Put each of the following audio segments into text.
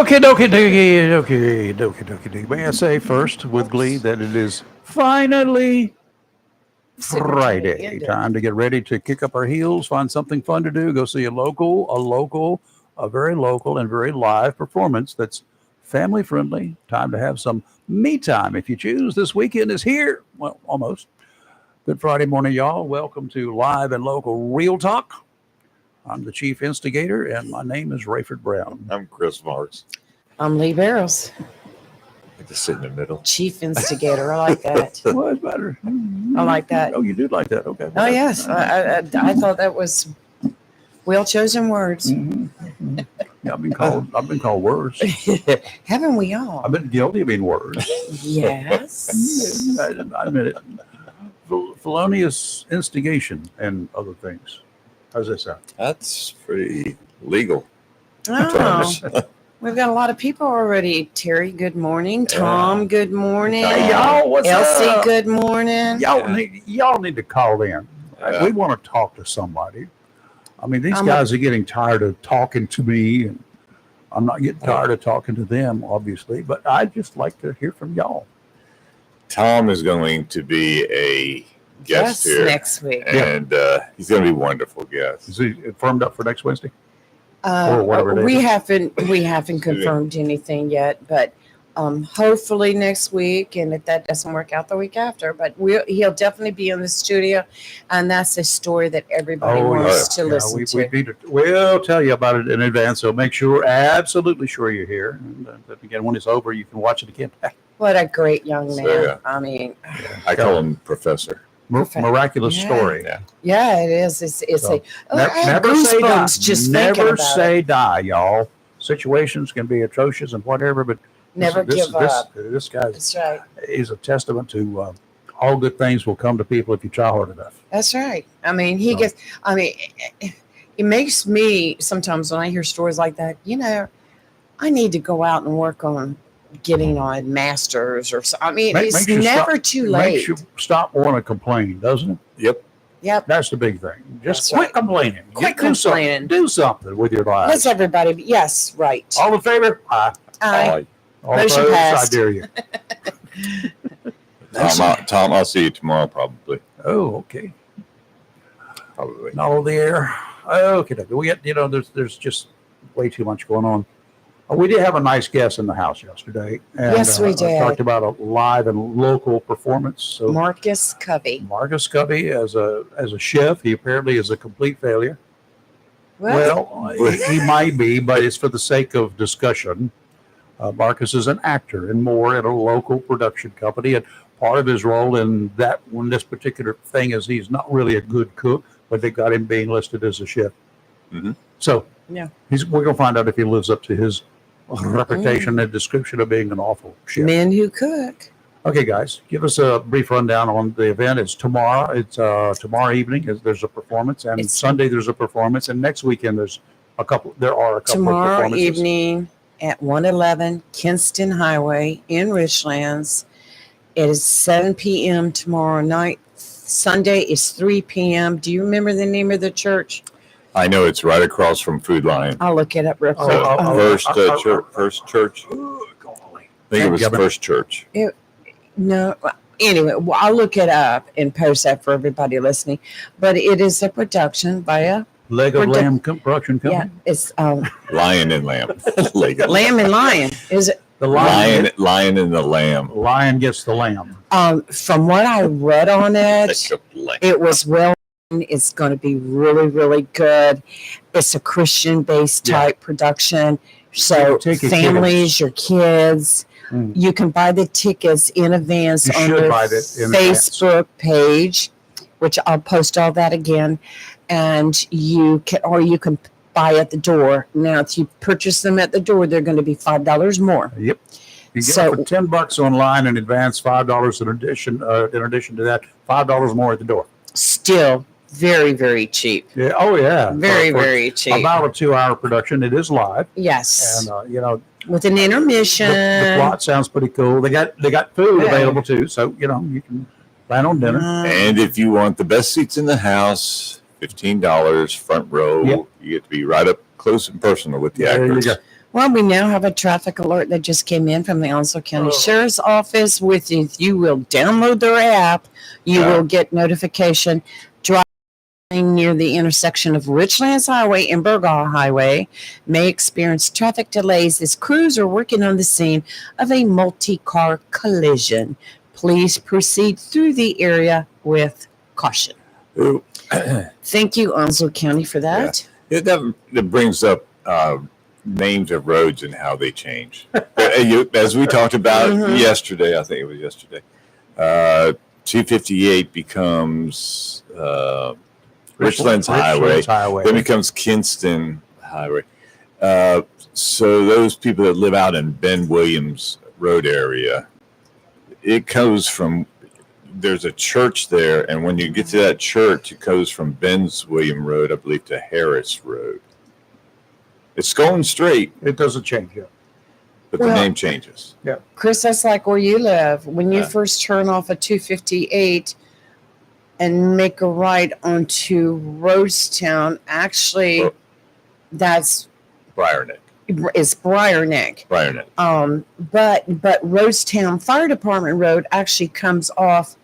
Okay, dokie, dokie, dokie, dokie, dokie, dokie. May I say first with glee that it is finally Friday. Time to get ready to kick up our heels, find something fun to do, go see a very local and very live performance that's family friendly. Time to have some me time if you choose. This weekend is here. Well, almost. Good Friday morning, y'all. Welcome to Live and Local Real Talk. I'm the chief instigator, and my name is Rayford Brown. I'm Chris Marks. I'm Lee Barrows. I just sit in the middle. Chief instigator. I like that. Well, it's better. I like that. Oh, you do like that? Okay. Oh, yes. I thought that was well chosen words. Mm-hmm. Yeah, I've been called words. Haven't we all? I've been guilty of being words. Yes. I admit it. Felonious instigation and other things. How's that sound? That's pretty legal. Oh, we've got a lot of people already. Terry, good morning. Tom, good morning. Hey, y'all, what's Elsie, up? good morning. Y'all need to call in. Yeah. We want to talk to somebody. I mean, these guys are getting tired of talking to me, and I'm not getting tired of talking to them, obviously, but I'd just like to hear from y'all. Tom is going to be a guest here next week. and he's going to be a wonderful guest. Is he firmed up for next Wednesday? Or whatever it We is. haven't confirmed anything yet, but hopefully next week, and if that doesn't work out, the week after. But he'll definitely be in the studio, and that's a story that everybody wants to listen to. We'll tell you about it in advance, so make sure, absolutely sure you're here. And again, when it's over, you can watch it again. What a great young man! So, I mean, I call him Professor. Miraculous story. Yeah, it is. It's So, I never have say die. goosebumps just thinking Never about say it. die, y'all. Situations can be atrocious and whatever, but Never give up. This guy That's right. is a testament to all good things will come to people if you try hard enough. That's right. I mean, it makes me sometimes when I hear stories like that, I need to go out and work on getting on masters or so. I mean, it's never too late. Makes you stop wanting to complain, doesn't it? Yep. That's the big thing. Just That's quit right. complaining. Quit Do something. complaining. Do something with your lives. Let's everybody be, yes, right. All in favor? Aye. Aye. All Motion opposed? passed. I dare you. Tom, I'll see you tomorrow probably. Oh, okay. Probably. Not on the air. Okay. We get, there's just way too much going on. We did have a nice guest in the house yesterday. And, Yes, we did. Talked about a live and local performance. So Marcus Covey. Marcus Covey, as a chef, he apparently is a complete failure. Well, he might be, but it's for the sake of discussion. Marcus is an actor and more at a local production company, and part of his role in this particular thing is he's not really a good cook, but they got him being listed as a chef. Mm-hmm. So Yeah. we're gonna find out if he lives up to his reputation and description of being an awful chef. Men who cook. Okay, guys, give us a brief rundown on the event. It's tomorrow. It's tomorrow evening. There's a performance, and Sunday there's a performance, and next weekend there are a couple of Tomorrow performances. evening at 111 Kinston Highway in Richlands. It is 7 p.m. tomorrow night. Sunday is 3 p.m. Do you remember the name of the church? I know it's right across from Food Lion. I'll look it up real quick. First Church. I think it was First Church. No. Anyway, I'll look it up and post that for everybody listening. But it is a production by a Leg of Lamb production company. it's Lion and Lamb. Lego. Lamb and Lion. Is it? The Lion and the Lamb. Lion gets the lamb. From what I read on it, it was well. It's going to be really, really good. It's a Christian-based type production. So families, your kids, you can buy the tickets in advance on their Facebook page, which I'll post all that again. And you can buy at the door. Now, if you purchase them at the door, they're going to be $5 more. Yep. You get it for $10 online in advance, $5 in addition to that, $5 more at the door. Still very, very cheap. Yeah. Oh, yeah. Very cheap. About a 2-hour production. It is live. Yes. And with an intermission. The plot sounds pretty cool. They got food available too, so you can plan on dinner. And if you want the best seats in the house, $15 front row. Yep. You get to be right up close and personal with the actors. Well, we now have a traffic alert that just came in from the Onslow County Sheriff's Office. If you will download their app, you will get notification. Driving near the intersection of Richlands Highway and Burgaw Highway may experience traffic delays as crews are working on the scene of a multi-car collision. Please proceed through the area with caution. Thank you, Onslow County, for that. Yeah. That brings up names of roads and how they change. As we talked about yesterday, I think it was yesterday, 258 becomes Richlands Highway. Then becomes Kinston Highway. So those people that live out in Ben Williams Road area, it goes from, there's a church there, and when you get to that church, it goes from Ben's William Road, I believe, to Harris Road. It's going straight. It doesn't change yet. But the name changes. Yeah. Chris, that's like where you live. When you first turn off a 258 and make a right onto Rosetown, actually, that's Briarneck. It's Briarneck. But Rosetown Fire Department Road actually comes off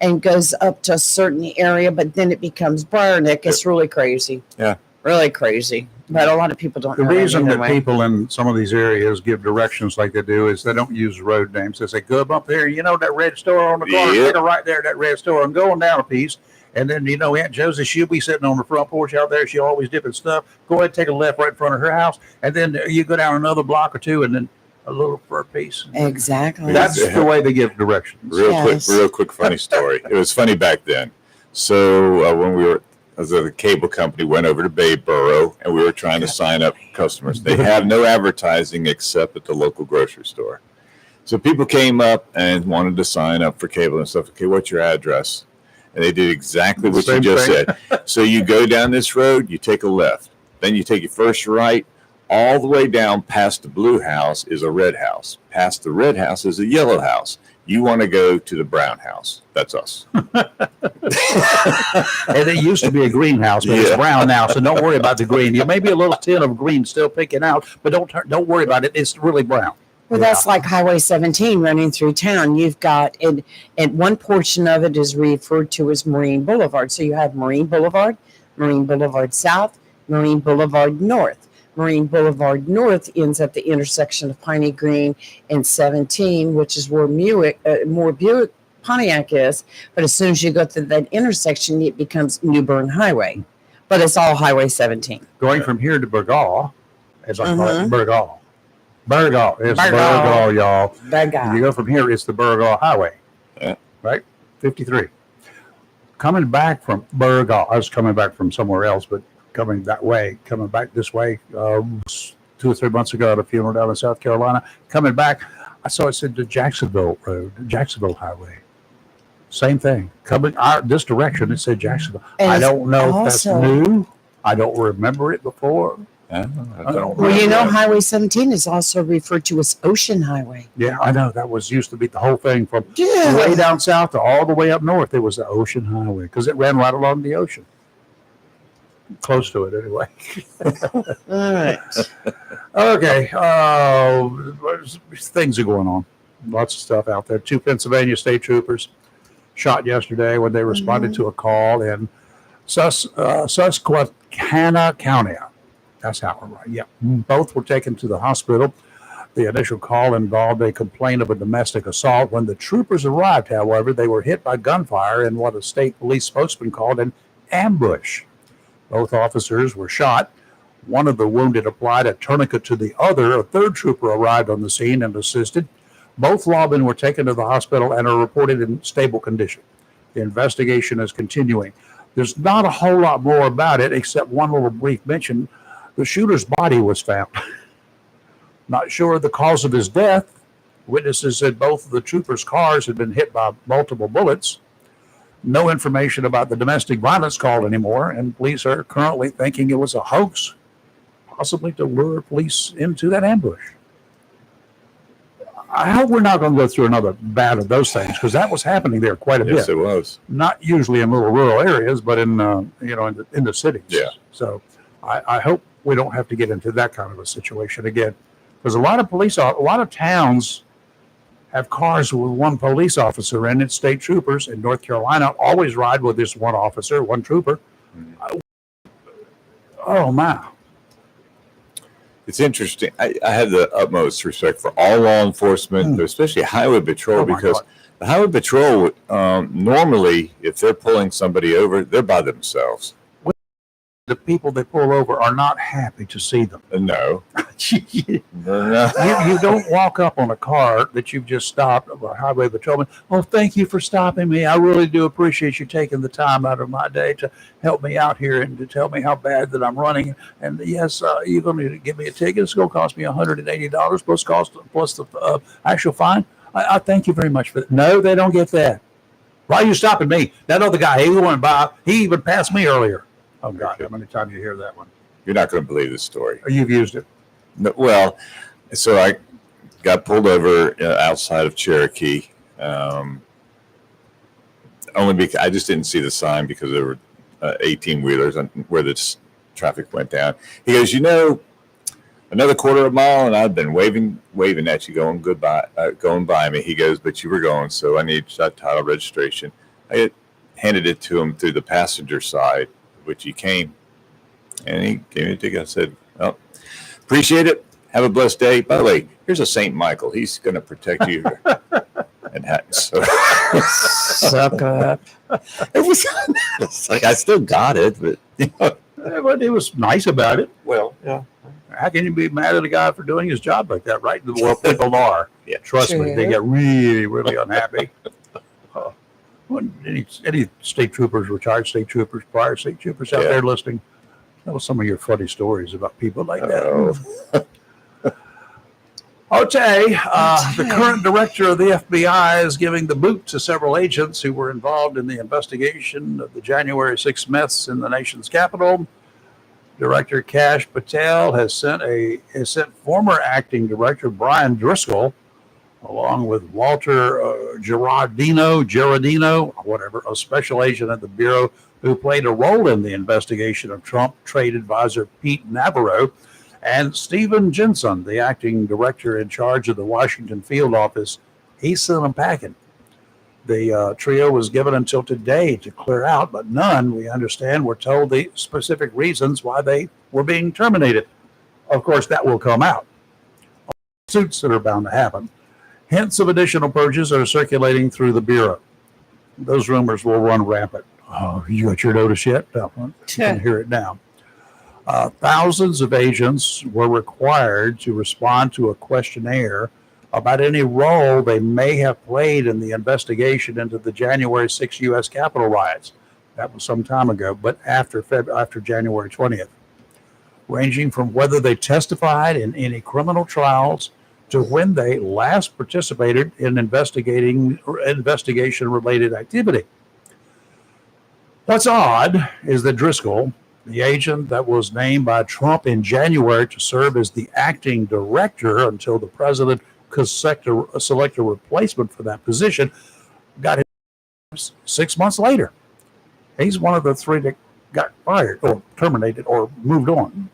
and goes up to a certain area, but then it becomes Briarneck. It's really crazy. Yeah. Really crazy. But a lot of people don't know. The reason that way. people in some of these areas give directions like they do is they don't use road names. They say, go up there, that red store on the corner, take a right there, that red store, and going down a piece. And then, Aunt Josie, she'll be sitting on the front porch out there. She'll always dipping stuff. Go ahead, take a left right in front of her house. And then you go down another block or two and then a little for a piece. Exactly. That's the way they give directions. Real quick, funny story. It was funny back then. So when we were, as a cable company, went over to Bayboro, and we were trying to sign up customers. They have no advertising except at the local grocery store. So people came up and wanted to sign up for cable and stuff. Okay, what's your address? And they did exactly what you just said. So you go down this road, you take a left. Then you take your first right. All the way down past the blue house is a red house. Past the red house is a yellow house. You want to go to the brown house. That's us. And it used to be a greenhouse, but it's brown now, so don't worry about the green. You may be a little tin of green still picking out, but don't worry about it. It's really brown. Well, that's like Highway 17 running through town. You've got, and one portion of it is referred to as Marine Boulevard. So you have Marine Boulevard South, Marine Boulevard North. Marine Boulevard North ends at the intersection of Piney Green and 17, which is where Buick Pontiac is. But as soon as you go through that intersection, it becomes New Bern Highway. But it's all Highway 17. Going from here to Burgaw, as I call it, Burgaw. It's Burgaw, y'all. Burgaw. You go from here, it's the Burgaw Highway. Yeah. Right? 53. Coming back from Burgaw, I was coming back from somewhere else, but coming back this way 2 or 3 months ago at a funeral down in South Carolina. Coming back, I saw it said the Jacksonville Highway. Same thing. Coming this direction, it said Jacksonville. And I don't know if that's also new. I don't remember it before. I don't Well, Highway 17 is also referred to as Ocean Highway. Yeah, I know. That used to be the whole thing from way down south to all the way up north. It was the Ocean Highway because it ran right along the ocean. Close to it, anyway. All right. Okay. Things are going on. Lots of stuff out there. 2 Pennsylvania state troopers shot yesterday when they responded to a call in Susquehanna County. That's how we're right. Yeah. Both were taken to the hospital. The initial call involved a complaint of a domestic assault. When the troopers arrived, however, they were hit by gunfire in what a state police spokesman called an ambush. Both officers were shot. One of the wounded applied a tourniquet to the other. A third trooper arrived on the scene and assisted. Both lawmen were taken to the hospital and are reported in stable condition. The investigation is continuing. There's not a whole lot more about it except one little brief mention. The shooter's body was found. Not sure of the cause of his death. Witnesses said both of the troopers' cars had been hit by multiple bullets. No information about the domestic violence call anymore, and police are currently thinking it was a hoax, possibly to lure police into that ambush. I hope we're not going to go through another bout of those things because that was happening there quite a bit. Yes, it was. Not usually in little rural areas, but in the cities. Yeah. So I hope we don't have to get into that kind of a situation again. Because a lot of towns have cars with one police officer in it. State troopers in North Carolina always ride with this one officer, one trooper. Oh my! It's interesting. I have the utmost respect for all law enforcement, but especially highway patrol, because God. the highway patrol normally, if they're pulling somebody over, they're by themselves. The people they pull over are not happy to see them. No. You don't walk up on a car that you've just stopped, a highway patrolman. Oh, thank you for stopping me. I really do appreciate you taking the time out of my day to help me out here and to tell me how bad that I'm running. And yes, you're going to give me a ticket. It's going to cost me $180 plus the actual fine. I thank you very much for that. No, they don't get that. Why are you stopping me? That other guy, he went by. He even passed me earlier. Oh God, how many times you hear that one? You're not going to believe this story. Or you've used it. No, well, so I got pulled over outside of Cherokee. Only because I just didn't see the sign because there were 18-wheelers where the traffic went down. He goes, another quarter of a mile, and I've been waving at you, going by me. He goes, but you were going, so I need that title registration. I handed it to him through the passenger side, which he came, and he gave me a ticket. I said, well, appreciate it. Have a blessed day. By the way, here's a St. Michael. He's going to protect you. And so Suck up. It's like I still got it, but But it was nice about it. well, yeah. How can you be mad at a guy for doing his job like that, right? Well, people are. Yeah. Trust me, they Sure. get really, really unhappy. When any state troopers, retired state troopers, prior state troopers out Yeah. there listening, tell us some of your funny stories about people like that. Oh. Okay, the current director of the FBI is giving the boot to several agents who were involved in the investigation of the January 6th myths in the nation's capital. Director Kash Patel has sent former acting director Brian Driscoll, along with Walter Gerardino, whatever, a special agent at the Bureau who played a role in the investigation of Trump trade advisor Pete Navarro, and Stephen Jensen, the acting director in charge of the Washington field office. He sent them packing. The trio was given until today to clear out, but none, we understand, were told the specific reasons why they were being terminated. Of course, that will come out. Suits that are bound to happen. Hints of additional purges are circulating through the Bureau. Those rumors will run rampant. Oh, you got your notice yet? No, you can hear it now. Thousands of agents were required to respond to a questionnaire about any role they may have played in the investigation into the January 6th U.S. Capitol riots. That was some time ago, but after January 20th, ranging from whether they testified in any criminal trials to when they last participated in investigation-related activity. What's odd is that Driscoll, the agent that was named by Trump in January to serve as the acting director until the president could select a replacement for that position, got his 6 months later. He's one of the three that got fired or terminated or moved on.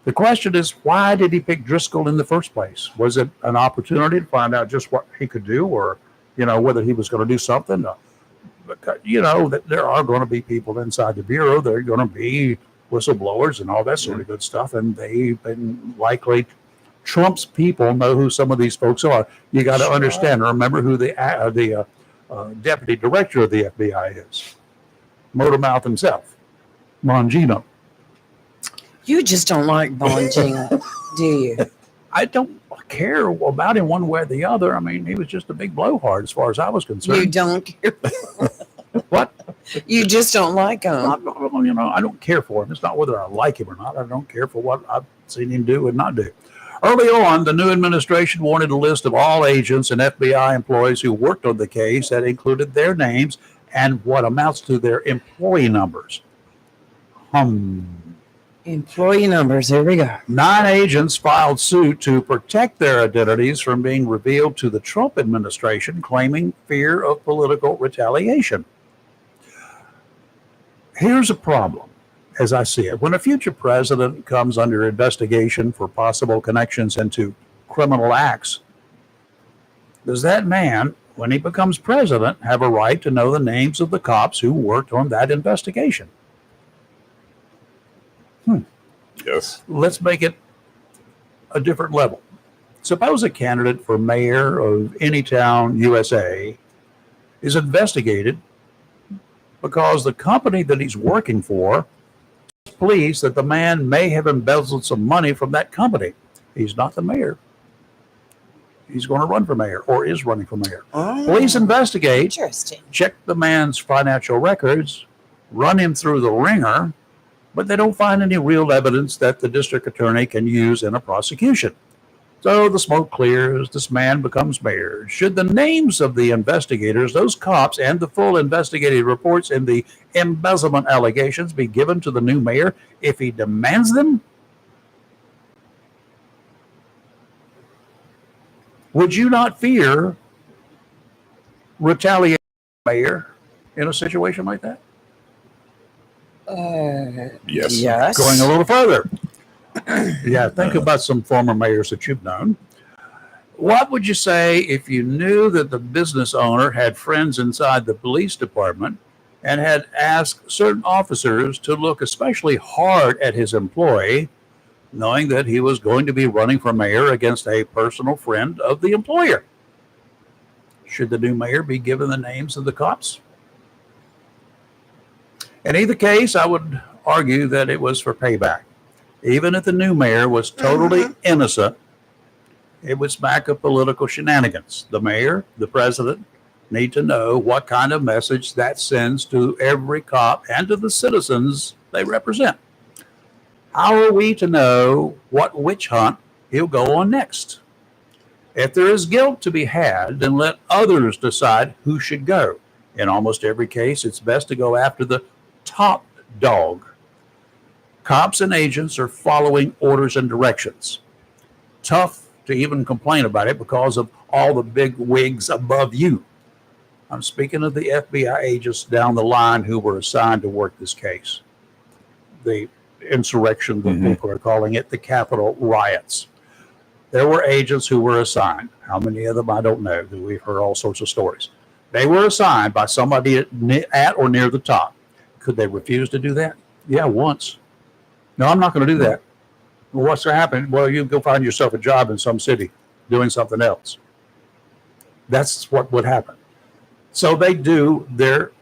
The question is, why did he pick Driscoll in the first place? Was it an opportunity to find out just what he could do, or, whether he was going to do something? Because, that there are going to be people inside the Bureau. There are going to be whistleblowers and all that sort of good stuff. And they've been likely, Trump's people know who some of these folks are. You got to understand and remember who the deputy director of the FBI is. Motormouth himself, Mongino. You just don't like Bongino, do you? I don't care about him one way or the other. I mean, he was just a big blowhard as far as I was concerned. You don't care. What? You just don't like him. I don't care for him. It's not whether I like him or not. I don't care for what I've seen him do and not do. Early on, the new administration wanted a list of all agents and FBI employees who worked on the case that included their names and what amounts to their employee numbers. Employee numbers, here we go. 9 agents filed suit to protect their identities from being revealed to the Trump administration, claiming fear of political retaliation. Here's a problem. as I see it, when a future president comes under investigation for possible connections into criminal acts, does that man, when he becomes president, have a right to know the names of the cops who worked on that investigation? Yes. Let's make it a different level. Suppose a candidate for mayor of any town, USA, is investigated because the company that he's working for is pleased that the man may have embezzled some money from that company. He's not the mayor. He's going to run for mayor or is running for mayor. Police investigate, Interesting. check the man's financial records, run him through the ringer, but they don't find any real evidence that the district attorney can use in a prosecution. So the smoke clears, this man becomes mayor. Should the names of the investigators, those cops, and the full investigative reports in the embezzlement allegations be given to the new mayor if he demands them? Would you not fear retaliation, mayor, in a situation like that? Yes. Yes. Going a little further. Yeah, think about some former mayors that you've known. What would you say if you knew that the business owner had friends inside the police department and had asked certain officers to look especially hard at his employee, knowing that he was going to be running for mayor against a personal friend of the employer? Should the new mayor be given the names of the cops? In either case, I would argue that it was for payback. Even if the new mayor was totally innocent, it would smack of political shenanigans. The mayor, the president, need to know what kind of message that sends to every cop and to the citizens they represent. How are we to know what witch hunt he'll go on next? If there is guilt to be had, then let others decide who should go. In almost every case, it's best to go after the top dog. Cops and agents are following orders and directions. Tough to even complain about it because of all the big wigs above you. I'm speaking of the FBI agents down the line who were assigned to work this case. The insurrection, that people are calling it, the Capitol riots. There were agents who were assigned. How many of them, I don't know. We've heard all sorts of stories. They were assigned by somebody at or near the top. Could they refuse to do that? Yeah, once. No, I'm not going to do that. Well, what's going to happen? Well, you go find yourself a job in some city doing something else. That's what would happen. So they do their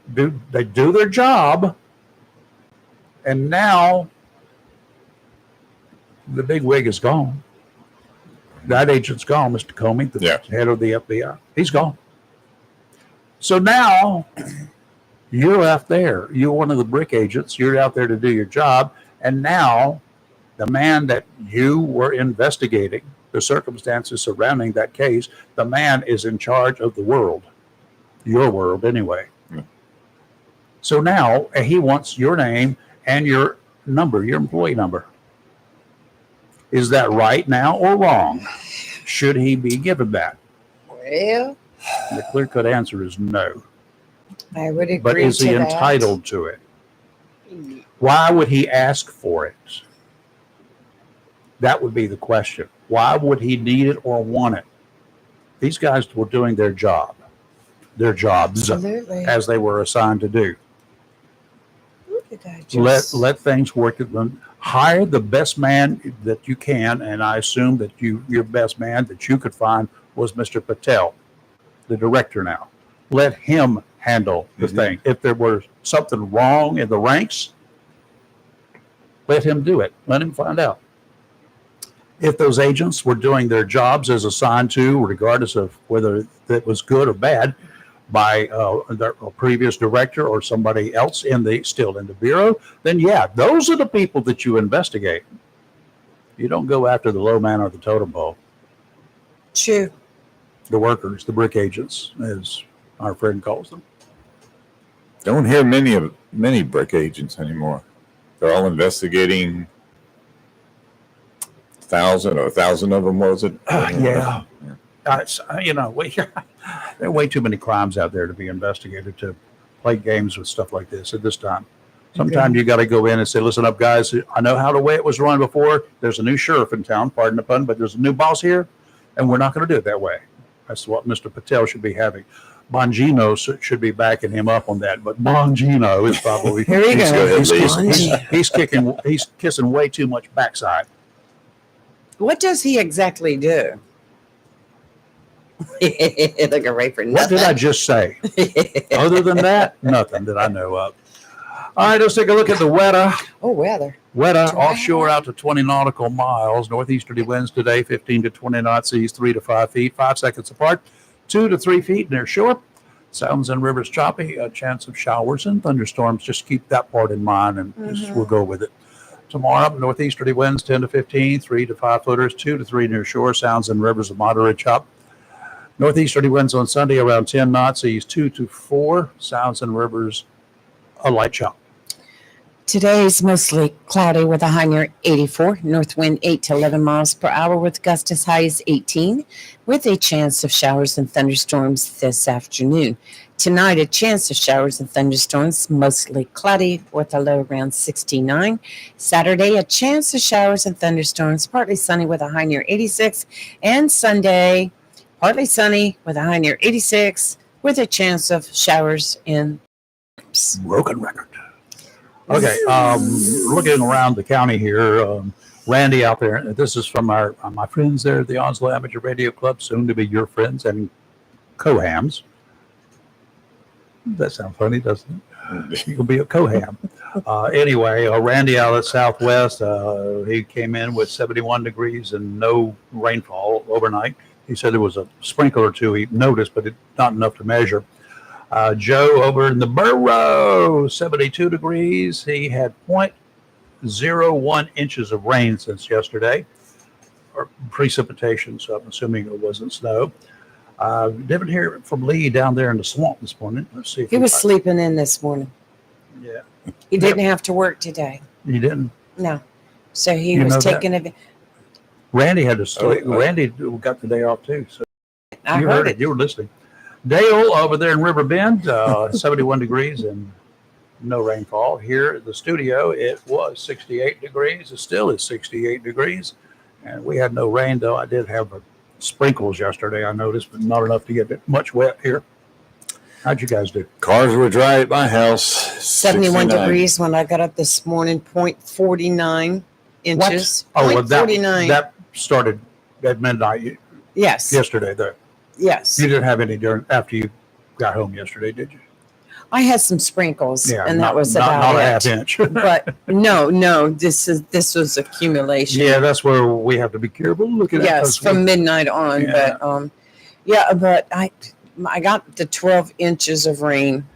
job, and now the big wig is gone. That agent's gone, Mr. Comey, the head of the FBI. He's gone. So now you're out there. You're one of the brick agents. You're out there to do your job. And now the man that you were investigating, the circumstances surrounding that case, the man is in charge of the world. Your world, anyway. Yeah. So now he wants your name and your number, your employee number. Is that right now or wrong? Should he be given that? Well, the clear-cut answer is no. I would agree. But is he entitled to it? Why would he ask for it? That would be the question. Why would he need it or want it? These guys were doing their job, their jobs, Absolutely. As they were assigned to do. Let things work. Hire the best man that you can, and I assume that your best man that you could find was Mr. Patel, the director now. Let him handle the thing. If there were something wrong in the ranks, let him do it. Let him find out. If those agents were doing their jobs as assigned to, regardless of whether that was good or bad, by their previous director or somebody else still in the bureau, then yeah, those are the people that you investigate. You don't go after the low man or the totem pole. True. The workers, the brick agents, as our friend calls them. Don't hear many brick agents anymore. They're all investigating 1,000 of them, was it? Yeah. There are way too many crimes out there to be investigated to play games with stuff like this at this time. Sometimes you got to go in and say, listen up, guys. I know how the way it was run before. There's a new sheriff in town, pardon the pun, but there's a new boss here, and we're not going to do it that way. That's what Mr. Patel should be having. Bongino should be backing him up on that, but Bongino is probably Here you go. he's kissing way too much backside. What does he exactly do? Looking right for nothing. What did I just say? Other than that, nothing that I know of. All right, let's take a look at the weather. Oh, weather. Weather offshore out to 20 nautical miles. Northeasterly winds today, 15 to 20 knots, seas 3 to 5 feet, 5 seconds apart, 2 to 3 feet near shore. Sounds and rivers choppy. A chance of showers and thunderstorms. Just keep that part in mind, and we'll go with it. Tomorrow, northeasterly winds 10 to 15, 3 to 5 footers, 2 to 3 near shore. Sounds and rivers of moderate chop. Northeasterly winds on Sunday around 10 knots, seas 2 to 4. Sounds and rivers a light chop. Today is mostly cloudy with a high near 84, north wind 8 to 11 miles per hour with gusts as high as 18, with a chance of showers and thunderstorms this afternoon. Tonight, a chance of showers and thunderstorms, mostly cloudy with a low around 69. Saturday, a chance of showers and thunderstorms, partly sunny with a high near 86. And Sunday, partly sunny with a high near 86, with a chance of showers and thunderstorms. Broken record. Okay, looking around the county here, Randy out there. This is from my friends there at the Onslow Amateur Radio Club, soon to be your friends and Cohams. That sounds funny, doesn't it? You can be a Coham. Anyway, Randy out at Southwest, he came in with 71 degrees and no rainfall overnight. He said there was a sprinkle or two he noticed, but not enough to measure. Joe over in the borough, 72 degrees. He had 0.01 inches of rain since yesterday, or precipitation, so I'm assuming it wasn't snow. Didn't hear from Lee down there in the swamp this morning. Let's see if He was sleeping in this morning. Yeah. He didn't have to work today. He didn't? No. So he was taking a... Randy had to sleep. Randy got the day off too. So I you heard it. You were listening. Dale over there in River Bend, 71 degrees and no rainfall. Here at the studio, it was 68 degrees. It still is 68 degrees. And we had no rain, though. I did have sprinkles yesterday, I noticed, but not enough to get much wet here. How'd you guys do? Cars were dry at my house. 71 degrees when I got up this morning, 0.49 inches. What? Oh, well, 0.49. that started at midnight Yes. yesterday, though. Yes. You didn't have any after you got home yesterday, did you? I had some sprinkles, and that was not about a it. half inch. But no, this was accumulation. Yeah, that's where we have to be careful. Look at yes, from midnight on. Yeah. But I got the 12 inches of rain.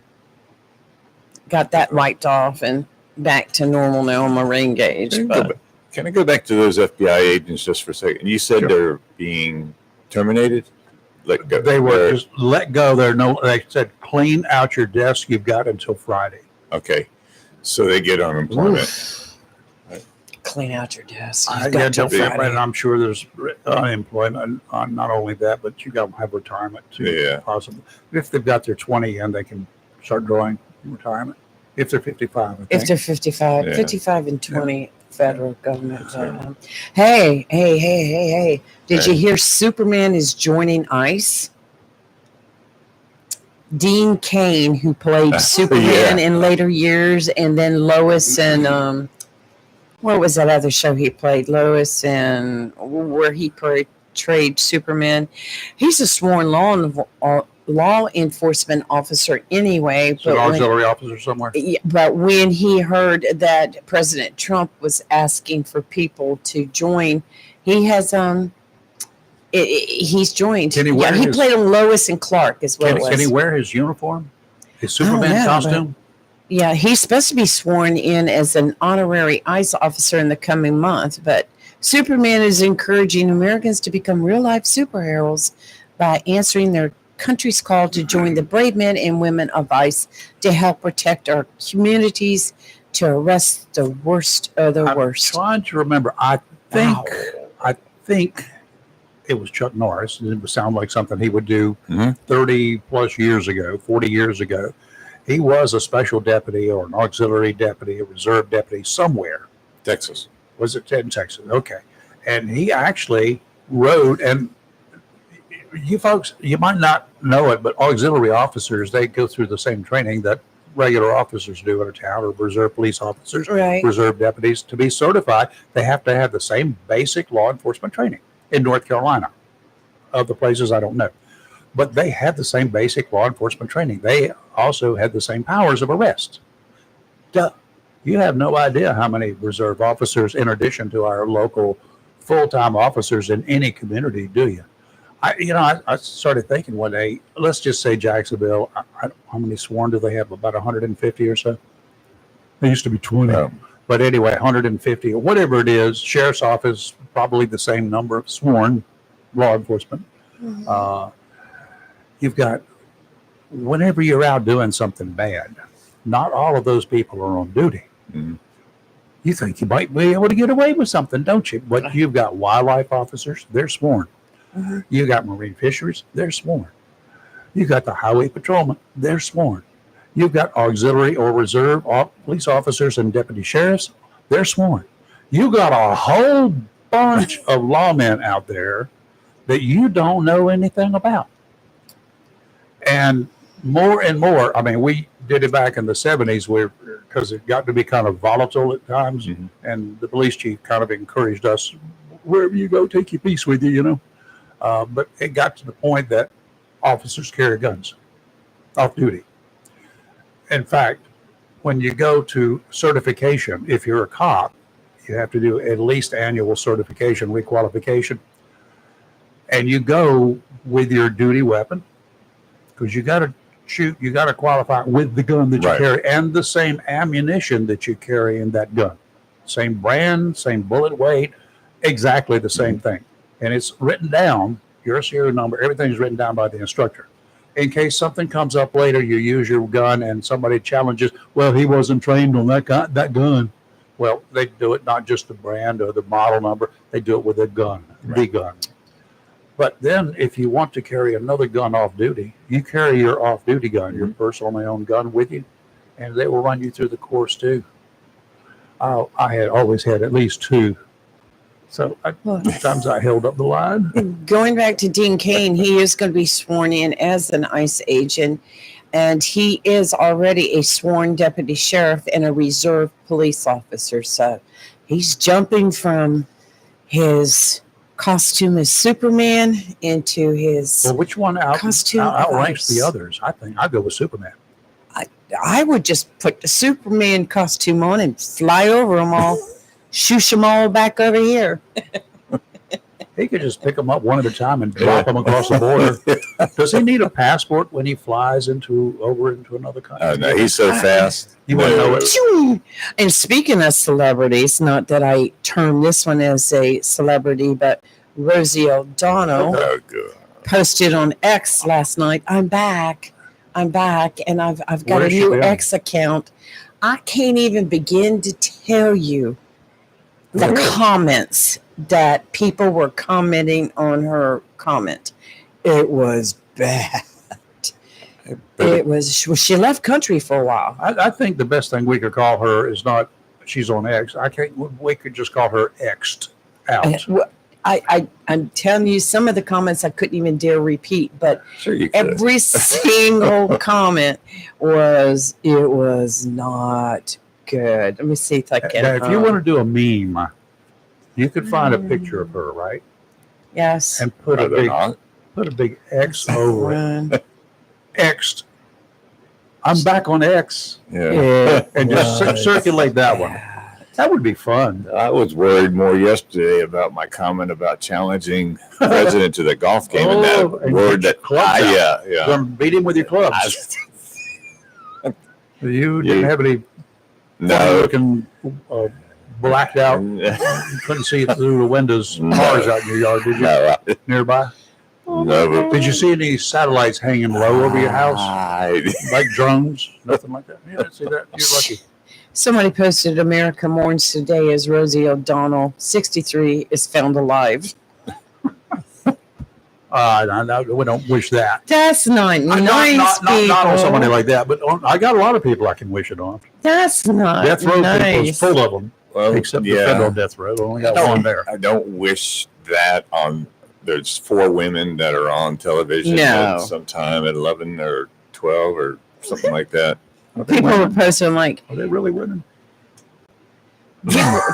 Got that wiped off and back to normal now on my rain gauge. Can I go back to those FBI agents just for a second? You said they're being terminated. Let go. They were just let go. They said clean out your desk. You've got until Friday. Okay, so they get unemployment. Clean out your desk. And I'm sure there's unemployment. Not only that, but you got to have retirement too. Yeah, possible. If they've got their 20 in, they can start drawing retirement. If they're 55, I think. If they're 55, 55 and 20. Federal government. Hey. Did you hear Superman is joining ICE? Dean Cain, who played Superman in later years, and then Lois and what was that other show he played? Lois and where he portrayed Superman. He's a sworn law enforcement officer anyway. So auxiliary officer somewhere. But when he heard that President Trump was asking for people to join, he has he's joined. He played Lois and Clark is what it was. Can he wear his uniform? His Superman costume? Yeah, he's supposed to be sworn in as an honorary ICE officer in the coming month, but Superman is encouraging Americans to become real-life superheroes by answering their country's call to join the brave men and women of ICE to help protect our communities, to arrest the worst of the worst. I'm trying to remember. I think it was Chuck Norris. It would sound like something he would do 30 plus years ago, 40 years ago. He was a special deputy or an auxiliary deputy, a reserve deputy somewhere. Texas. Was it in Texas? Okay. And he actually rode, and you folks, you might not know it, but auxiliary officers, they go through the same training that regular officers do in a town, or reserve police officers, Right. reserve deputies. To be certified, they have to have the same basic law enforcement training in North Carolina. Other places, I don't know. But they had the same basic law enforcement training. They also had the same powers of arrest. Duh. You have no idea how many reserve officers, in addition to our local full-time officers in any community, do you? I started thinking one day, let's just say Jacksonville, how many sworn do they have? About 150 or so? There used to be 20. Oh. But anyway, 150 or whatever it is, sheriff's office, probably the same number of sworn law enforcement. Mhm. You've got, whenever you're out doing something bad, not all of those people are on duty. Mhm. You think you might be able to get away with something, don't you? But you've got wildlife officers, they're sworn. Mhm. You got marine fisheries, they're sworn. You got the highway patrolmen, they're sworn. You've got auxiliary or reserve police officers and deputy sheriffs, they're sworn. You got a whole bunch of lawmen out there that you don't know anything about. And more, I mean, we did it back in the 70s because it got to be kind of volatile at times. Mhm. And the police chief kind of encouraged us, wherever you go, take your piece with you, but it got to the point that officers carry guns off duty. In fact, when you go to certification, if you're a cop, you have to do at least annual certification, requalification. And you go with your duty weapon, because you got to shoot, you got to qualify with the gun that you Right. carry and the same ammunition that you carry in that gun. Same brand, same bullet weight, exactly the same thing. And it's written down, your serial number, everything's written down by the instructor. In case something comes up later, you use your gun and somebody challenges, well, he wasn't trained on that gun. Well, they do it not just the brand or the model number, they do it with a gun, the Right. gun. But then if you want to carry another gun off duty, you carry your off duty gun, your personally owned gun with you, and they will run you through the course too. I had always had at least two. So sometimes I held up the line. Going back to Dean Kane, he is going to be sworn in as an ICE agent, and he is already a sworn deputy sheriff and a reserve police officer. So he's jumping from his costume as Superman into his Well, which one costume outranks the of others? I think I'd go with Superman. I would just put the Superman costume on and fly over them all, shoosh them all back over here. He could just pick them up one at a time and drop them across the border. Does he need a passport when he flies over into another country? Oh, no, he's so fast. You wouldn't know it. Choo! And speaking of celebrities, not that I term this one as a celebrity, but Rosie O'Donnell Oh, good. posted on X last night, I'm back, and I've got Where a has she new been? X account. I can't even begin to tell you the comments that people were commenting on her comment. It was bad. It was, she left country for a while. I think the best thing we could call her is not she's on X. We could just call her X'd out. I'm telling you, some of the comments I couldn't even dare repeat, but Sure you could. every single comment was not good. Let me see if I can. Now, if you want to do a meme, you could find a picture of her, right? yes, And put No, a they're big not. X over it. Run. X'd. I'm back on X, Yeah. It and just was circulate that one. bad. That would be fun. I was worried more yesterday about my comment about challenging the president to the golf game and Oh, that and word get that your clubs out. yeah. Gonna beat him with your clubs. You didn't have any No. looking blacked out. You couldn't see it through the windows. Cars out in your yard, did you? No, Nearby. no. Did you see any satellites hanging low over your house, like drones? Nothing like that. You didn't see that. You're lucky. Somebody posted America mourns today as Rosie O'Donnell, 63, is found alive. We don't wish that. That's not nice, people. Not on somebody like that, but I got a lot of people I can wish it on. That's not Death row nice. people's full of them, Well, except the federal death row. Only got one there. I don't wish that on. There's 4 women that are on television at sometime at 11 or 12 or something like that. People were posting like. Are they really women?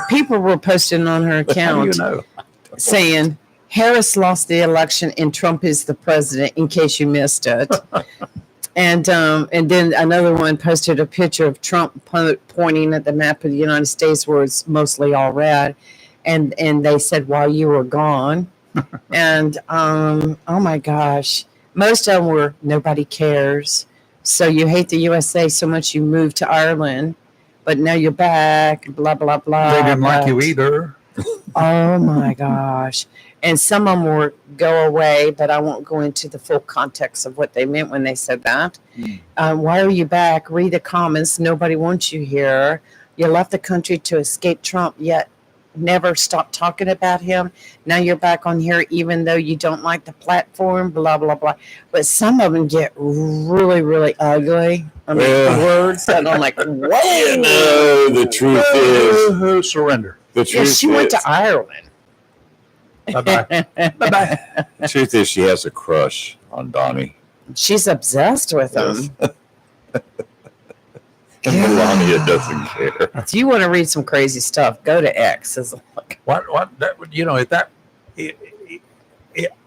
People were posting on her account saying Harris lost the election and Trump is the president. In case you missed it, and then another one posted a picture of Trump pointing at the map of the United States where it's mostly all red, and they said while you were gone, and oh my gosh, most of them were nobody cares. So you hate the USA so much you moved to Ireland. But now you're back, blah, blah, blah. They didn't like you either. Oh, my gosh. And some of them were go away, but I won't go into the full context of what they meant when they said that. Why are you back? Read the comments. Nobody wants you here. You left the country to escape Trump, yet never stopped talking about him. Now you're back on here, even though you don't like the platform, blah, blah, blah. But some of them get really, really ugly. I mean, words, and I'm like, whoa. The truth is, surrender. The truth she went to Ireland. Bye-bye. Bye-bye. The truth is, she has a crush on Donnie. She's obsessed with him. And Melania doesn't care. If you want to read some crazy stuff, go to X. What that,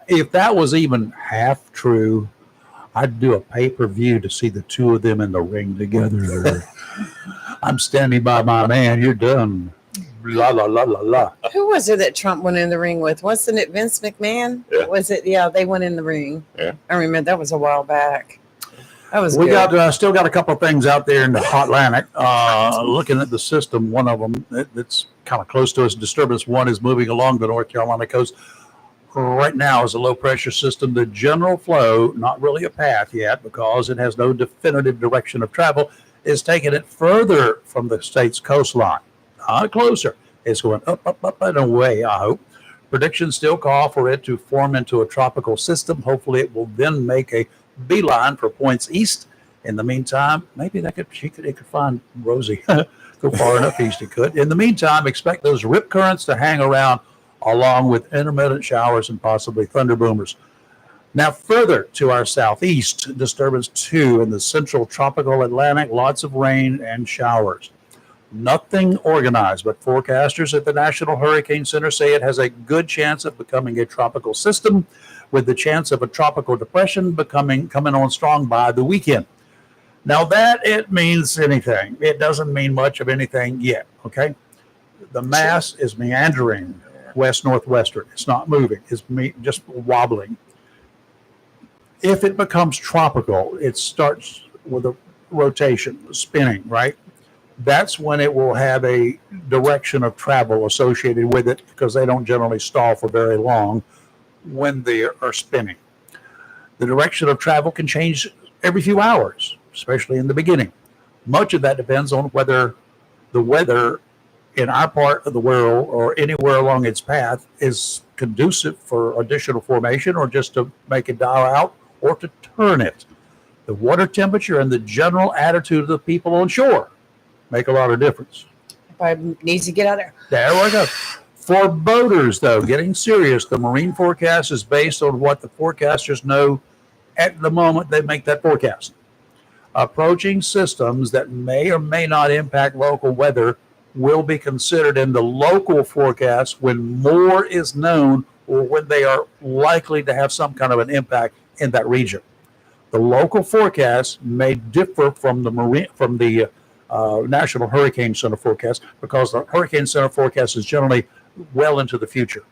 if that was even half true, I'd do a pay-per-view to see the two of them in the ring together. I'm standing by my man. You're done. La la la la la. Who was it that Trump went in the ring with? Wasn't it Vince McMahon? Yeah. Was it? Yeah, they went in the ring. Yeah. I remember that was a while back. That was We good. got still got a couple of things out there in the hot Atlantic. Looking at the system, one of them that's kind of close to us, disturbance one, is moving along the North Carolina coast. Right now is a low pressure system. The general flow, not really a path yet because it has no definitive direction of travel, is taking it further from the state's coastline. Closer. It's going up, up, up, and away, I hope. Predictions still call for it to form into a tropical system. Hopefully it will then make a beeline for points east. In the meantime, maybe it could find Rosie. Go far enough east it could. In the meantime, expect those rip currents to hang around along with intermittent showers and possibly thunder boomers. Now further to our southeast, disturbance 2 in the central tropical Atlantic, lots of rain and showers. Nothing organized, but forecasters at the National Hurricane Center say it has a good chance of becoming a tropical system, with the chance of a tropical depression coming on strong by the weekend. Now that it means anything, it doesn't mean much of anything yet, okay? The mass is meandering west-northwestern. It's not moving. It's just wobbling. If it becomes tropical, it starts with a rotation, spinning, right? That's when it will have a direction of travel associated with it because they don't generally stall for very long when they are spinning. The direction of travel can change every few hours, especially in the beginning. Much of that depends on whether the weather in our part of the world or anywhere along its path is conducive for additional formation or just to make it die out or to turn it. The water temperature and the general attitude of the people on shore make a lot of difference. Everybody needs to get out there. There we go. For boaters, though, getting serious, the marine forecast is based on what the forecasters know at the moment they make that forecast. Approaching systems that may or may not impact local weather will be considered in the local forecast when more is known or when they are likely to have some kind of an impact in that region. The local forecast may differ from the National Hurricane Center forecast because the Hurricane Center forecast is generally well into the future.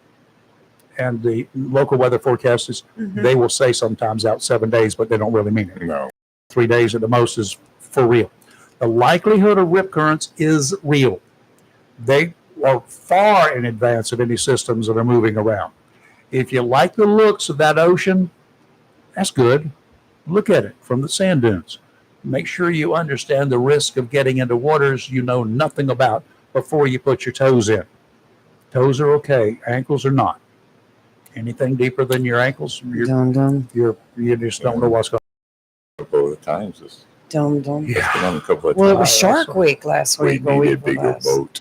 And the local weather forecast is, they will say sometimes out 7 days, but they don't really mean it. No. 3 days at the most is for real. The likelihood of rip currents is real. They are far in advance of any systems that are moving around. If you like the looks of that ocean, that's good. Look at it from the sand dunes. Make sure you understand the risk of getting into waters you know nothing about before you put your toes in. Toes are okay, ankles are not. Anything deeper than your ankles? You just don't know what's going A couple of times. It's Dum. been on a couple of Well, it times. was Shark Week last We week. need a bigger boat.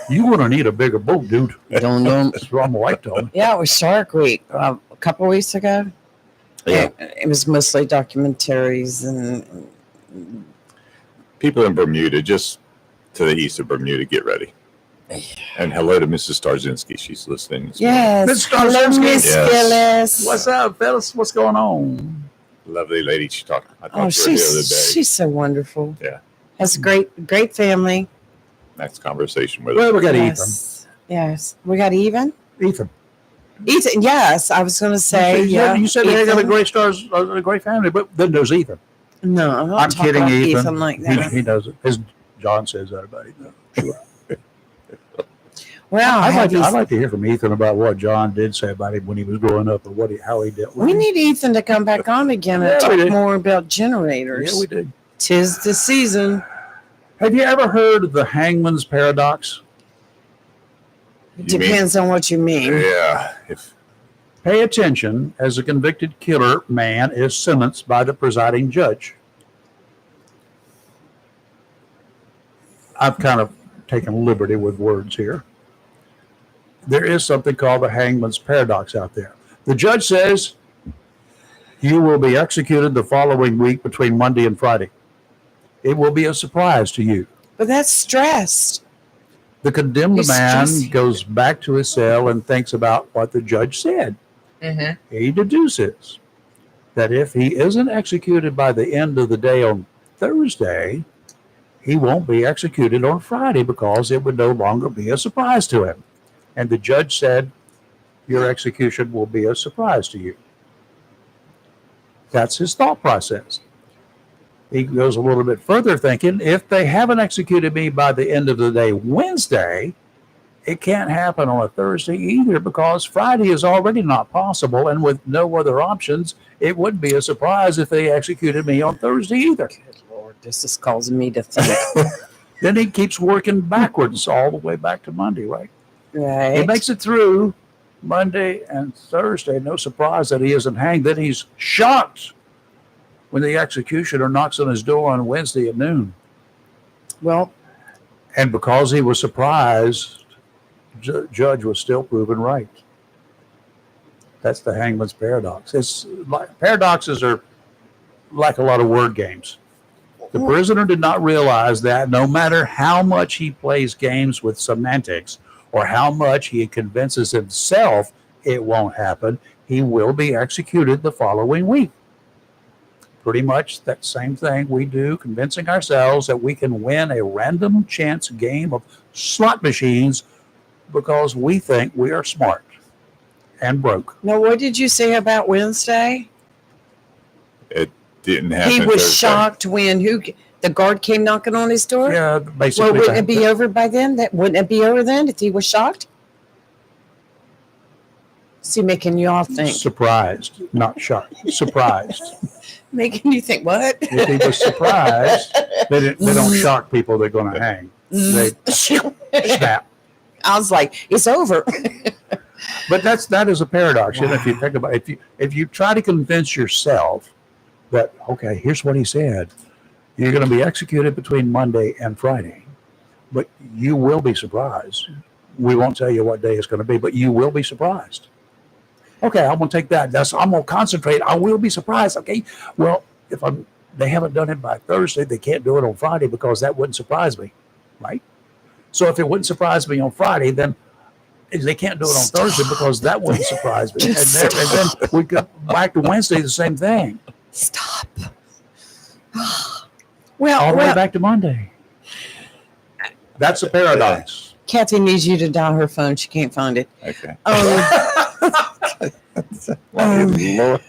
You want to need a bigger boat, dude. Dum. That's what my wife told me. Yeah, it was Shark Week a couple of weeks ago. Yeah. It was mostly documentaries and People in Bermuda, just to the east of Bermuda, get ready. And hello to Mrs. Starzinski. She's listening. yes. Miss Hello, Starzinski. Miss Yes. Phyllis. What's up, fellas? What's going on? Lovely lady. I talked Oh, to her the other day. she's so wonderful. Yeah. Has a great family. Next conversation with her. Well, we got Yes. We got Ethan. Ethan. Ethan, yes. I was going to say, You said they got a Ethan. great family, but then there's Ethan. No, I'm not I'm talking kidding, about Ethan. like that. He does it. As John says that about him. Sure. Well, I'd like to hear from Ethan about what John did say about him when he was growing up and how he dealt with we it. need Ethan to come back on again and Yeah, we talk do. more about generators. Yeah, we did. 'Tis the season. Have you ever heard of the hangman's paradox? It You mean- depends on what you mean. Yeah. Pay attention as a convicted killer man is sentenced by the presiding judge. I've kind of taken liberty with words here. There is something called the hangman's paradox out there. The judge says you will be executed the following week between Monday and Friday. It will be a surprise to you. But that's stressed. The condemned He's man stressed. goes back to his cell and thinks about what the judge said. Mm-hmm. He deduces that if he isn't executed by the end of the day on Thursday, he won't be executed on Friday because it would no longer be a surprise to him. And the judge said, your execution will be a surprise to you. That's his thought process. He goes a little bit further thinking, if they haven't executed me by the end of the day Wednesday, it can't happen on a Thursday either because Friday is already not possible. And with no other options, it wouldn't be a surprise if they executed me on Thursday either. Good Lord, this is causing me to think. Then he keeps working backwards all the way back to Monday, right? Right. He makes it through Monday and Thursday. No surprise that he isn't hanged. Then he's shocked when the executioner knocks on his door on Wednesday at noon. Well, And because he was surprised, judge was still proven right. That's the hangman's paradox. It's like paradoxes are like a lot of word games. The prisoner did not realize that no matter how much he plays games with semantics or how much he convinces himself it won't happen, he will be executed the following week. Pretty much that same thing we do, convincing ourselves that we can win a random chance game of slot machines because we think we are smart and broke. now what did you say about Wednesday? Didn't happen. He was Thursday. shocked when the guard came knocking on his door. Yeah, basically. Well, wouldn't it be over by then? Wouldn't it be over then if he was shocked? See, making you all think. Surprised, not shocked. Surprised. Making you think, what? If he was surprised, they don't shock people they're going to hang. They snap. I was like, it's over. But that is a paradox. And if you think about it, if you try to convince yourself that, okay, here's what he said, you're going to be executed between Monday and Friday, but you will be surprised. We won't tell you what day it's going to be, but you will be surprised. Okay, I'm going to take that. I'm going to concentrate. I will be surprised. Okay, well, they haven't done it by Thursday, they can't do it on Friday because that wouldn't surprise me, right? So if it wouldn't surprise me on Friday, then they can't do it on Thursday because that wouldn't surprise me. And then we go back to Wednesday, the same thing. Stop. All the way back to Monday. That's a paradox. Kathy needs you to dial her phone. She can't find it. Okay. Lord.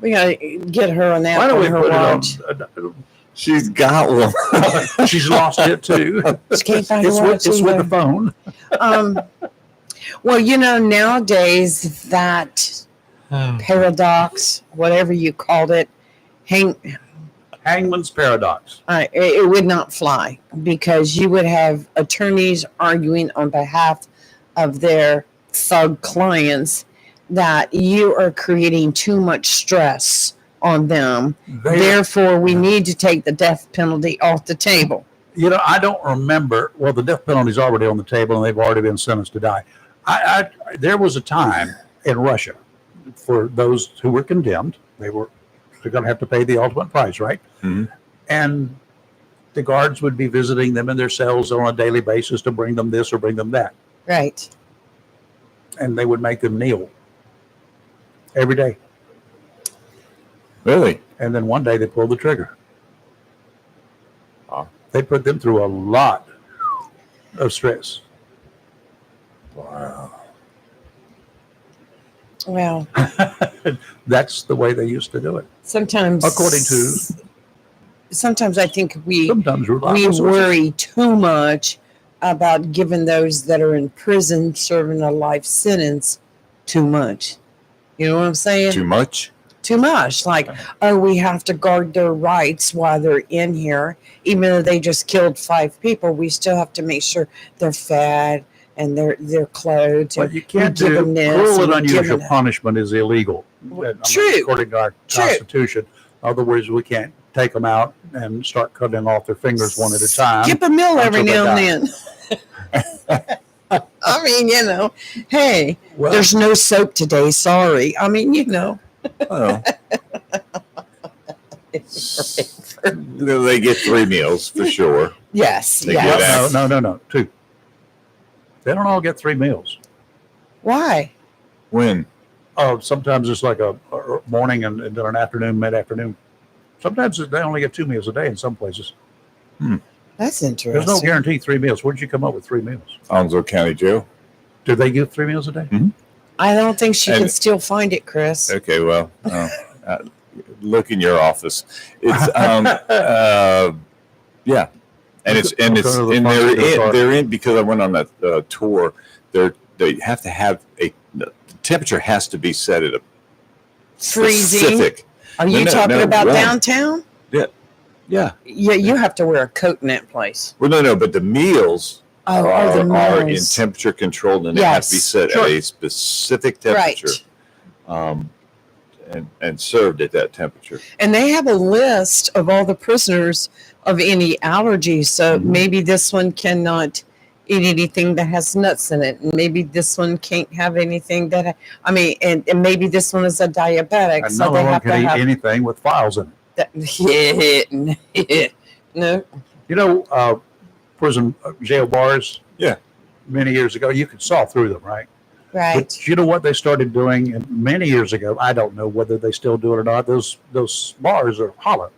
We gotta get her an app Why don't on we her put watch. it on? She's got one. She's lost it too. She can't find her It's watch with either. the phone. Well, nowadays that paradox, whatever you called it, Hangman's paradox. it would not fly because you would have attorneys arguing on behalf of their thug clients that you are creating too much stress on them. Therefore, we need to take the death penalty off the table. I don't remember. Well, the death penalty is already on the table, and they've already been sentenced to die. There was a time in Russia for those who were condemned. They're going to have to pay the ultimate price, right? Mm-hmm. And the guards would be visiting them in their cells on a daily basis to bring them this or bring them that. Right. And they would make them kneel every day. Really? And then one day they pulled the trigger. Oh. They put them through a lot of stress. Wow. Well, That's the way they used to do it. sometimes, According to sometimes I think we sometimes reliable we sources. worry too much about giving those that are in prison serving a life sentence too much. You know what I'm saying? Too much? Too much. Like, oh, we have to guard their rights while they're in here. Even though they just killed 5 people, we still have to make sure they're fed and they're clothed. But you can't give do them this cruel and and give unusual them that. punishment is illegal. True. According to our True. Constitution. In other words, we can't take them out and start cutting off their fingers one at a time. Skip a meal every until now they and then. I mean, hey, Well, there's no soap today. Sorry. I mean, Oh. They get 3 meals for sure. Yes. They Yes. get that. no, 2. They don't all get 3 meals. Why? When? Sometimes it's like a morning and then an afternoon, mid-afternoon. Sometimes they only get 2 meals a day in some places. That's interesting. There's no guarantee 3 meals. Where did you come up with 3 meals? Onslow County Jail. Do they give 3 meals a day? I don't think she And- can still find it, Chris. Okay, well, look in your office. It's yeah, and it's Go to the function they're in because I went on that tour. They have to have the temperature has to be set at a Freezing. specific. Are you talking about warm. downtown? Yeah. Yeah, you have to wear a coat in that place. Well, no, but the meals Oh, are the in meals. temperature controlled, and they have to be Yes. set Sure. at a specific temperature, and served at that temperature. And they have a list of all the prisoners of any allergies. So maybe this one cannot eat anything that has nuts in it. And maybe this one can't have anything that, and maybe this one is a diabetic. And so no they one have can to eat have anything with files in it. No. Prison jail bars. Yeah. Many years ago, you could saw through them, right? Right. But you know what they started doing many years ago? I don't know whether they still do it or not. Those bars are hollow.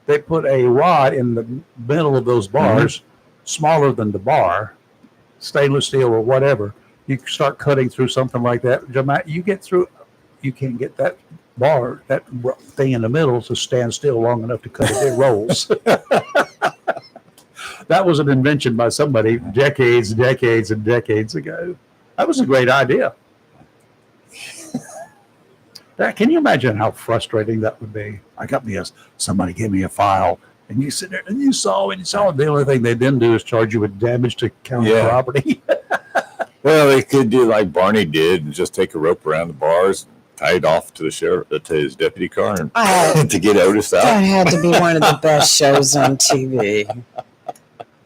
They put a rod in the middle of those bars, smaller than the bar, stainless steel or whatever. You start cutting through something like that. You get through. You can't get that bar, that thing in the middle, to stand still long enough to cut it. It rolls. That was an invention by somebody decades and decades ago. That was a great idea. Can you imagine how frustrating that would be? Somebody gave me a file, and you sit there and you saw it. The only thing they didn't do is charge you with damage to county property. Well, they could do like Barney did and just take a rope around the bars, tie it off to the sheriff, to his deputy car, and to get Otis out. That had to be one of the best shows on TV.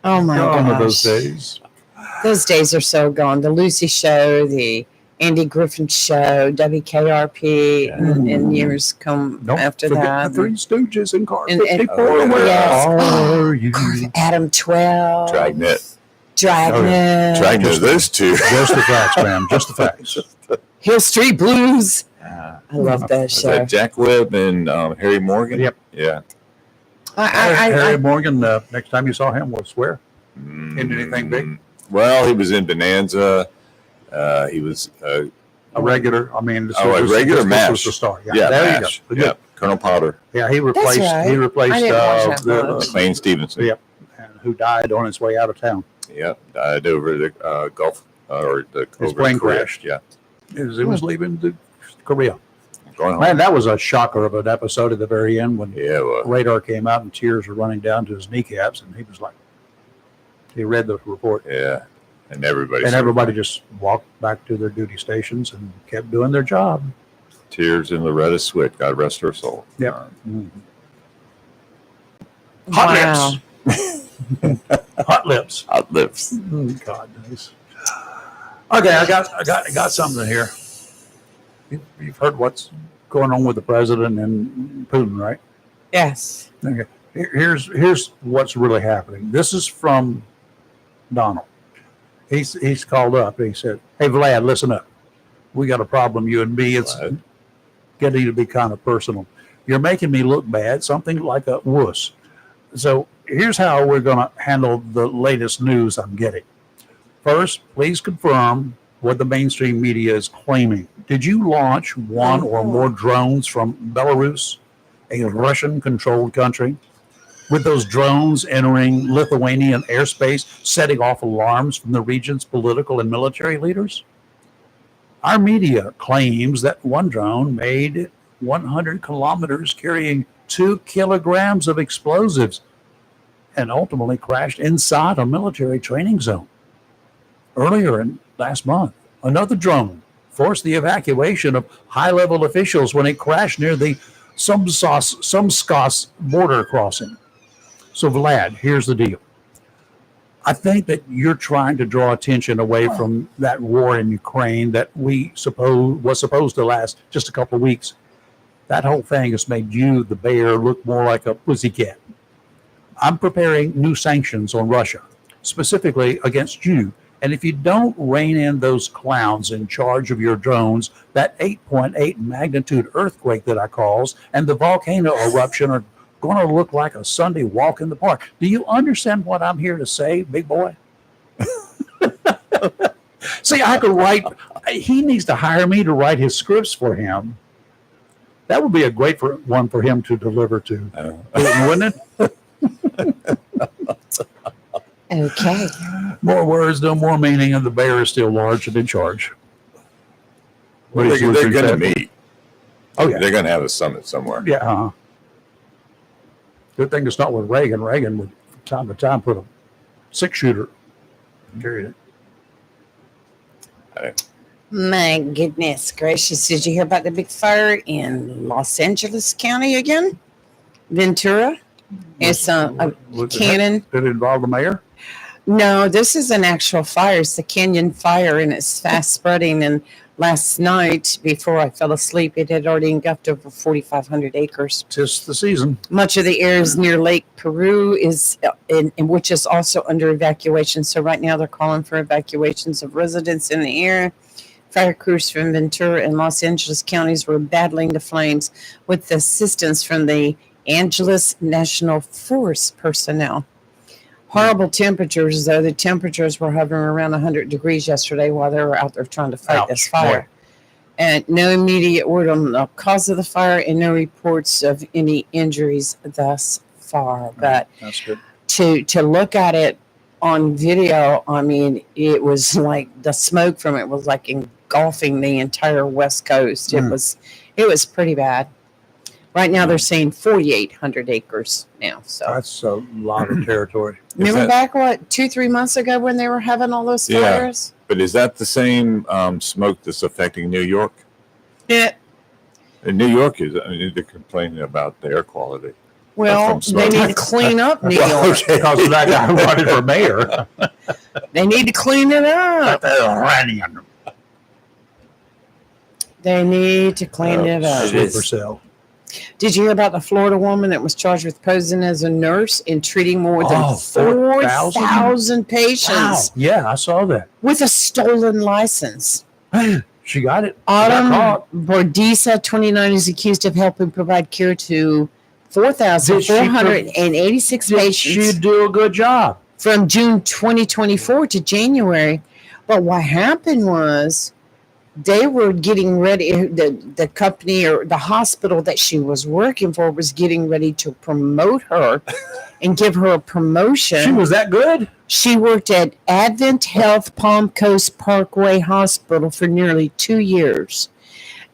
Oh my Gone are gosh. those days. Those days are so gone. The Lucy Show, the Andy Griffin Show, WKRP, and years come Don't after forget that. the Three Stooges in car And- 54. Where yes. are you? Adam 12. Dragnet. Dragnet. Dragnet, those two. Just the facts, ma'am. Just the facts. Hill Street Blues. I love that Was show. that Jack Webb and Harry Morgan? Yep. Yeah. Harry Morgan, next time you saw him, was where? Into anything big? Well, he was in Bonanza. He was A regular. I mean, a regular this MASH. was the star. yeah, there MASH. you go. Yeah, Colonel Potter, Yeah, he replaced. right. He I replaced didn't watch that the much. Lane Stevenson. Yep, and who died on his way out of town. Yep, died over the Gulf or the His over plane Korea. crashed. Yeah, He was leaving Korea. going home. Man, that was a shocker of an episode at the very end when Yeah, well, radar came out and tears were running down to his kneecaps, and he was like, he read the report. yeah. And everybody just walked back to their duty stations and kept doing their job. Tears in Loretta Swit, God rest her soul. Yeah. Wow. Hot lips. Hot lips. God knows. Okay, I got something here. You've heard what's going on with the president and Putin, right? Yes. Okay. Here's what's really happening. This is from Donald. He's called up and he said, "Hey Vlad, listen up. We got a problem, you and me. It's getting to be kind of personal. You're making me look bad, something like a wuss. So here's how we're going to handle the latest news I'm getting. First, please confirm what the mainstream media is claiming. Did you launch one or more drones from Belarus, a Russian-controlled country, with those drones entering Lithuanian airspace, setting off alarms from the region's political and military leaders? Our media claims that one drone made 100 kilometers carrying 2 kilograms of explosives and ultimately crashed inside a military training zone. Earlier last month, another drone forced the evacuation of high-level officials when it crashed near the Sumskos border crossing. So, Vlad, here's the deal. I think that you're trying to draw attention away from that war in Ukraine that was supposed to last just a couple of weeks. That whole thing has made you, the bear, look more like a pussycat. I'm preparing new sanctions on Russia, specifically against you. And if you don't rein in those clowns in charge of your drones, that 8.8 magnitude earthquake that I caused and the volcano eruption are going to look like a Sunday walk in the park. Do you understand what I'm here to say, big boy? See, I could write. He needs to hire me to write his scripts for him. That would be a great one for him to deliver to, wouldn't it? Okay. More words, no more meaning, and the bear is still large and in charge. Well, they're going to meet. Oh, yeah. They're going to have a summit somewhere. Yeah. Good thing it's not with Reagan. Reagan would, from time to time, put a 6-shooter and carry it. My goodness gracious. Did you hear about the big fire in Los Angeles County again? Ventura? It's a cannon. Did it involve the mayor? No, this is an actual fire. It's the canyon fire, and it's fast spreading. And last night, before I fell asleep, it had already engulfed over 4,500 acres. Tis the season. Much of the areas near Lake Peru is, in which is also under evacuation. So right now, they're calling for evacuations of residents in the area. Fire crews from Ventura and Los Angeles counties were battling the flames with assistance from the Angeles National Forest personnel. Horrible temperatures, though. The temperatures were hovering around 100 degrees yesterday while they were out there trying to fight this fire. Boy. And no immediate word on the cause of the fire and no reports of any injuries thus far. But that's good. To look at it on video, I mean, it was like the smoke from it was like engulfing the entire West Coast. It was pretty bad. Right now, they're saying 4,800 acres now. So that's a lot of territory. Remember back, 2-3 months ago when they were having all those fires? Yeah, but is that the same smoke that's affecting New York? Yeah. And New York they're complaining about the air quality. Well, they need to clean up New York. Okay, because of that guy running for mayor. They need to clean it up. They need to clean it up. Supercell. Did you hear about the Florida woman that was charged with posing as a nurse and treating more than 4,000 patients? Wow. Yeah, I saw that. With a stolen license. She got it. Autumn Bordisa, 29, is accused of helping provide care to 4,486 patients. She do a good job. From June 2024 to January. But what happened was, they were getting ready, the company or the hospital that she was working for was getting ready to promote her and give her a promotion. She was that good? She worked at Advent Health Palm Coast Parkway Hospital for nearly 2 years.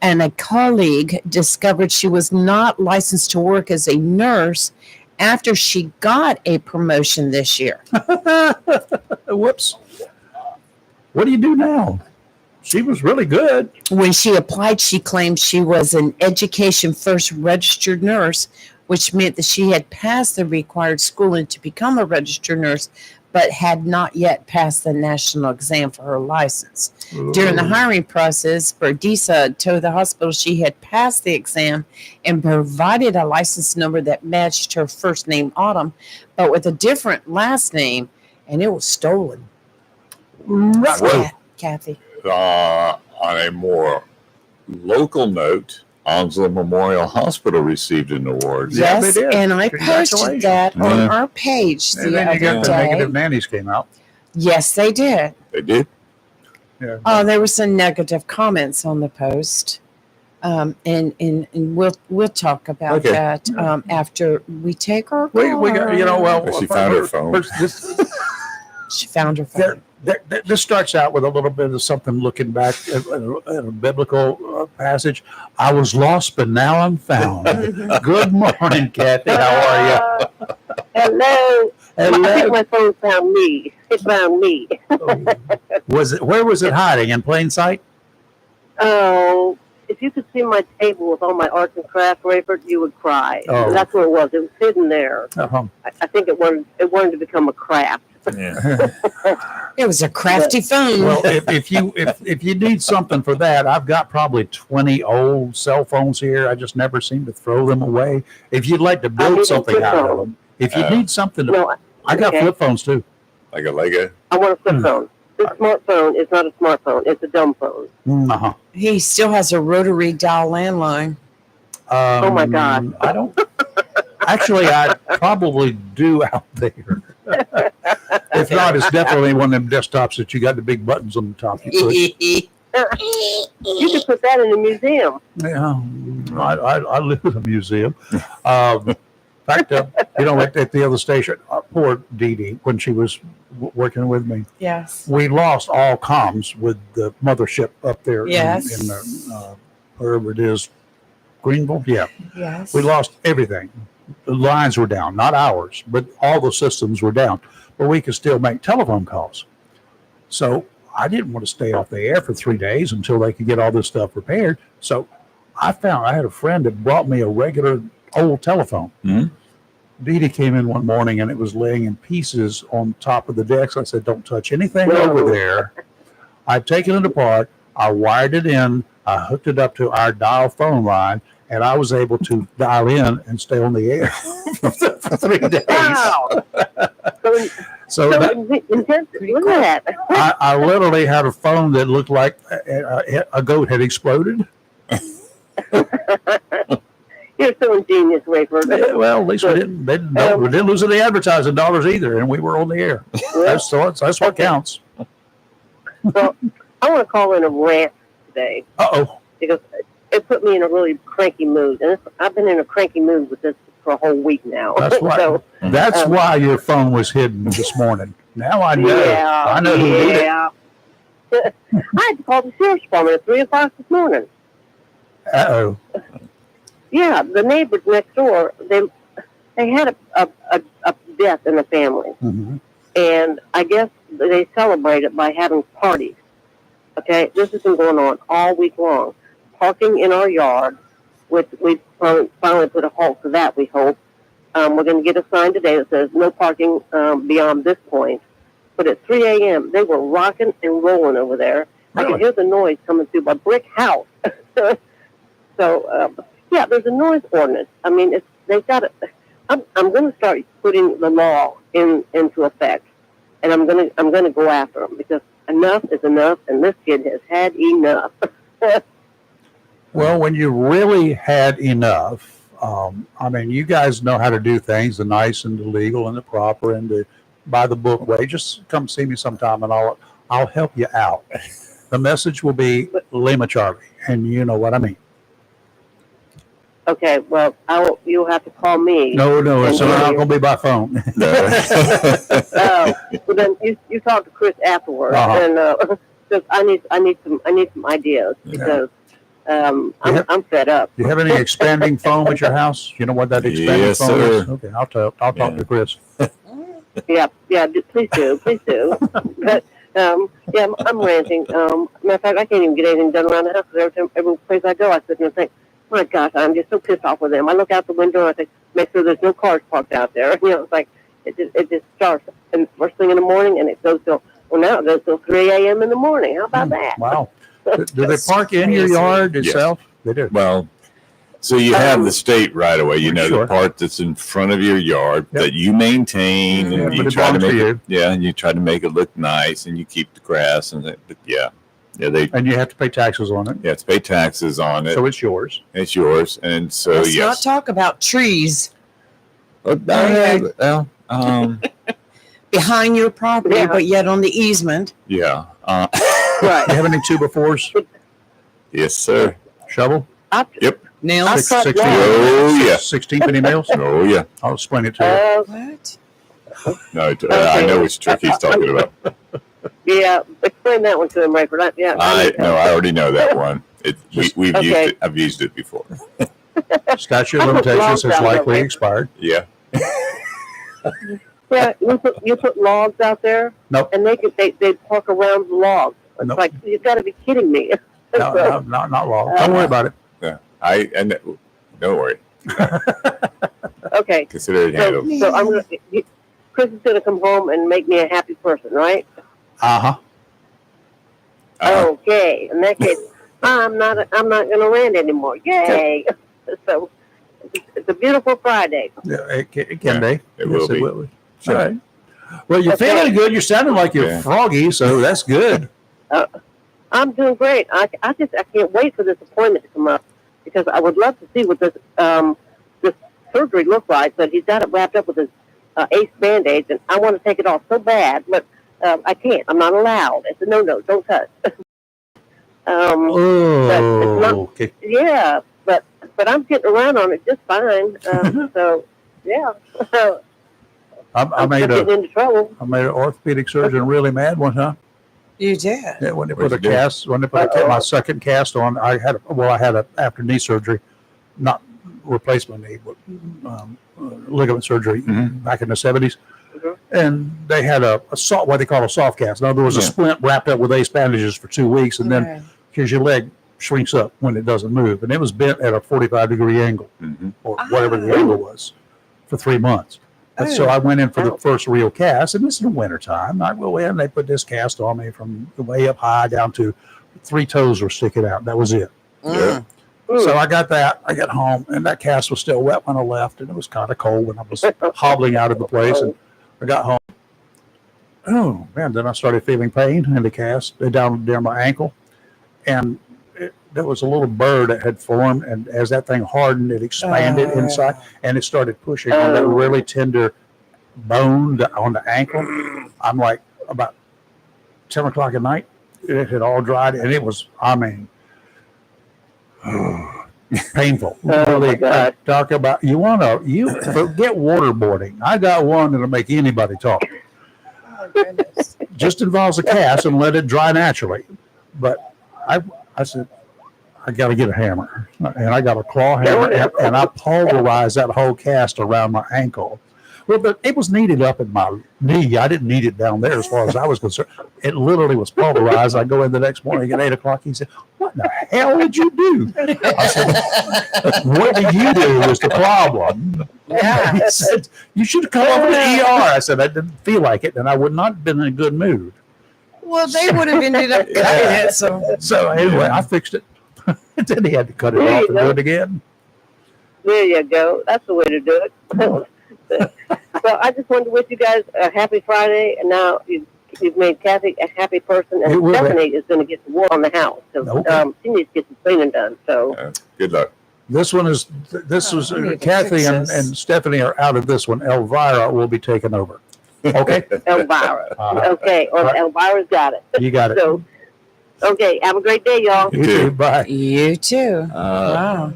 And a colleague discovered she was not licensed to work as a nurse after she got a promotion this year. Whoops. What do you do now? She was really good. When she applied, she claimed she was an Education First registered nurse, which meant that she had passed the required schooling to become a registered nurse, but had not yet passed the national exam for her license. During the hiring process, Berdisa told the hospital she had passed the exam and provided a license number that matched her first name, Autumn, but with a different last name, and it was stolen. Whoa. Kathy. On a more local note, Onslow Memorial Hospital received an award. Yeah, they Yes, did. and I posted that on Yeah. our page And the then you got other the day. negative nannies came out. Yes, they did. They did? Yeah. Oh, there were some negative comments on the post, and we'll talk about Okay. that after we take our We got, you know, well, She found her phone. She found her There, phone. this starts out with a little bit of something looking back at a biblical passage. I was lost, but now I'm found. Good morning, Kathy. How are you? Hello. I think Hello. my phone found me. It found me. Where was it hiding? In plain sight? Oh, if you could see my table with all my arts and crafts, Rayford, you would cry. Oh. That's what it was. It was hidden there. Uh-huh. I think it wanted to become a craft. Yeah. It was a crafty phone. Well, if you need something for that, I've got probably 20 old cell phones here. I just never seem to throw them away. If you'd like to need build a something flip out of phone. them, if you Uh, need something to, No, I got okay. flip phones too. Like a Lego? I want a flip Hmm. phone. This smartphone is not a smartphone. It's a dumb phone. Uh-huh. He still has a rotary dial landline. Oh, my God. I don't. Actually, I probably do out there. If not, it's definitely one of them desktops that you got the big buttons on the top. You push. You could put that in a museum. Yeah, I live in a museum. In fact, you know, at the other station, poor Dee Dee, when she was working with me, Yes. we lost all comms with the mothership up there Yes. in wherever it is, Greenville. Yeah, Yes. we lost everything. The lines were down, not ours, but all the systems were down. But we could still make telephone calls. So I didn't want to stay off the air for 3 days until they could get all this stuff repaired. So I had a friend that brought me a regular old telephone. Mhm. Dee Dee came in one morning and it was laying in pieces on top of the desk. I said, "Don't touch anything over there." I'd taken it apart. I wired it in. I hooked it up to our dial phone line, and I was able to dial in and stay on the air for 3 days. Wow. So, So so that, look at that. I literally had a phone that looked like a goat had exploded. You're so ingenious, Rayford. Yeah, well, at least we didn't lose any advertising dollars either, and we were on the air. That's what counts. Well, I want to call in a rant today Uh-oh. because it put me in a really cranky mood, and I've been in a cranky mood with this for a whole week now. That's right. So, That's why your phone was hidden this morning. Now I know. yeah, I know who did it. yeah. I had to call the sheriff's department at 3:00 this morning. Uh-oh. Yeah, the neighbors next door, they had a death in the family, Mm-hmm. and I guess they celebrate it by having parties. Okay, this has been going on all week long. Parking in our yard, which we finally put a halt to that, we hope. We're going to get a sign today that says no parking beyond this point. But at 3 a.m., they were rocking and rolling over there. I Really? could hear the noise coming through my brick house. So, yeah, there's a noise ordinance. I mean, they've got it. I'm going to start putting the law into effect, and I'm going to go after them because enough is enough, and this kid has had enough. Well, when you really had enough, I mean, you guys know how to do things, the nice and the legal and the proper and the by the book way. Just come see me sometime and I'll help you out. The message will be Lima Charlie, and you know what I mean. Okay, well, you'll have to call me. No, it's not going to be by phone. Well, then you talk to Chris afterwards, Uh-huh. and because I need some ideas because I'm fed up. Do you have any expanding foam at your house? You know what that expanding Yes, foam sir. is? Okay, I'll talk Yeah. to Chris. Yeah, please do. Yeah, I'm ranting. Matter of fact, I can't even get anything done around the house. 'Cause every place I go, I sit there and think, my gosh, I'm just so pissed off with them. I look out the window and I think, make sure there's no cars parked out there. It's like, it just starts. And first thing in the morning, and it goes till, well, now it goes till 3 a.m. in the morning. How about that? Wow. Do they park in your yard itself? Yes. They do. Well, so you have the state right away, Sure. the part that's in front of your yard Yep. that you maintain, Yeah, and but you it try to belongs to make you. it, and you try to make it look nice, and you keep the grass and but they And you have to pay taxes on it. you have to pay taxes on it. So it's yours. It's yours, and so Let's not yes. talk about trees Well, behind your property, Yeah. but yet on the easement. yeah. Right. You have any 2x4s? Yes, sir. Shovel? Nails. thought 16, Oh, yeah. 16 penny nails? Oh yeah. I'll explain it to What? No, I know which trick he's talking about. Yeah, explain that one to him, Rayford. Yeah, I already know that one. We've used Okay. it. I've used it before. you. Statute of I put limitations logs has out there, likely right? expired. Yeah. Yeah, you put logs out there, Nope. and they park around the logs. It's Nope. like, you've got to be kidding me. No, not law. Don't worry about it. Don't worry. Okay, Consider it handled. so Chris is gonna come home and make me a happy person, right? Uh-huh. Okay, in that case, I'm not gonna rant anymore. Yay! So it's a beautiful Friday. Yeah, it can Yeah, be. it will be. All Sure. right. Well, you're Okay. feeling good. You're sounding like you're Yeah. froggy, so that's good. I'm doing great. I can't wait for this appointment to come up because I would love to see what this surgery looks like. But he's got it wrapped up with his ace band-aids, and I want to take it off so bad, but I can't. I'm not allowed. It's a no, don't touch. Oh, okay. Yeah, but I'm getting around on it just fine. So yeah, I I'm made just getting into trouble. an orthopedic surgeon really mad one time. You did. Yeah, when they What'd put a you do? cast, my second cast on, I had a after knee surgery, not replacement knee, but ligament surgery Mhm. back in the 70s. Mhm. And they had what they call a soft cast. Now there was a Yeah. splint wrapped up with ace bandages for 2 weeks, and then Right. because your leg shrinks up when it doesn't move, and it was bent at a 45-degree angle Mm-hmm. or whatever the Ah. angle was for 3 months. And so Oh. I went in for the Oh. first real cast, and this is the winter time. I go in, they put this cast on me from way up high down to 3 toes were sticking out. That was it. Mm. So I got that. I got home, and that cast was still wet when I left, and it was kind of cold when I was hobbling out of the place. And I got home. Oh man! Then I started feeling pain in the cast down near my ankle, and there was a little burr that had formed, and as that thing hardened, it expanded inside, and it started pushing on that really tender bone on the ankle. I'm like about 10 o'clock at night. It had all dried, and it was, I mean, painful. Oh, Really, my God. talk about you forget waterboarding. I got one that'll make anybody talk. Oh, goodness. Just involves a cast and let it dry naturally. But I said, I got to get a hammer, and I got a claw hammer, and I pulverized that whole cast around my ankle. Well, but it was kneaded up in my knee. I didn't need it down there as far as I was concerned. It literally was pulverized. I go in the next morning at 8 o'clock. He said, "What the hell did you do?" I said, "What did you do is the problem." Yeah. He said, "You should have come over to the ER." I said, "I didn't feel like it, and I would not have been in a good mood." Well, they would have ended up cutting it. So anyway, I fixed it. Then he had to cut it There off you and go. do it again. There you go. That's the way to do it. Well, I just wanted to wish you guys a happy Friday, and now you've made Kathy a happy person, and It will be. Stephanie is going to get to work on the house because Okay. she needs to get some cleaning done. So Good luck. This one is, this was, I need to Kathy fix and this. Stephanie are out of this one. Elvira will be taking over. Okay? Elvira, Uh, okay, or Right. Elvira's got it. You got it. So, okay, have a great day, y'all. You too. Bye. You too. Wow.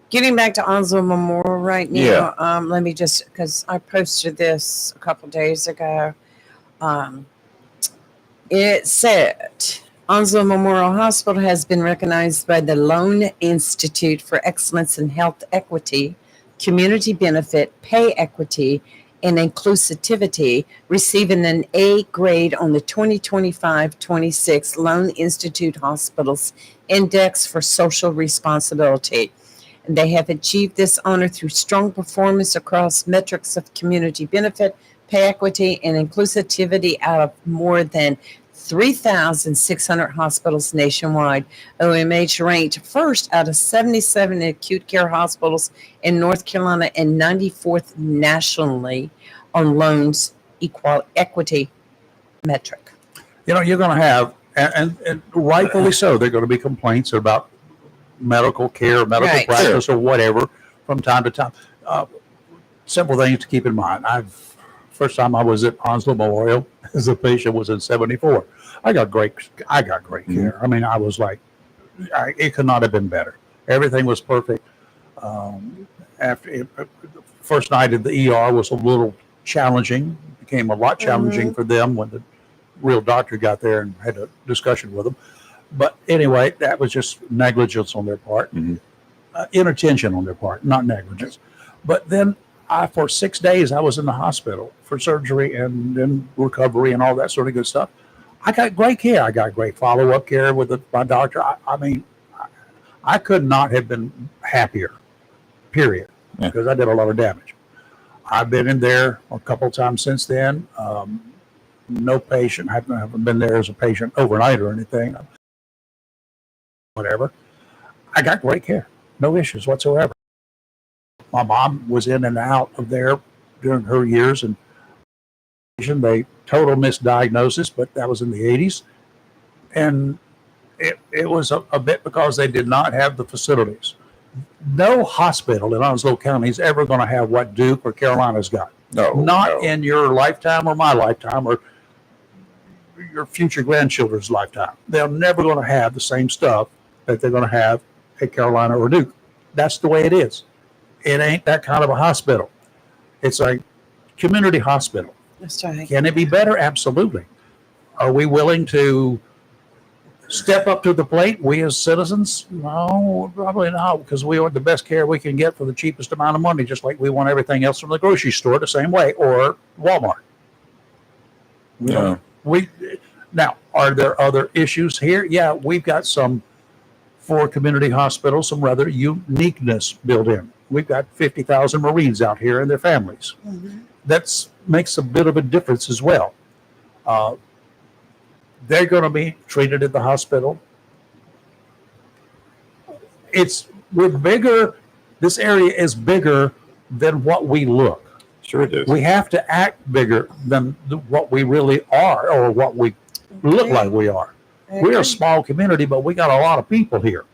Getting back to Onslow Memorial right now, let me just, because I posted this a couple days ago. It said, Onslow Memorial Hospital has been recognized by the Lone Institute for Excellence in Health Equity, Community Benefit, Pay Equity, and inclusivity, receiving an A grade on the 2025-26 Lone Institute Hospitals Index for Social Responsibility. And they have achieved this honor through strong performance across metrics of community benefit, pay equity, and inclusivity out of more than 3,600 hospitals nationwide. OMH ranked first out of 77 acute care hospitals in North Carolina and 94th nationally on loans equity metric. You know, you're going to have, and rightfully so, there are going to be complaints about medical care, medical Right. practice, or whatever from time to time. Simple things to keep in mind. First time I was at Onslow Memorial as a patient was in '74. I got great care. I mean, I was like, it could not have been better. Everything was perfect. First night at the ER was a little challenging. Became a lot challenging for them when the real doctor got there and had a discussion with them. But anyway, that was just negligence on their part, inattention on their part, not negligence. But then for 6 days, I was in the hospital for surgery and then recovery and all that sort of good stuff. I got great care. I got great follow-up care with my doctor. I mean, I could not have been happier, period, because I did a lot of damage. I've been in there a couple of times since then. No patient, I haven't been there as a patient overnight or anything, whatever. I got great care, no issues whatsoever. My mom was in and out of there during her years, and they total misdiagnosis, but that was in the 80s. And it was a bit because they did not have the facilities. No hospital in Onslow County is ever going to have what Duke or Carolina's got. Not in your lifetime or my lifetime or your future grandchildren's lifetime. They're never going to have the same stuff that they're going to have at Carolina or Duke. That's the way it is. It ain't that kind of a hospital. It's a community hospital. That's right. Can it be better? Absolutely. Are we willing to step up to the plate, we as citizens? No, probably not, because we want the best care we can get for the cheapest amount of money, just like we want everything else from the grocery store the same way, or Walmart. No. Now, are there other issues here? Yeah, we've got some, for community hospitals, some rather uniqueness built in. We've got 50,000 Marines out here and their families. That makes a bit of a difference as well. They're going to be treated at the hospital. We're bigger. This area is bigger than what we look. Sure it is. We have to act bigger than what we really are, or what we look like we are. We're a small community, but we got a lot of people here.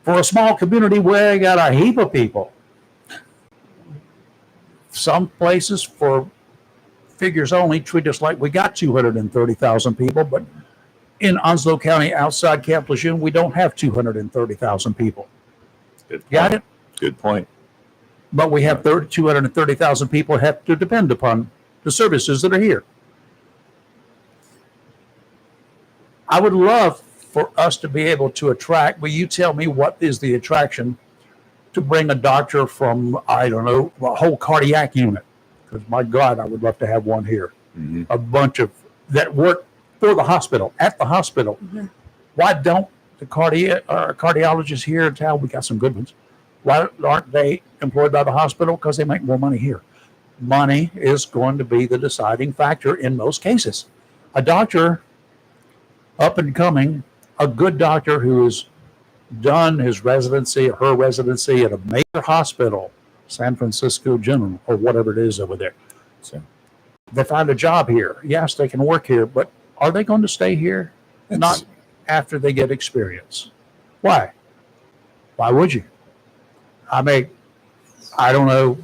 For a small community, we got a heap of people. Some places, for figures only, treat us like we got 230,000 people, but in Onslow County, outside Camp Lejeune, we don't have 230,000 people. Got it? Good point. But we have 230,000 people who have to depend upon the services that are here. I would love for us to be able to attract, but you tell me what is the attraction to bring a doctor from, I don't know, a whole cardiac unit. Because my God, I would love to have one here. A bunch of that work for the hospital, at the hospital. Why don't the cardiologists here in town, we got some good ones, why aren't they employed by the hospital? Because they make more money here. Money is going to be the deciding factor in most cases. A doctor up and coming, a good doctor who has done his residency or her residency at a major hospital, San Francisco General or whatever it is over there. So they find a job here. Yes, they can work here, but are they going to stay here? Not after they get experience. Why? Why would you? I don't know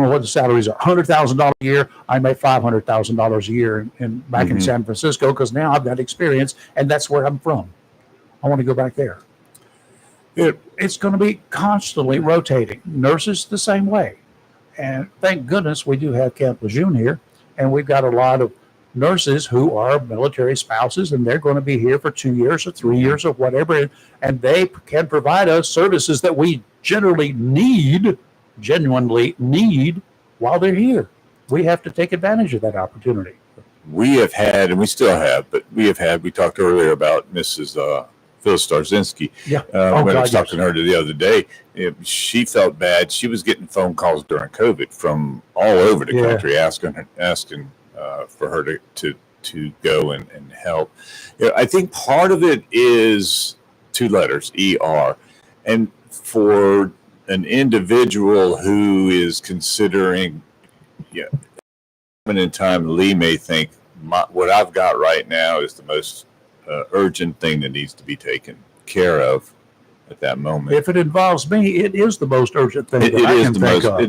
what the salaries are. $100,000 a year. I make $500,000 a year back in San Francisco, because now I've got experience and that's where I'm from. I want to go back there. It's going to be constantly rotating. Nurses the same way. And thank goodness we do have Camp Lejeune here, and we've got a lot of nurses who are military spouses, and they're going to be here for 2 years or 3 years or whatever, and they can provide us services that we genuinely need while they're here. We have to take advantage of that opportunity. We have had, and we still have, but we talked earlier about Mrs. Phil Starzinski. Yeah. When I was yes. talking to her the other day, she felt bad. She was getting phone calls during COVID from all over the country asking for her to go and help. I think part of it is 2 letters, ER. And for an individual who is considering, in time, Lee may think what I've got right now is the most urgent thing that needs to be taken care of at that moment. If it involves me, it is the most urgent thing It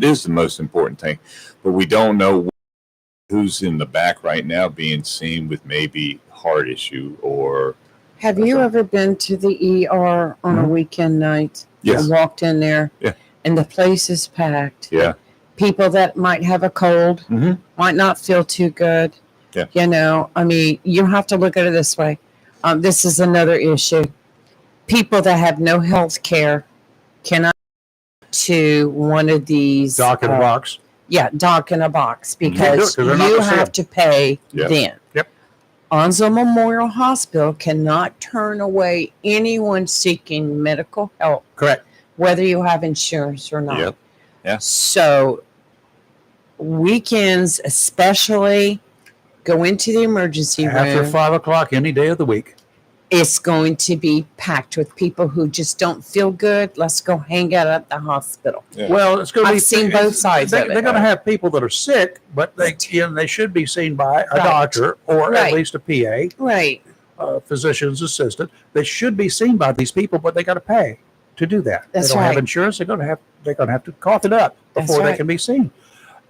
is the most important thing, but we don't know who's in the back right now being seen with maybe heart issue or. Have you ever been to the ER on a weekend night? Yes. And walked in there? Yeah. And the place is packed. Yeah. People that might have a cold, might not feel too good. Yeah. I mean, you have to look at it this way. This is another issue. People that have no health care cannot to one of these Doc in a box. Yeah, doc in a box because they're not you for sale. have to pay Yep. then. Yep. Onslow Memorial Hospital cannot turn away anyone seeking medical help, Correct. whether you have insurance or not. Yep. Yeah. So weekends especially, go into the emergency After room. 5 o'clock any day of the week. It's going to be packed with people who just don't feel good. Let's go hang out at the hospital. Yeah. Well, it's going to be. I've seen both sides of it. They're going to have people that are sick, but they should be seen by a Right. doctor or at Right. least a PA, Right. physician's assistant. They should be seen by these people, but they got to pay to do that. That's they don't have right. insurance. They're going to have to cough it up That's before they right. can be seen.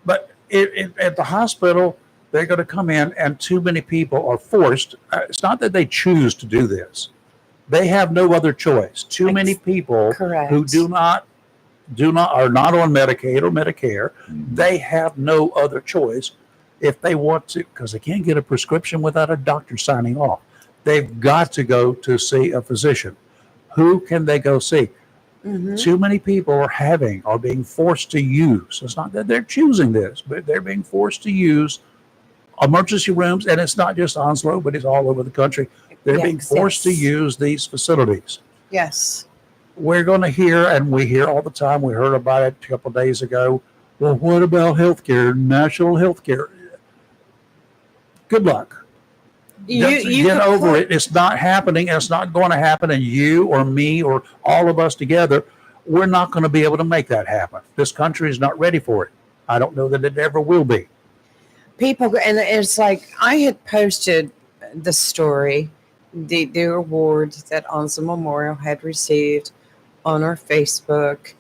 But at the hospital, they're going to come in, and too many people are forced. It's not that they choose to do this. They have no other choice. Too many people Correct. who are not on Medicaid or Medicare, they have no other choice if they want to, because they can't get a prescription without a doctor signing off. They've got to go to see a physician. Who can they go see? Too many people are being forced to use. It's not that they're choosing this, but they're being forced to use emergency rooms, and it's not just Onslow, but it's all over the country. They're being forced to use these facilities. Yes. We're going to hear, and we hear all the time, we heard about it a couple of days ago. Well, what about healthcare, national healthcare? Good luck. Get over it. It's not happening. It's not going to happen. And you or me or all of us together, we're not going to be able to make that happen. This country is not ready for it. I don't know that it ever will be. People, and it's like I had posted the story, the award that Onslow Memorial had received on our Facebook,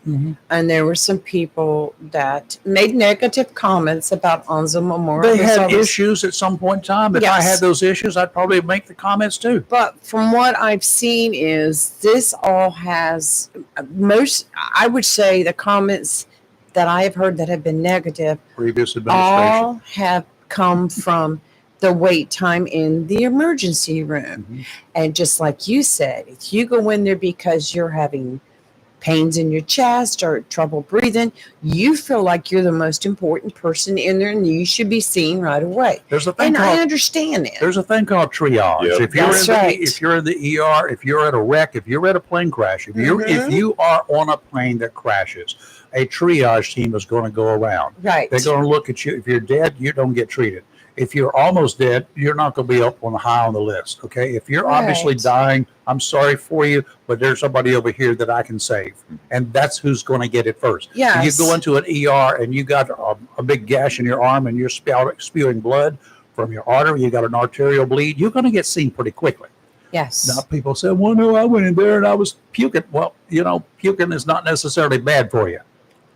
and there were some people that made negative comments about Onslow Memorial. They had issues at some point in time. If I Yes. had those issues, I'd probably make the comments too. But from what I've seen is this all has I would say the comments that I have heard that have been negative Previous administration. all have come from the wait time in the emergency room. And just like you said, if you go in there because you're having pains in your chest or trouble breathing, you feel like you're the most important person in there and you should be seen right away. There's a thing And called I understand it. There's a thing called triage. Yep. If you're That's in right. if you're in the ER, if you're at a wreck, if you're at a plane crash, if you are on a plane that crashes, a triage team is going to go around. Right. They're going to look at you. If you're dead, you don't get treated. If you're almost dead, you're not going to be up on the high on the list. Okay. If you're obviously Right. dying, I'm sorry for you, but there's somebody over here that I can save. And that's who's going to get it first. Yes. If you go into an ER and you got a big gash in your arm and you're spewing blood from your artery, you got an arterial bleed, you're going to get seen pretty quickly. Yes. Now, people say, well, no, I went in there and I was puking. Well, puking is not necessarily bad for you.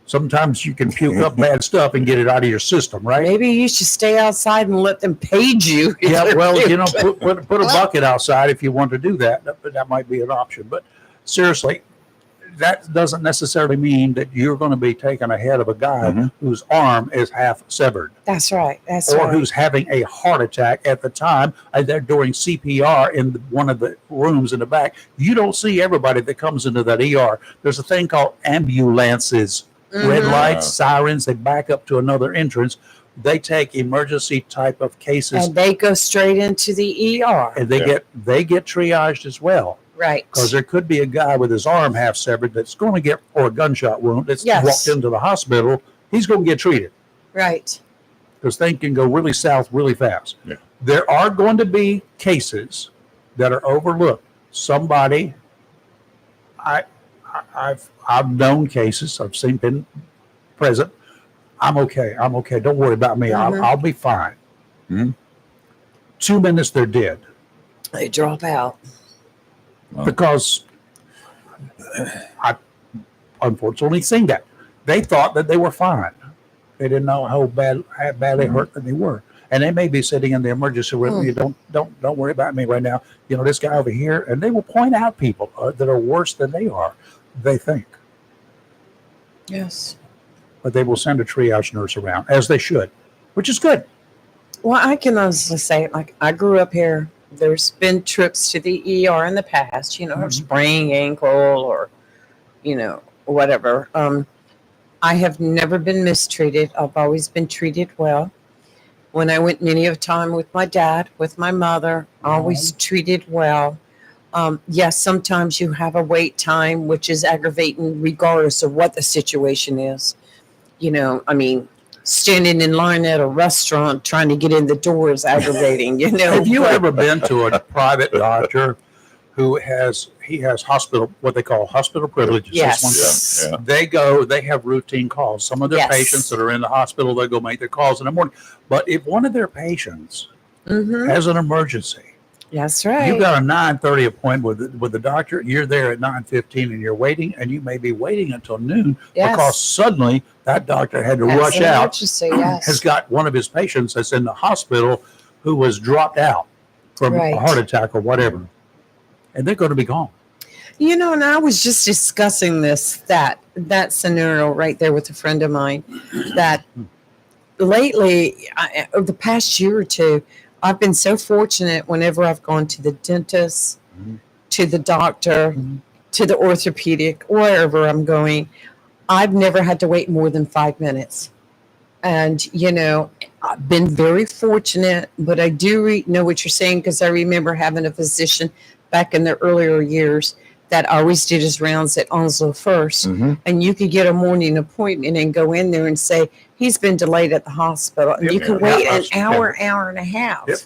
Sometimes you can puke up bad stuff and get it out of your system, right? Maybe you should stay outside and let them page you. Yeah, well, put a bucket outside if you want to do that. That might be an option. But seriously, that doesn't necessarily mean that you're going to be taken ahead of a guy whose arm is half severed. That's right. That's Or right. who's having a heart attack at the time. They're doing CPR in one of the rooms in the back. You don't see everybody that comes into that ER. There's a thing called ambulances. red Mhm. lights, sirens, they back up to another entrance. They take emergency type of cases And they go straight into the ER. and they get triaged as well. Right. Because there could be a guy with his arm half severed that's going to get, or a gunshot wound that's Yes. walked into the hospital. He's going to get treated Right. because things can go really south really fast. Yeah. There are going to be cases that are overlooked. Somebody, I've known cases. I've seen been present. I'm okay. Don't worry about me. Mhm. I'll be fine. Mhm. 2 minutes, they're dead They drop out. Wow. because I unfortunately seen that. They thought that they were fine. They didn't know how badly hurt that they were. And they may be sitting in the emergency room. You don't worry about me right now. You know, this guy over here, and they will point out people that are worse than they are. They think, Yes. but they will send a triage nurse around as they should, which is good. Well, I can honestly say, like, I grew up here. There's been trips to the ER in the past, you know, Mhm. spraining ankle or, you know, whatever. I have never been mistreated. I've always been treated well. When I went many of time with my dad, with my mother, always treated well. Yes, sometimes you have a wait time, which is aggravating regardless of what the situation is. You know, I mean, standing in line at a restaurant trying to get in the door is aggravating, you know. Have you but- ever been to a private doctor who has hospital, what they call hospital privileges? Yes. This one. Yeah. They have routine calls. Some of their Yes. patients that are in the hospital, they go make their calls in the morning. But if one of their patients Mhm. has an emergency, That's right. you've got a 9:30 appointment with the doctor, you're there at 9:15 and you're waiting, and you may be waiting until noon Yes. because suddenly that doctor had to That's rush an out, emergency, yes. has got one of his patients that's in the hospital who was dropped out from Right. a heart attack or whatever. And they're going to be gone. You know, and I was just discussing that scenario right there with a friend of mine. That lately, the past year or two, I've been so fortunate. Whenever I've gone to the dentist, Mhm. to the doctor, Mhm. to the orthopedic, wherever I'm going, I've never had to wait more than 5 minutes. And you know, I've been very fortunate. But I do know what you're saying because I remember having a physician back in the earlier years that always did his rounds at Onslow First. Mhm. And you could get a morning appointment and go in there and say, he's been delayed at the hospital. And Yep. you can Yeah. wait an Yeah. hour and a half. Yep.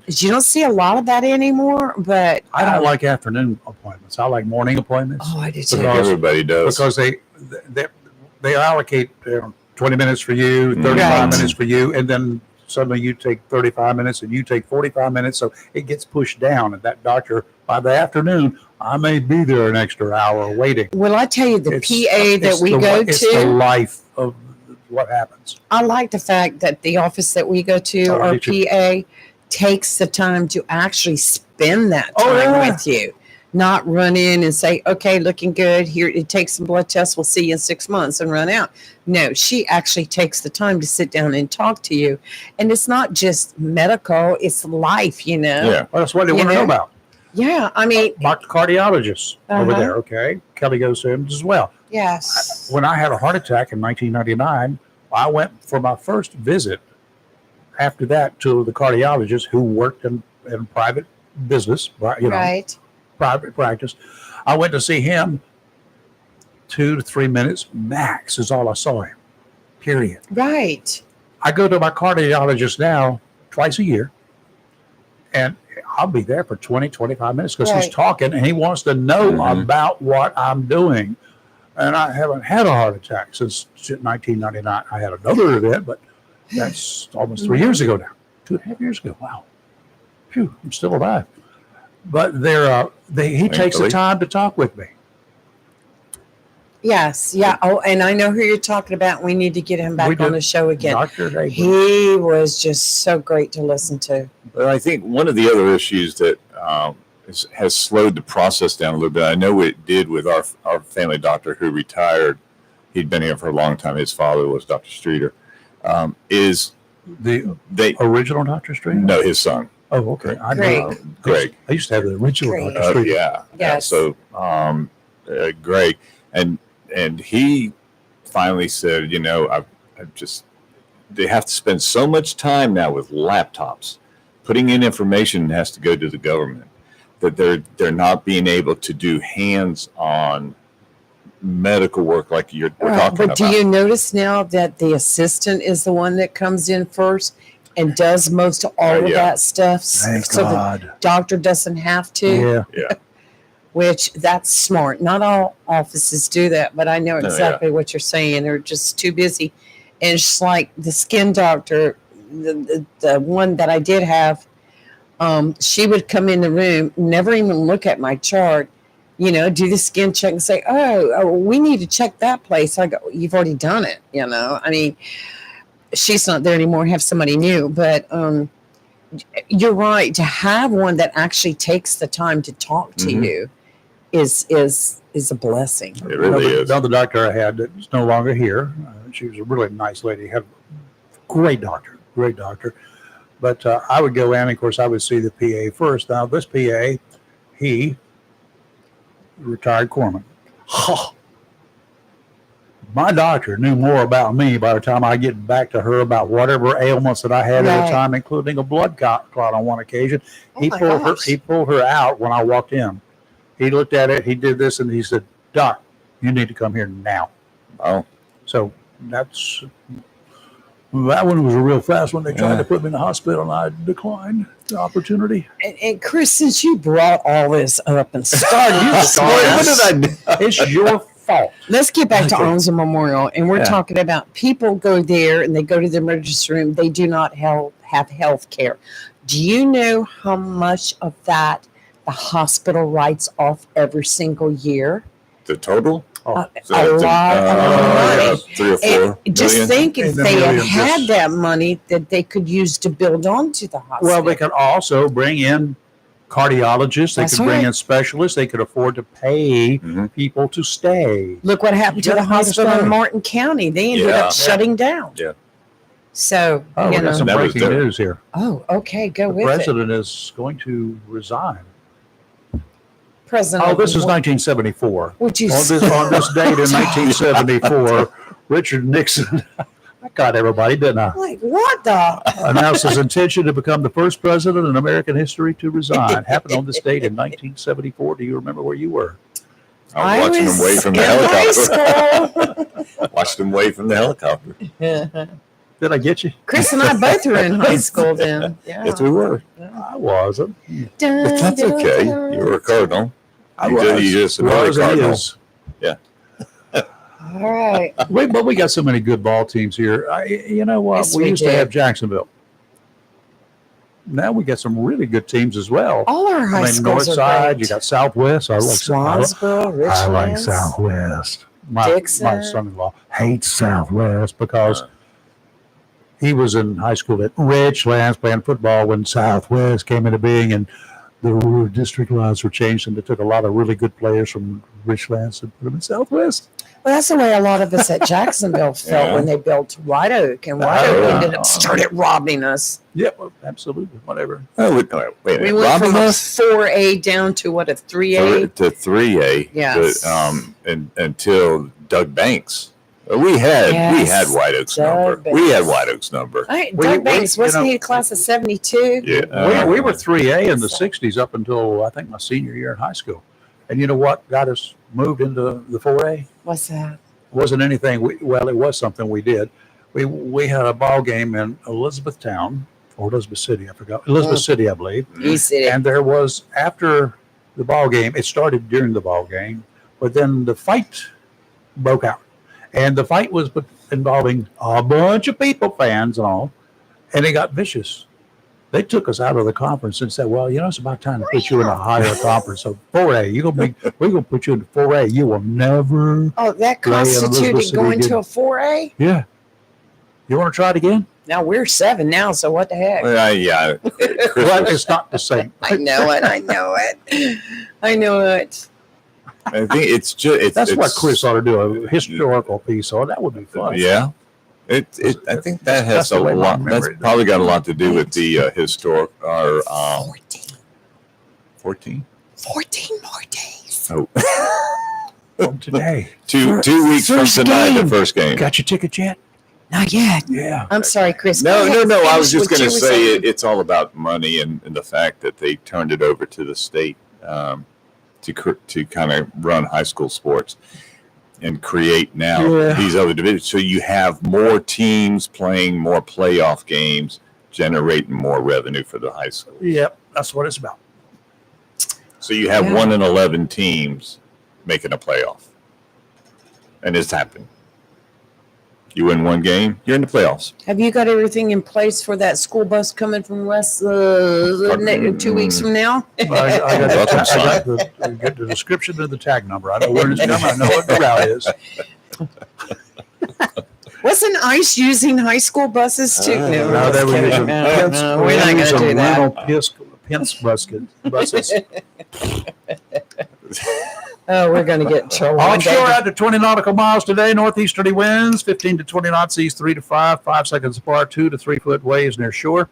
You don't see a lot of that anymore, but I don't like afternoon appointments. I like morning appointments oh, I do I too. think everybody does. because they allocate 20 minutes for you, 35 Right. minutes for you, and then suddenly you take 35 minutes and you take 45 minutes. So it gets pushed down. And that doctor, by the afternoon, I may be there an extra hour waiting. Well, I tell you, the It's- PA that it's we the- go It's the to, life of what happens. I like the fact that the office that we go to, Oh, our me too. PA takes the time to actually spend that time Oh, yeah. with you, not run in and say, okay, looking good. Here, it takes some blood tests. We'll see you in 6 months and run out. No, she actually takes the time to sit down and talk to you. And it's not just medical, it's life, you know? Yeah. Well, that's what they You want to know know? about. Yeah, I mean, Mark the cardiologist over Uh-huh. there. Okay. Kelly goes to him as well. yes. When I had a heart attack in 1999, I went for my first visit after that to the cardiologist who worked in private business, you know, Right. private practice. I went to see him 2 to 3 minutes max is all I saw him, period. Right. I go to my cardiologist now twice a year, and I'll be there for 20, 25 minutes because he's Right. talking and he wants to know Mhm. about what I'm doing. And I haven't had a heart attack since 1999. I had another event, but that's almost 3 years ago now. 2.5 years ago. Wow. Phew, I'm still alive. But he takes the Thankfully. time to talk with me. Yes. Yeah. Oh, and I know who you're talking about. We need to get him We back do. on the show again. Dr. Abram. He was just so great to listen to. But I think one of the other issues that has slowed the process down a little bit, I know it did with our family doctor who retired. He'd been here for a long time. His father was Dr. Streeter. Is The they original Dr. Street? no his son, Oh, okay. I Greg. know. Greg. I used to have the original Greg. Dr. Street. Yeah. Yes. So Greg and he finally said, I've just, they have to spend so much time now with laptops. Putting in information has to go to the government, that they're not being able to do hands-on medical work like we're talking about. But do you notice now that the assistant is the one that comes in first and does most of all of that stuff? Thank so God. the doctor doesn't have to. Yeah. Which that's smart. Not all offices do that, but I know exactly what you're saying. They're just too busy. And it's just like the skin doctor, the one that I did have, she would come in the room, never even look at my chart, do the skin check and say, oh, we need to check that place. I go, you've already done it, I mean, she's not there anymore, have somebody new. But you're right. To have one that actually takes the time to talk to you is a blessing. It really is. Another doctor I had that's no longer here. She was a really nice lady. Had great doctor. But I would go in, of course, I would see the PA first. Now, this PA, he retired corpsman. My doctor knew more about me by the time I get back to her about whatever ailments that I had at the time, including a blood clot on one occasion. He pulled her out when I walked in. He looked at it, he did this, and he said, Doc, you need to come here now. Oh. So that one was a real fast one. They tried to put me in the hospital, and I declined the opportunity. And Chris, since you brought all this up and started, what did I do? It's your fault. Let's get back to Arlington Memorial, and we're talking about people go there and they go to the emergency room. They do not have health care. Do you know how much of that the hospital writes off every single year? The total? A lot of money. 3 or 4 Just million? think if they had that money that they could use to build onto the hospital. Well, they could also bring in cardiologists. They could bring in specialists. They could afford to pay people to stay. Look what happened to the hospital in Martin County. They ended up shutting down. Yeah. So, we got some breaking news here. Oh, okay. Go with it. The president is going to resign. President. Oh, this is 1974. Would you on this date in 1974, Richard Nixon, I got everybody, didn't I? Like, what the? Announced his intention to become the first president in American history to resign. Happened on this date in 1974. Do you remember where you were? I was watching him wave from the helicopter. Watched him wave from the helicopter. Did I get you? Chris and I both were in high school then. Yeah. Yes, we were. I wasn't. But that's okay. You were a Cardinal. You just another Cardinal. Yeah. All right. But we got so many good ball teams here. You know what? Yes, we used to did. have Jacksonville. Now we got some really good teams as well. All our high schools North are side, great. you got Southwest. I like Swansboro, Richlands. I like Southwest. My Dixon. son-in-law hates Southwest because he was in high school at Richlands playing football when Southwest came into being, and the district lines were changed, and they took a lot of really good players from Richlands and put them in Southwest. Well, that's the way a lot of us at Jacksonville felt when they built White Oak, and White Oak started robbing us. Yeah, well, absolutely. Whatever. Oh, wait a minute. We went from a 4A down to what, a 3A? To 3A. Yes. But, until Doug Banks. We had White Oak's number. Banks. We had White Oak's number. Doug Banks, wasn't he a class of 72? Yeah. We were 3A in the 60s up until, I think, my senior year in high school. And you know what got us moved into the 4A? What's that? It wasn't anything. It was something we did. We had a ball game in Elizabethtown, or Elizabeth City, I forgot. Elizabeth City, I believe. East City. And there was, after the ball game, it started during the ball game, but then the fight broke out. And the fight was involving a bunch of people, fans and all, and it got vicious. They took us out of the conference and said, well, it's about time to put you in a higher conference. So 4A, we're going to put you in 4A. You will never. Oh, that constituted going to a 4A? Yeah. You want to try it again? Now we're 7 now, so what the heck? Yeah. Well, it's not the same. I know it. I know it. I think it's just. That's what Chris ought to do, a historical piece on. That would be fun. Yeah. I think that has the way I lot. remember That's it. probably got a lot to do with the historic. 14. 14. 14 more days. Oh. from today. Two weeks from First tonight, game. the first game. Got your ticket yet? Not yet. Yeah. I'm sorry, Chris. No. Go ahead, I was finish just what going to you were say saying. it's all about money and the fact that they turned it over to the state to kind of run high school sports and create now these other divisions. So you have more teams playing more playoff games, generating more revenue for the high school. Yep. That's what it's about. So you have 1 in 11 teams making a playoff, and it's happened. You win one game, you're in the playoffs. Have you got everything in place for that school bus coming from West 2 weeks from now? I got the description of the tag number. I know where it's coming. I know what the route is. Wasn't ICE using high school buses too? No, they were using we're not going to do that. Pence buses. Oh, we're going to get in trouble. one day. Offshore out to 20 nautical miles today. Northeasterly winds, 15 to 20 knots, seas 3 to 5, 5 seconds apart, 2 to 3 foot waves near shore.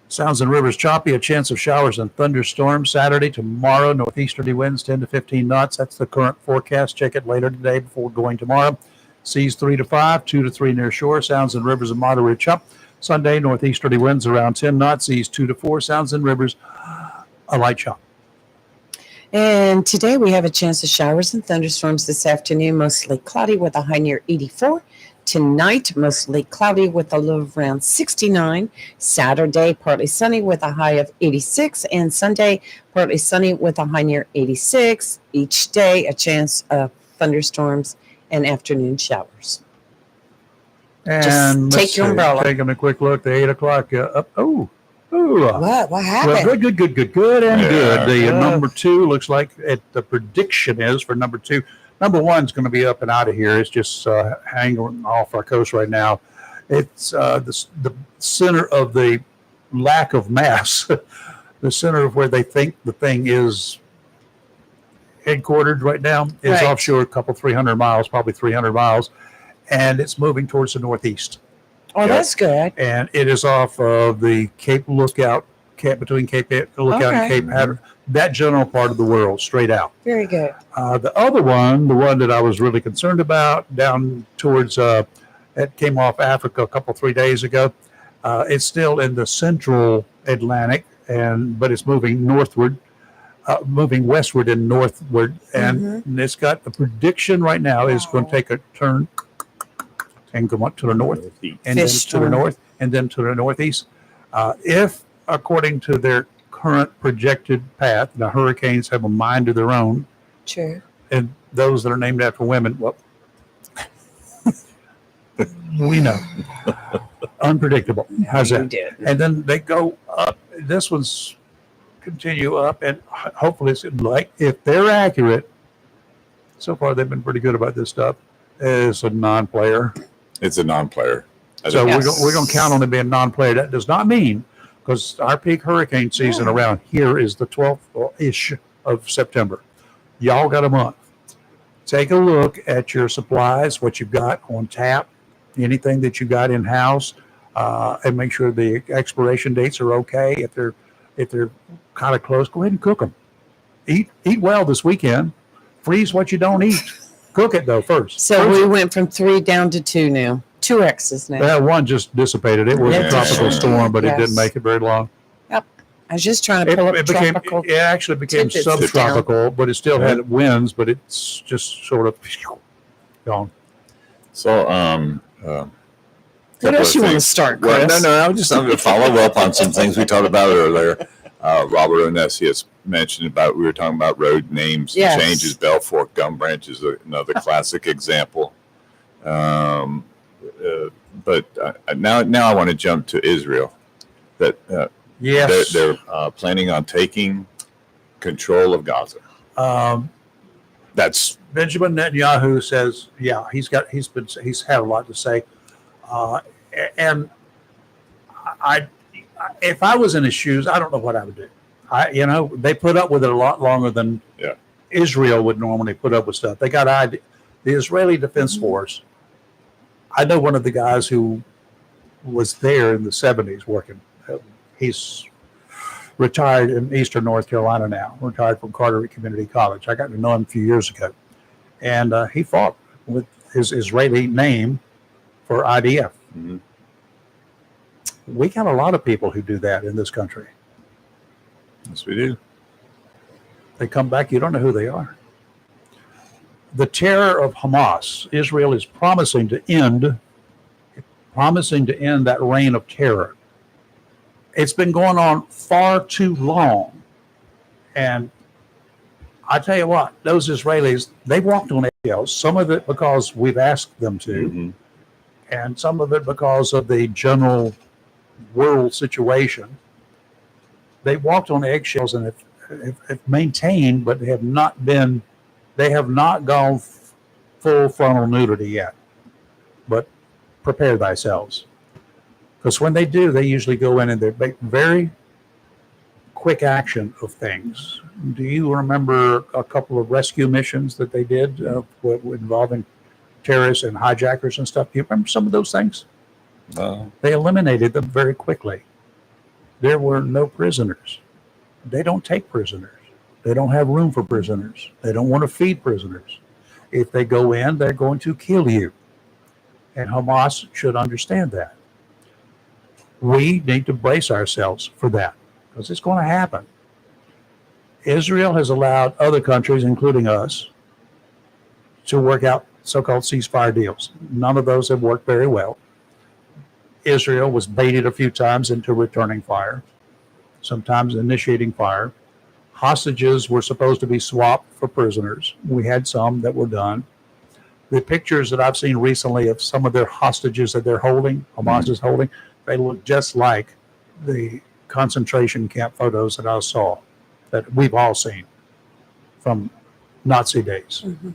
Sounds and rivers choppy, a chance of showers and thunderstorms Saturday, tomorrow. Northeasterly winds 10 to 15 knots. That's the current forecast. Check it later today before going tomorrow. Seas 3 to 5, 2 to 3 near shore. Sounds and rivers a moderate chop. Sunday, northeasterly winds around 10 knots, seas 2 to 4. Sounds and rivers a light chop. And today we have a chance of showers and thunderstorms this afternoon, mostly cloudy with a high near 84. Tonight, mostly cloudy with a low of around 69. Saturday, partly sunny with a high of 86. And Sunday, partly sunny with a high near 86. Each day, a chance of thunderstorms and afternoon showers. And take your umbrella. Taking a quick look, the 8 o'clock. What happened? Well, good, and good. The good. number 2 looks like the prediction is for number 2. Number 1's going to be up and out of here. It's just hanging off our coast right now. It's the center of the lack of mass, the center of where they think the thing is headquartered right now is Right. offshore, a couple 300 miles, probably 300 miles, and it's moving towards the northeast. Oh, that's good. And it is off of the Cape Lookout, between Cape Lookout and Cape Hatteras, that general part of the world, straight out. Very good. The other one, the one that I was really concerned about, down towards, it came off Africa 3 days ago. It's still in the central Atlantic, but it's moving northward, moving westward and northward. And it's got the prediction right now is going to take a turn and go up to the north, and then to the north, and then to the northeast. If, according to their current projected path, the hurricanes have a mind of their own, True. and those that are named after women, well, we know. Unpredictable. How's You that? did. And then they go up. This one's continue up, and hopefully it's like, if they're accurate, so far they've been pretty good about this stuff, is a non-player. It's a non-player. So Yes. we're going to count on it being non-player. That does not mean, because our peak hurricane season around here is the 12th-ish of September. Y'all got a month. Take a look at your supplies, what you've got on tap, anything that you got in-house, and make sure the expiration dates are okay. If they're kind of close, go ahead and cook them. Eat well this weekend. Freeze what you don't eat. Cook it, though, first. So we went from 3 down to 2 now. 2 X's now. That one just dissipated. It was a tropical storm, but it didn't make it very long. I was just trying to pull up tropical. It actually became tidbits subtropical, but it still had winds, but it's just sort of gone. So, What else you want to start, Chris? Well, no. I'm going to follow up on some things we talked about earlier. Robert Onesi has mentioned about, we were talking about road names Yes. changes. Bell Fork Gum Branch is another classic example. But now I want to jump to Israel. That Yes. they're planning on taking control of Gaza. That's Benjamin Netanyahu says, he's had a lot to say, and if I was in his shoes, I don't know what I would do. They put up with it a lot longer than Israel would normally put up with stuff. They got the Israeli Defense Force. I know one of the guys who was there in the 70s working. He's retired in Eastern North Carolina now, retired from Carteret Community College. I got to know him a few years ago. and he fought with his Israeli name for IDF. Mhm. We got a lot of people who do that in this country. Yes, we do. They come back, you don't know who they are. The terror of Hamas, Israel is promising to end that reign of terror. It's been going on far too long. And I tell you what, those Israelis, they walked on eggshells, some of it because we've asked them to, Mhm. and some of it because of the general world situation. They walked on eggshells and have maintained, but they have not gone full frontal nudity yet. But prepare thyself. Because when they do, they usually go in and they make very quick action of things. Do you remember a couple of rescue missions that they did involving terrorists and hijackers and stuff? Do you remember some of those things? No. They eliminated them very quickly. There were no prisoners. They don't take prisoners. They don't have room for prisoners. They don't want to feed prisoners. If they go in, they're going to kill you. And Hamas should understand that. We need to brace ourselves for that because it's going to happen. Israel has allowed other countries, including us, to work out so-called ceasefire deals. None of those have worked very well. Israel was baited a few times into returning fire, sometimes initiating fire. Hostages were supposed to be swapped for prisoners. We had some that were done. The pictures that I've seen recently of some of their hostages that they're holding, Hamas is holding, they look just like the concentration camp photos that I saw, that we've all seen from Nazi days. Mm-hmm.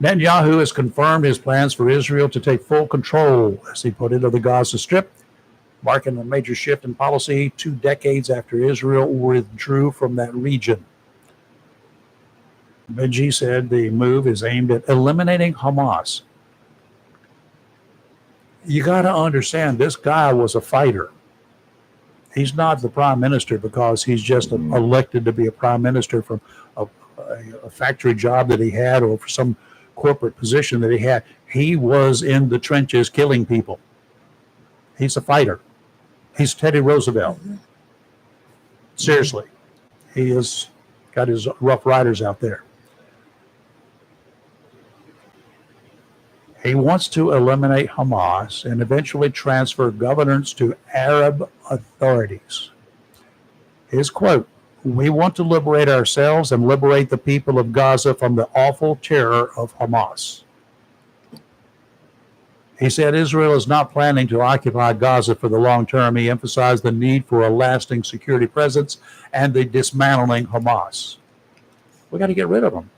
Netanyahu has confirmed his plans for Israel to take full control, as he put it, of the Gaza Strip, marking a major shift in policy 2 decades after Israel withdrew from that region. Benji said the move is aimed at eliminating Hamas. You got to understand, this guy was a fighter. He's not the prime minister because he's just elected to be a prime minister from a factory job that he had or for some corporate position that he had. He was in the trenches killing people. He's a fighter. He's Teddy Roosevelt. Mm-hmm. Seriously. He has got his Rough Riders out there. He wants to eliminate Hamas and eventually transfer governance to Arab authorities. His quote, "We want to liberate ourselves and liberate the people of Gaza from the awful terror of Hamas." He said Israel is not planning to occupy Gaza for the long term. He emphasized the need for a lasting security presence and the dismantling Hamas. We got to get rid of them.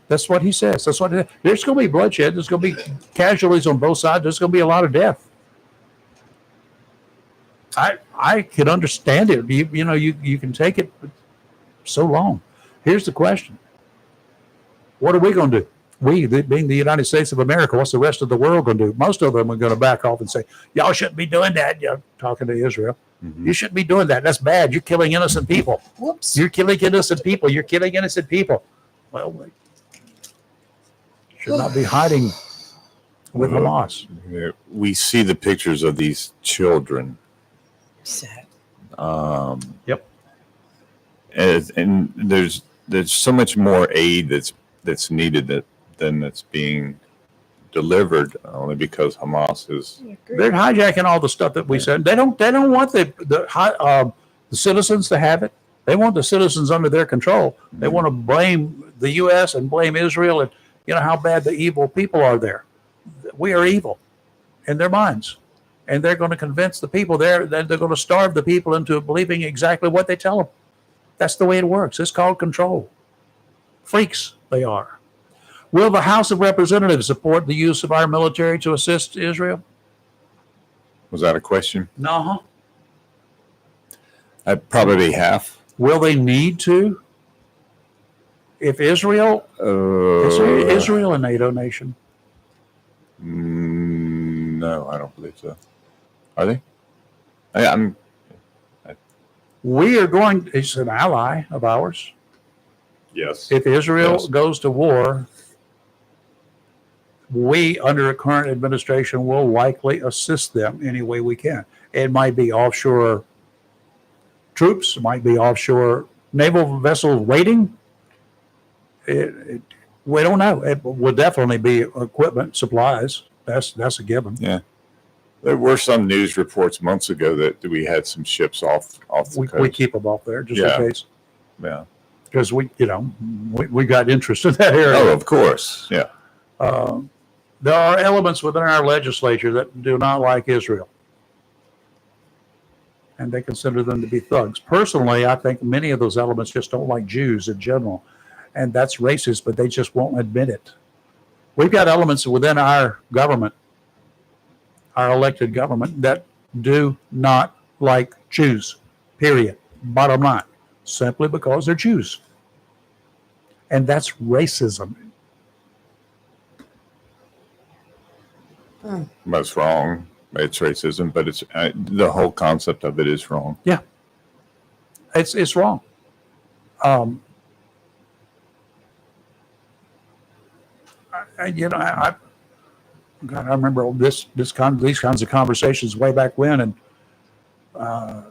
That's what he says. There's going to be bloodshed. There's going to be casualties on both sides. There's going to be a lot of death. I can understand it. You can take it so long. Here's the question. What are we going to do? We, being the United States of America, what's the rest of the world going to do? Most of them are going to back off and say, y'all shouldn't be doing that. You're talking to Israel. Mm-hmm. You shouldn't be doing that. That's bad. You're killing innocent people. Whoops. You're killing innocent people. You're killing innocent people. Well, we should not be hiding with Hamas. We see the pictures of these children. Sad. Yep. And there's so much more aid that's needed than that's being delivered only because Hamas is. They're hijacking all the stuff that we said. They don't want the citizens to have it. They want the citizens under their control. They want to blame the U.S. and blame Israel and how bad the evil people are there. We are evil in their minds. And they're going to convince the people there that they're going to starve the people into believing exactly what they tell them. That's the way it works. It's called control. Freaks they are. Will the House of Representatives support the use of our military to assist Israel? Was that a question? No. I'd probably half. Will they need to? If Israel, is Israel a NATO nation? No, I don't believe so. Are they? We are going, it's an ally of ours. Yes. If Israel Yes. goes to war, we, under a current administration, will likely assist them any way we can. It might be offshore troops, it might be offshore naval vessels waiting. We don't know. It will definitely be equipment, supplies. That's a given. Yeah. There were some news reports months ago that we had some ships off the We coast. keep them off there just Yeah. in case, Yeah. because we got interest in that area. Oh, of course. Yeah. There are elements within our legislature that do not like Israel, and they consider them to be thugs. Personally, I think many of those elements just don't like Jews in general, and that's racist, but they just won't admit it. We've got elements within our government, our elected government, that do not like Jews, period. Bottom line, simply because they're Jews. And that's racism. That's wrong. It's racism, but it's the whole concept of it is wrong. It's wrong. I remember these kinds of conversations way back when, and I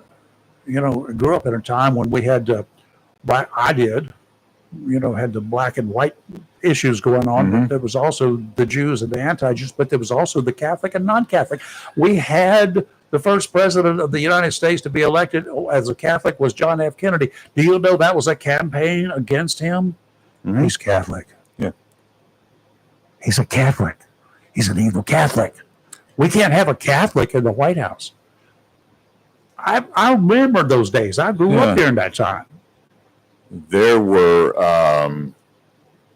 grew up in a time when we had had the black and white issues going on, but there was also the Jews and the anti-Jews, but there was also the Catholic and non-Catholic. We had the first president of the United States to be elected as a Catholic was John F. Kennedy. Do you know that was a campaign against him? Mm-hmm. He's Catholic. Yeah. He's a Catholic. He's an evil Catholic. We can't have a Catholic in the White House. I remember those days. I grew up during that time. There were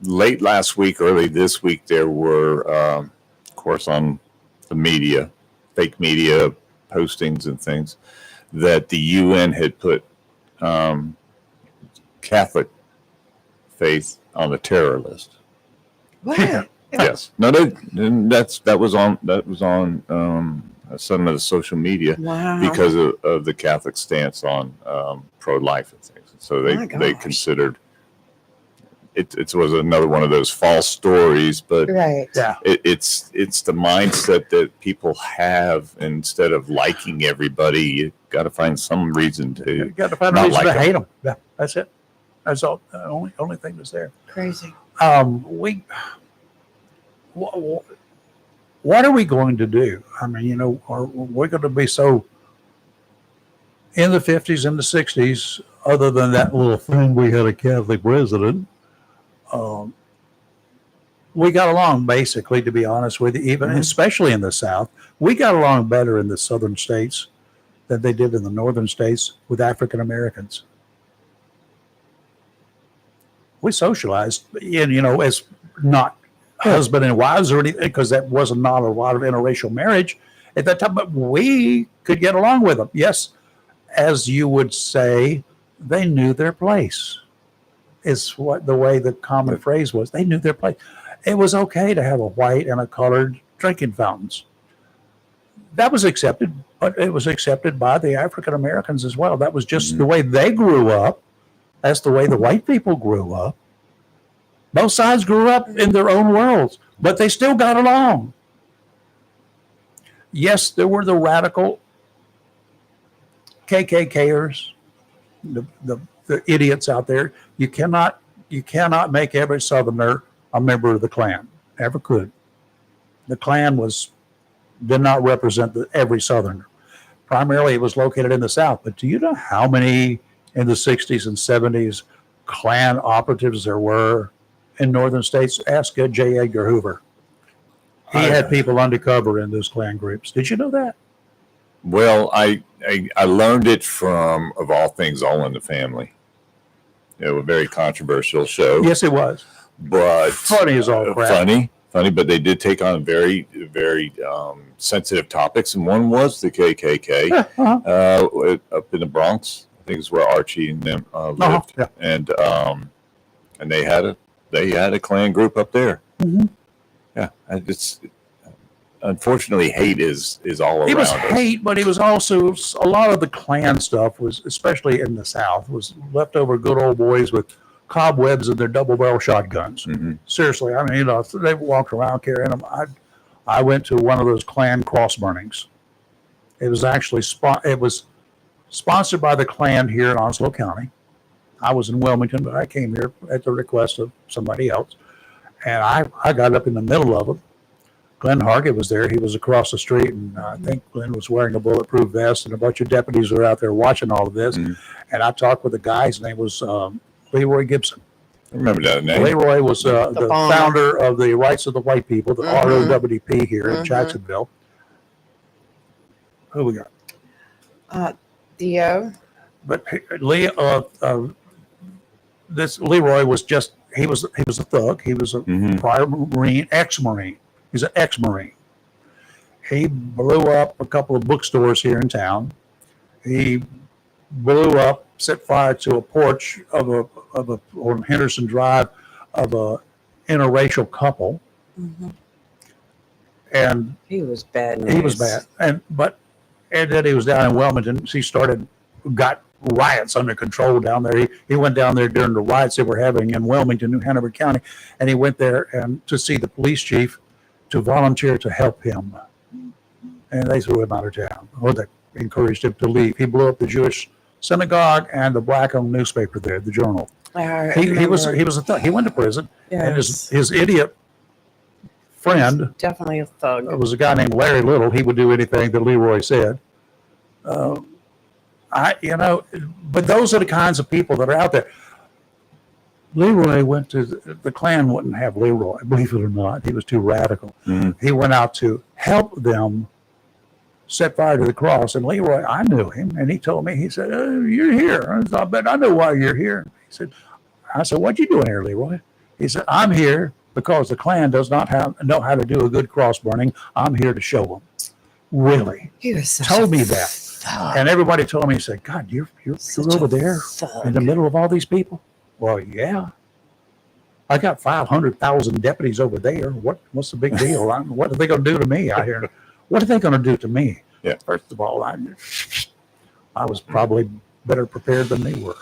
late last week, early this week, there were, of course, on the media, fake media postings and things, that the UN had put Catholic faith on the terror list. What? Yes. No, that was on some of the social media Wow. because of the Catholic stance on pro-life and things. So My they gosh. considered it was another one of those false stories, but Right. Yeah. it's the mindset that people have. Instead of liking everybody, you got to find some reason You to. got to find a Not reason like to him. hate them. Yeah, that's it. That's all. The only thing that's there. Crazy. What are we going to do? I mean, are we going to be so in the 50s and the 60s, other than that little thing we had a Catholic president, we got along basically, to be honest with you, even especially in the South. We got along better in the southern states than they did in the northern states with African Americans. We socialized, and as not husband and wives or anything, because that wasn't not a lot of interracial marriage at that time, but we could get along with them. Yes, as you would say, they knew their place, is what the way the common phrase was. They knew their place. It was okay to have a white and a colored drinking fountains. That was accepted, but it was accepted by the African Americans as well. That was just the way they grew up. That's the way the white people grew up. Both sides grew up in their own worlds, but they still got along. Yes, there were the radical KKKers, the idiots out there. You cannot make every Southerner a member of the Klan. Never could. The Klan did not represent every Southerner. Primarily, it was located in the South. But do you know how many in the 60s and 70s Klan operatives there were in northern states? Ask J. Edgar Hoover. He had people undercover in those Klan groups. Did you know that? Well, I learned it from, of all things, All in the Family. A very controversial show. Yes, it was. But Funny as all crap. Funny, but they did take on very, very sensitive topics, and one was the KKK up in the Bronx. I think is where Archie and them lived, Yeah. and they had a Klan group up there. Mm-hmm. Yeah, and it's unfortunately hate is all around. It was us. hate, but it was also a lot of the Klan stuff was, especially in the South, was leftover good old boys with cobwebs of their double barrel shotguns. Mm-hmm. Seriously, I mean, they walked around carrying them. I went to one of those Klan cross burnings. It was actually it was sponsored by the Klan here in Onslow County. I was in Wilmington, but I came here at the request of somebody else. And I got up in the middle of them. Glenn Hargett was there. He was across the street, and I think Glenn was wearing a bulletproof vest, and a bunch of deputies were out there watching all of this. Mm-hmm. And I talked with the guy. His name was Leroy Gibson. I remember that name. Leroy was the founder of the Rights of the White People, the ROWP here in Jacksonville. Who we got? Theo. But this Leroy was just he was a thug. He was a prior Marine, ex-Marine. He's an ex-Marine. He blew up a couple of bookstores here in town. He blew up, set fire to a porch of a on Henderson Drive of a interracial couple. Mm-hmm. And he was bad. He was bad. And then he was down in Wilmington. He got riots under control down there. He went down there during the riots they were having in Wilmington, New Hanover County, and he went there and to see the police chief to volunteer to help him. And they threw him out of town. Or they encouraged him to leave. He blew up the Jewish synagogue and the black-owned newspaper there, the Journal. He was a thug. He went to prison. Yes. And his idiot friend, definitely a thug, was a guy named Larry Little. He would do anything that Leroy said. But those are the kinds of people that are out there. Leroy went to the Klan wouldn't have Leroy, believe it or not. He was too radical. Mm-hmm. He went out to help them set fire to the cross. And Leroy, I knew him, and he told me, he said, "Oh, you're here." I bet I know why you're here. I said, "What you doing here, Leroy?" He said, "I'm here because the Klan does not know how to do a good cross burning. I'm here to show them." Really? He was told me that. Thug. And everybody told me, he said, "God, you're over there in the middle of all these people?" Well, yeah. I got 500,000 deputies over there. What's the big deal? What are they going to do to me out here? What are they going to do to me? Yeah. First of all, I was probably better prepared than they were.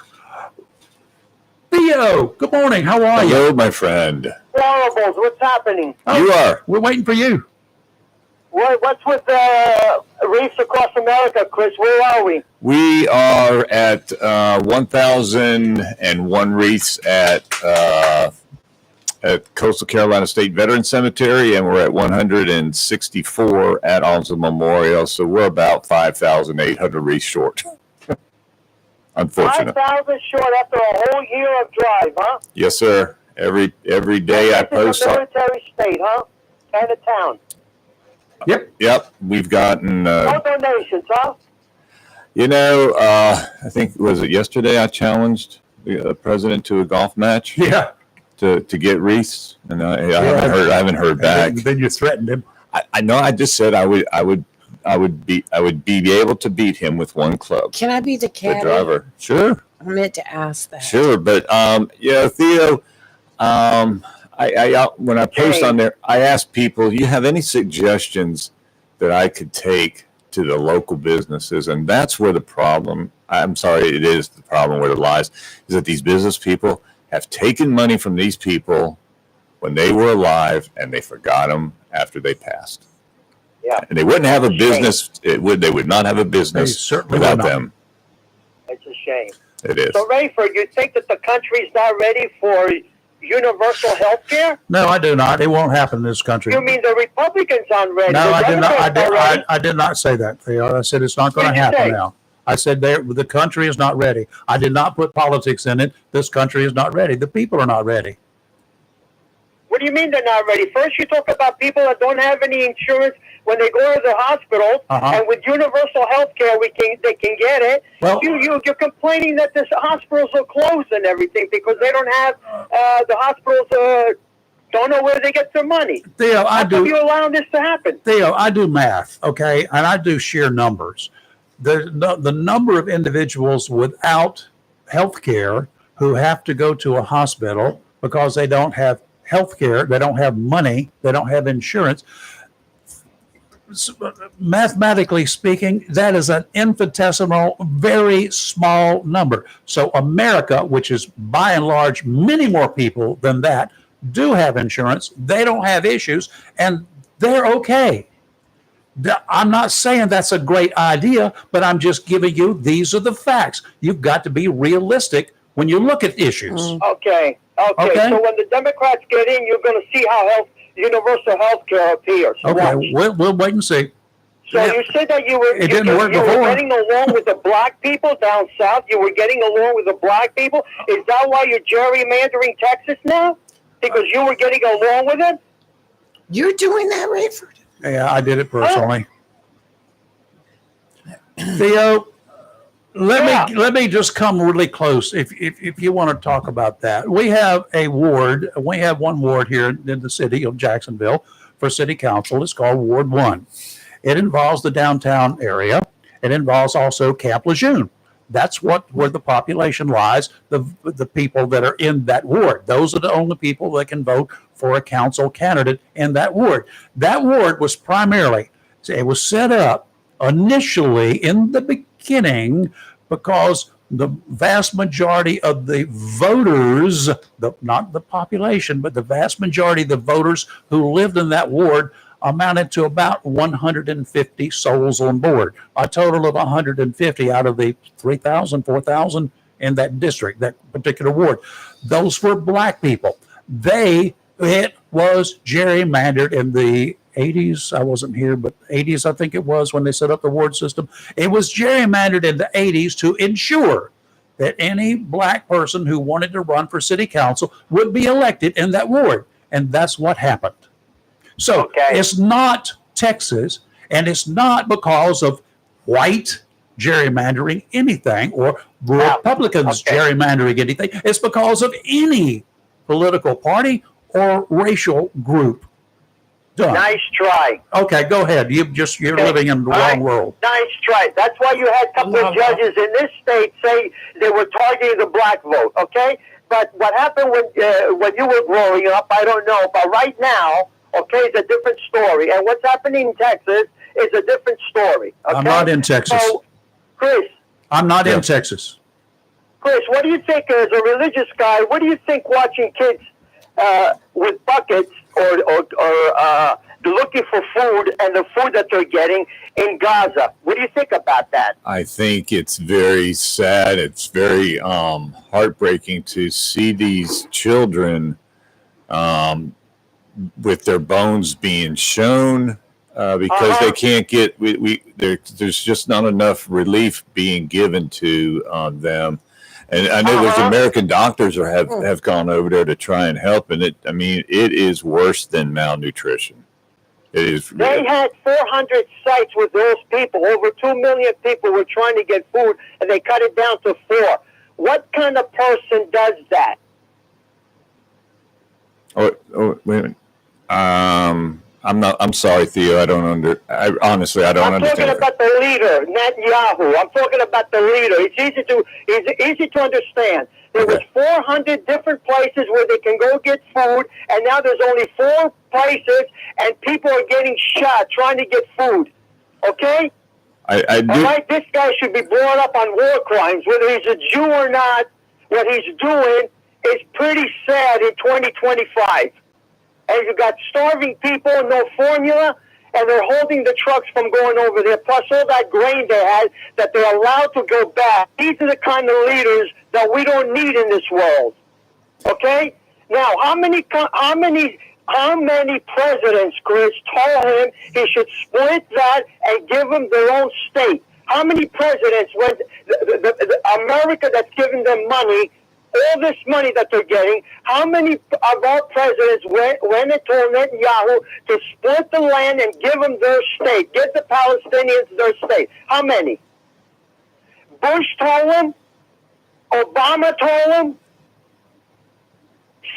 Theo, good morning. How are you? Hello, my friend. Horribles, what's happening? You are. We're waiting for you. What's with reefs across America, Chris? Where are we? We are at 1,001 reefs at Coastal Carolina State Veterans Cemetery, and we're at 164 at Onslow Memorial. So we're about 5,800 reefs short. Unfortunately. 5,000 short after a whole year of drive, huh? Yes, sir. Every day I post. It's a military state, huh? Kind of town. Yep. We've gotten no donations, huh? I think was it yesterday I challenged the president to a golf match. Yeah. To get wreaths, and I haven't heard back. Then you threatened him. I know. I just said I would be able to beat him with one club. Can I be the caddy? The driver. Sure. I meant to ask that. Sure, but Theo, when I post on there, I ask people, "Do you have any suggestions that I could take to the local businesses?" And that's where the problem. I'm sorry, it is the problem where it lies. Is that these business people have taken money from these people when they were alive, and they forgot them after they passed. Yeah, and they wouldn't have a business. They would not have a business without them. It's a shame. It is. So, Rayford, you think that the country's not ready for universal health care? No, I do not. It won't happen in this country. You mean the Republicans aren't ready? No, I did not. I did not say that, Theo. I said it's not going to happen now. I said the country is not ready. I did not put politics in it. This country is not ready. The people are not ready. What do you mean they're not ready? First, you talk about people that don't have any insurance when they go to the hospital, and with universal health care, they can get it. Well, you're complaining that the hospitals are closed and everything because they don't have the hospitals don't know where they get their money. Theo, How come you allowing this to happen? Theo, I do math, okay, and I do sheer numbers. The number of individuals without health care who have to go to a hospital because they don't have health care, they don't have money, they don't have insurance. mathematically speaking, that is an infinitesimal, very small number. So America, which is by and large many more people than that, do have insurance. They don't have issues, and they're okay. I'm not saying that's a great idea, but I'm just giving you, these are the facts. You've got to be realistic when you look at issues. Okay. So when the Democrats get in, you're going to see how universal health care appears. Okay, we'll wait and see. So you said that you were getting along with the black people down south. You were getting along with the black people. Is that why you're gerrymandering Texas now? Because you were getting along with it? You're doing that, Rayford? Yeah, I did it personally. Theo, let me just come really close if you want to talk about that. We have a ward. We have one ward here in the city of Jacksonville for city council. It's called Ward 1. It involves the downtown area. It involves also Camp Lejeune. That's where the population lies, the people that are in that ward. Those are the only people that can vote for a council candidate in that ward. That ward was it was set up initially in the beginning because the vast majority of the voters, not the population, but the vast majority of the voters who lived in that ward amounted to about 150 souls on board, a total of 150 out of the 3,000, 4,000 in that district, that particular ward. Those were black people. It was gerrymandered in the 80s. I wasn't here, but 80s, I think it was, when they set up the ward system. It was gerrymandered in the 80s to ensure that any black person who wanted to run for city council would be elected in that ward. And that's what happened. So It's not Texas, and it's not because of white gerrymandering anything or Republicans gerrymandering anything. It's because of any political party or racial group. Done. Nice try. Okay, go ahead. You're living in the wrong world. Nice try. That's why you had a couple of judges in this state say they were targeting the black vote. Okay, but what happened when you were growing up, I don't know. But right now, it's a different story. And what's happening in Texas is a different story. Okay? I'm not in Texas. So, Chris. I'm not in Texas. Chris, what do you think, as a religious guy, what do you think watching kids with buckets or looking for food and the food that they're getting in Gaza? What do you think about that? I think it's very sad. It's very heartbreaking to see these children with their bones being shown because they can't get. There's just not enough relief being given to them. And I know there's American doctors have gone over there to try and help, and it is worse than malnutrition. It is. They had 400 sites with those people. Over 2 million people were trying to get food, and they cut it down to 4. What kind of person does that? Oh, wait a minute. I'm sorry, Theo. Honestly, I don't understand. I'm talking about the leader, Netanyahu. I'm talking about the leader. It's easy to understand. There was 400 different places where they can go get food, and now there's only 4 places, and people are getting shot trying to get food. Okay? I do. All right, this guy should be brought up on war crimes, whether he's a Jew or not. What he's doing is pretty sad in 2025. And you got starving people, no formula, and they're holding the trucks from going over there, plus all that grain they had that they're allowed to go back. These are the kind of leaders that we don't need in this world. Okay? Now, how many presidents, Chris, told him he should split that and give them their own state? How many presidents, when the America that's giving them money, all this money that they're getting, how many of our presidents went and told Netanyahu to split the land and give them their state, give the Palestinians their state? How many? Bush told them, Obama told them,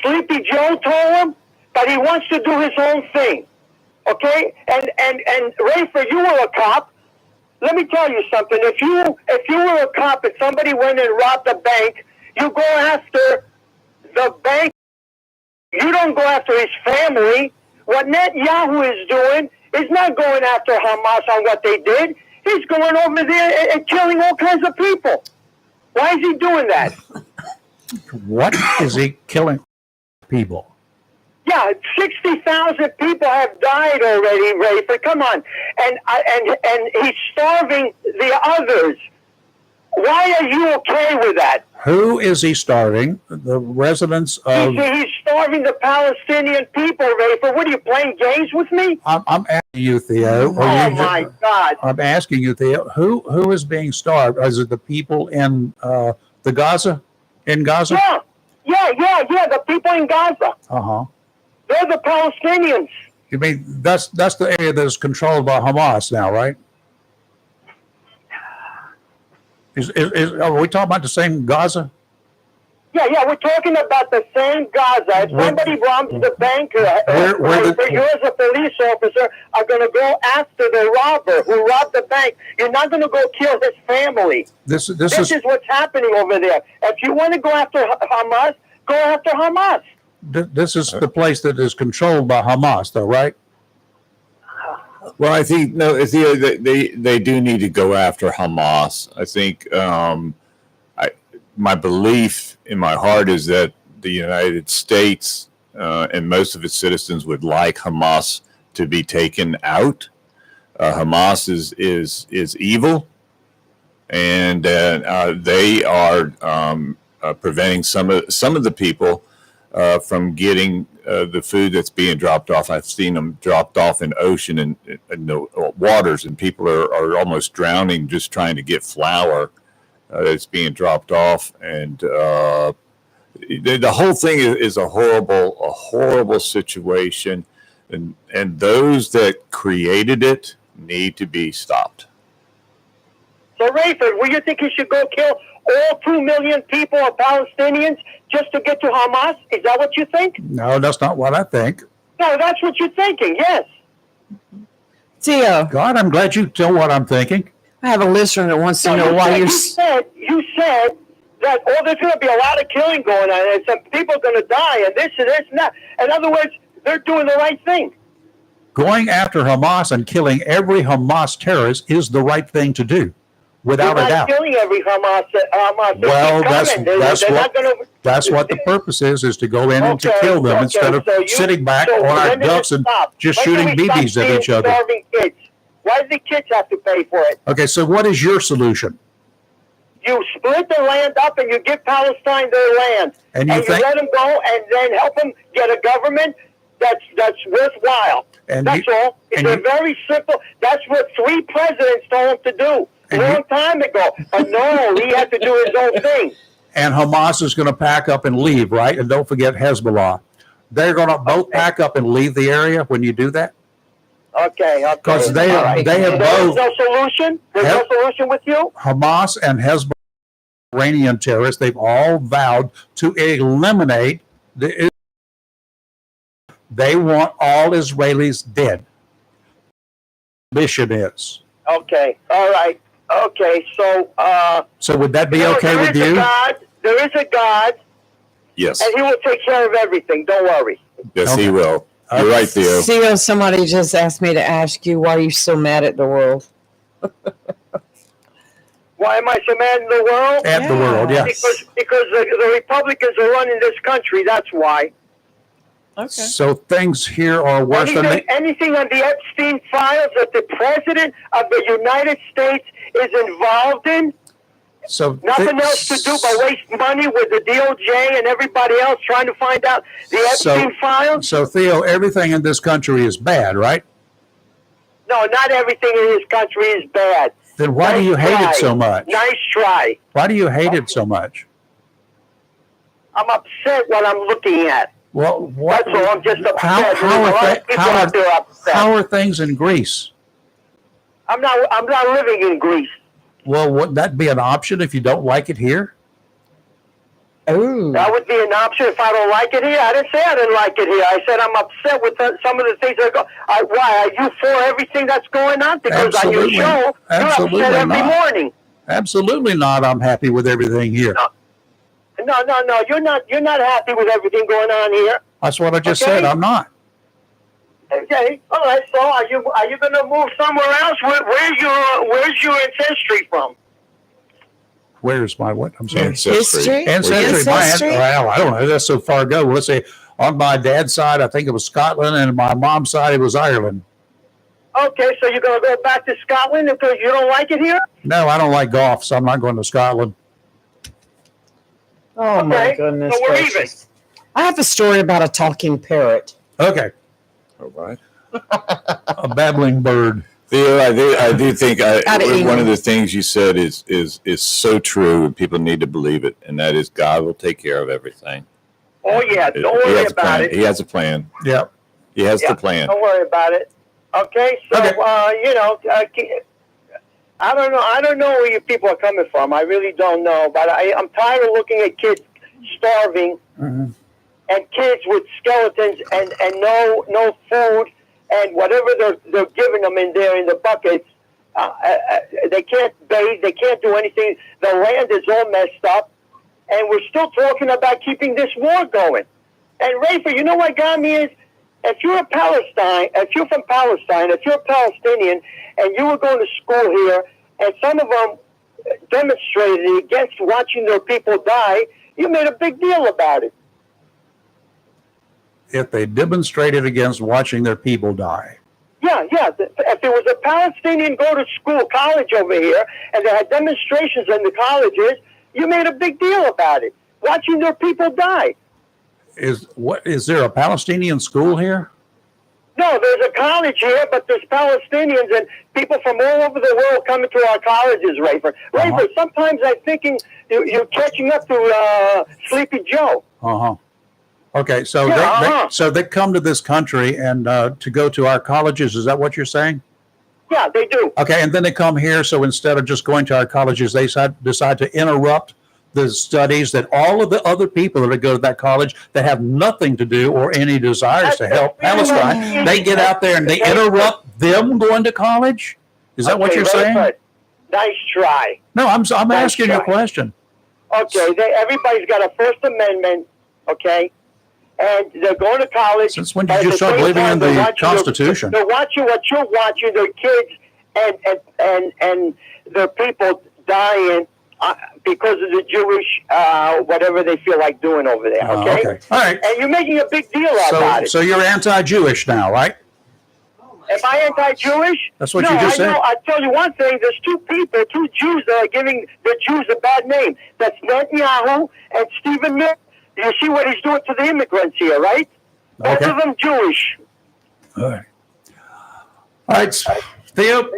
Sleepy Joe told them, but he wants to do his own thing. Okay? And Rayford, you were a cop. Let me tell you something. If you were a cop and somebody went and robbed a bank, you go after the bank. You don't go after his family. What Netanyahu is doing He's not going after Hamas on what they did. He's going over there and killing all kinds of people. Why is he doing that? What is he killing people? Yeah, 60,000 people have died already, Rafer. Come on, and he's starving the others. Why are you okay with that? Who is he starving? The residents of... He's starving the Palestinian people, Rafer. What are you, playing games with me? I'm asking you, Theo. Oh, my God. I'm asking you, Theo, who is being starved? Is it the people in the Gaza? In Gaza? Yeah. The people in Gaza. Uh-huh. They're the Palestinians. You mean that's the area that is controlled by Hamas now, right? Are we talking about the same Gaza? Yeah, we're talking about the same Gaza. If somebody robs the bank, you as a police officer are going to go after the robber who robbed the bank. You're not going to go kill his family. This is what's happening over there. If you want to go after Hamas, go after Hamas. This is the place that is controlled by Hamas, though, right? Well, I think they do need to go after Hamas. I think my belief in my heart is that the United States and most of its citizens would like Hamas to be taken out. Hamas is evil, and they are preventing some of the people from getting the food that's being dropped off. I've seen them dropped off in ocean and the waters, and people are almost drowning just trying to get flour that's being dropped off. And the whole thing is a horrible situation, and those that created it need to be stopped. So, Rayford, well, you think he should go kill all 2 million people of Palestinians just to get to Hamas? Is that what you think? No, that's not what I think. No, that's what you're thinking, yes. Theo. God, I'm glad you know what I'm thinking. I have a listener that wants to know why you said that, there's going to be a lot of killing going on, and some people are going to die, and this and this and that. In other words, they're doing the right thing. Going after Hamas and killing every Hamas terrorist is the right thing to do, without a doubt. Killing every Hamas. Well, that's what the purpose is to go in and to kill them instead of sitting back on our ducks and just shooting BBs at each other. Kids? Why do the kids have to pay for it? Okay, so what is your solution? You split the land up and you give Palestine their land, and you let them go, and then help them get a government that's worthwhile. That's all. It's very simple. That's what 3 presidents told him to do a long time ago. But no, he had to do his own thing. And Hamas is going to pack up and leave, right? And don't forget Hezbollah. They're going to both pack up and leave the area when you do that? Okay. Because they have both. There's no solution? There's no solution with you? Hamas and Hezbollah, Iranian terrorists, they've all vowed to eliminate the... They want all Israelis dead. Mission is. Okay. All right. Okay. So would that be okay with you? There is a God. Yes. And he will take care of everything. Don't worry. Yes, he will. You're right, Theo. Theo, somebody just asked me to ask you why you're so mad at the world. Why am I so mad in the world? At the world, yes. Because the Republicans are running this country. That's why. Okay. So things here are worse than anything on the Epstein files that the President of the United States is involved in. So nothing else to do but waste money with the DOJ and everybody else trying to find out the Epstein files. So Theo, everything in this country is bad, right? No, not everything in this country is bad. Then why do you hate it so much? Nice try. Why do you hate it so much? I'm upset what I'm looking at. Well, what? That's all. I'm just upset. How are things in Greece? I'm not living in Greece. Well, would that be an option if you don't like it here? Oh, that would be an option if I don't like it here. I didn't say I didn't like it here. I said I'm upset with some of the things that go. Why are you for everything that's going on? Because Absolutely. on your show, Absolutely you're upset every morning. Absolutely not. I'm happy with everything here. No. You're not happy with everything going on here. That's what I just said. I'm not. Okay, all right. So are you going to move somewhere else? Where's your ancestry from? Where's my what? I'm sorry. History? Ancestry. Well, I don't know. That's so far ago. Let's say on my dad's side, I think it was Scotland, and my mom's side, it was Ireland. Okay, so you're going to go back to Scotland because you don't like it here? No, I don't like golf, so I'm not going to Scotland. Oh my goodness so we're gracious. I have a story about a talking parrot. Okay. All right. A babbling bird. Theo, I do think Out of one England. of the things you said is so true, and people need to believe it, and that is God will take care of everything. Oh, yeah. Don't He worry has a about plan. it. He has a plan. Yeah. He has the plan. Don't worry about it. Okay, so, Okay. I don't know where you people are coming from. I really don't know, but I'm tired of looking at kids starving Mhm. and kids with skeletons and no food and whatever they're giving them in there in the buckets. They can't bathe. They can't do anything. The land is all messed up, and we're still talking about keeping this war going. And Rafer, you know what got me is, if you're from Palestine, if you're a Palestinian, and you were going to school here, and some of them demonstrated against watching their people die, you made a big deal about it. If they demonstrated against watching their people die. Yeah. If there was a Palestinian go to school, college over here, and they had demonstrations in the colleges, you made a big deal about it. Watching their people die. Is there a Palestinian school here? No, there's a college here, but there's Palestinians and people from all over the world coming to our colleges, Rafer. Rafer, sometimes I'm thinking you're catching up to Sleepy Joe. Okay, so they come to this country and to go to our colleges. Is that what you're saying? Yeah, they do. Okay, and then they come here. So instead of just going to our colleges, they decide to interrupt the studies that all of the other people that go to that college that have nothing to do or any desires to help Palestine, they get out there and they interrupt them going to college. Is that what you're saying? Nice try. No, I'm asking you a question. Okay, everybody's got a First Amendment. Okay. And they're going to college. Since when did you start believing in the Constitution? They're watching what you're watching. Their kids and their people dying because of the Jewish whatever they feel like doing over there. Okay. Okay. All right. And you're making a big deal about it. So you're anti-Jewish now, right? Am I anti-Jewish? That's what you just said. No, I tell you one thing. There's two Jews that are giving the Jews a bad name. That's Netanyahu and Stephen Miller. You see what he's doing to the immigrants here, right? Both of them Jewish. All right. Theo,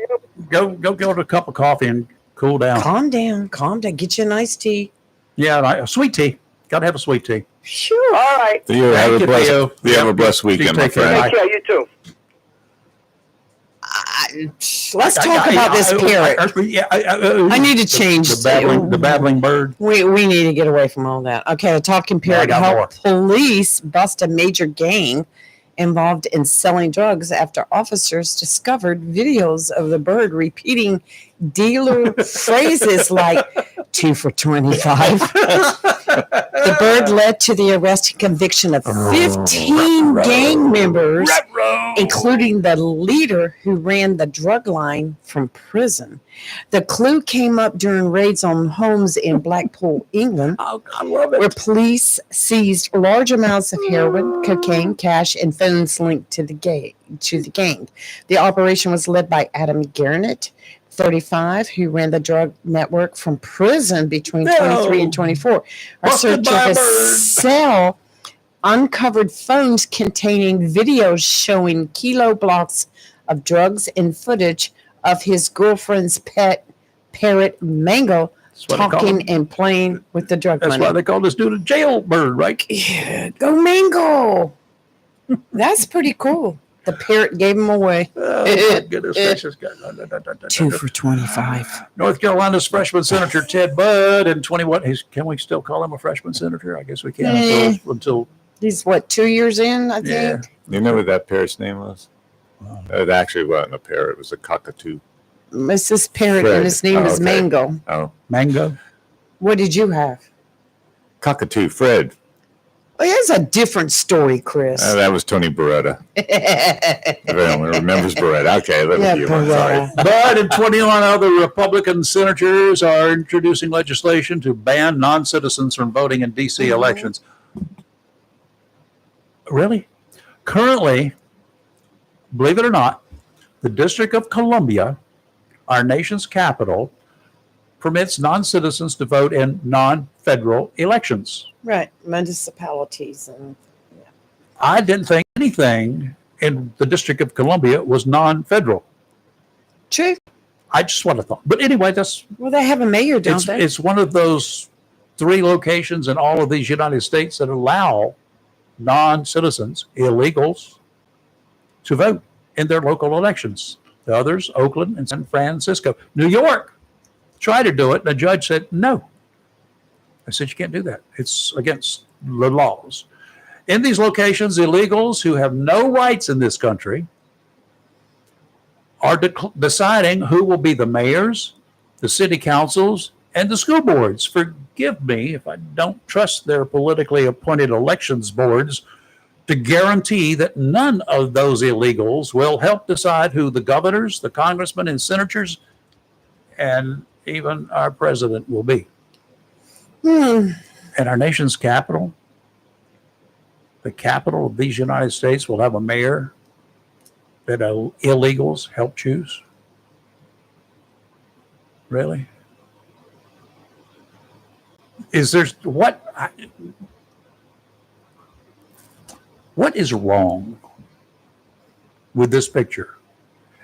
go get a cup of coffee and cool down. Calm down. Get you an iced tea. Yeah, a sweet tea. Got to have a sweet tea. Sure. All right. Theo, have a blessed weekend, my friend. Take care. You too. Let's talk about this parrot. I need to change the babbling bird. We need to get away from all that. Okay, a talking parrot helped police bust a major gang involved in selling drugs after officers discovered videos of the bird repeating dealer phrases like 2 for $25. The bird led to the arrest and conviction of 15 gang members, including the leader who ran the drug line from prison. The clue came up during raids on homes in Blackpool, England, where police seized large amounts of heroin, cocaine, cash, and phones linked to the gang. The operation was led by Adam Garnett, 35, who ran the drug network from prison between 23 and 24. A search of his cell uncovered phones containing videos showing kilo blocks of drugs and footage of his girlfriend's pet parrot Mango talking and playing with the drug money. That's why they call this dude a jailbird, right? Yeah, go Mango. That's pretty cool. The parrot gave him away. Oh, goodness gracious. 2 for $25. North Carolina's freshman senator Ted Budd and 21. Can we still call him a freshman senator? I guess we can until he's 2 years in, I think. Yeah. You know what that parrot's name was? It actually wasn't a parrot. It was a cockatoo. It's this parrot, and his name is Mango. Oh, Mango. What did you have? cockatoo, Fred. it's a different story, Chris. That was Tony Beretta. If anyone remembers Beretta. Okay, let Yeah, me sorry. Beretta. But in 21 other Republican senators are introducing legislation to ban non-citizens from voting in D.C. elections. Really? Currently, believe it or not, the District of Columbia, our nation's capital, permits non-citizens to vote in non-federal elections. Right, municipalities and I didn't think anything in the District of Columbia was non-federal. true. I just would have thought. But anyway, Well, they have a mayor, don't it's, they? it's one of those 3 locations in all of these United States that allow non-citizens, illegals, to vote in their local elections. The others, Oakland and San Francisco. New York tried to do it, and the judge said no. I said, you can't do that. It's against the laws. In these locations, illegals who have no rights in this country are deciding who will be the mayors, the city councils, and the school boards. Forgive me if I don't trust their politically appointed elections boards to guarantee that none of those illegals will help decide who the governors, the congressmen, and senators, and even our president will be. And our nation's capital, the capital of these United States, will have a mayor that illegals help choose? Really? Is there what is wrong with this picture?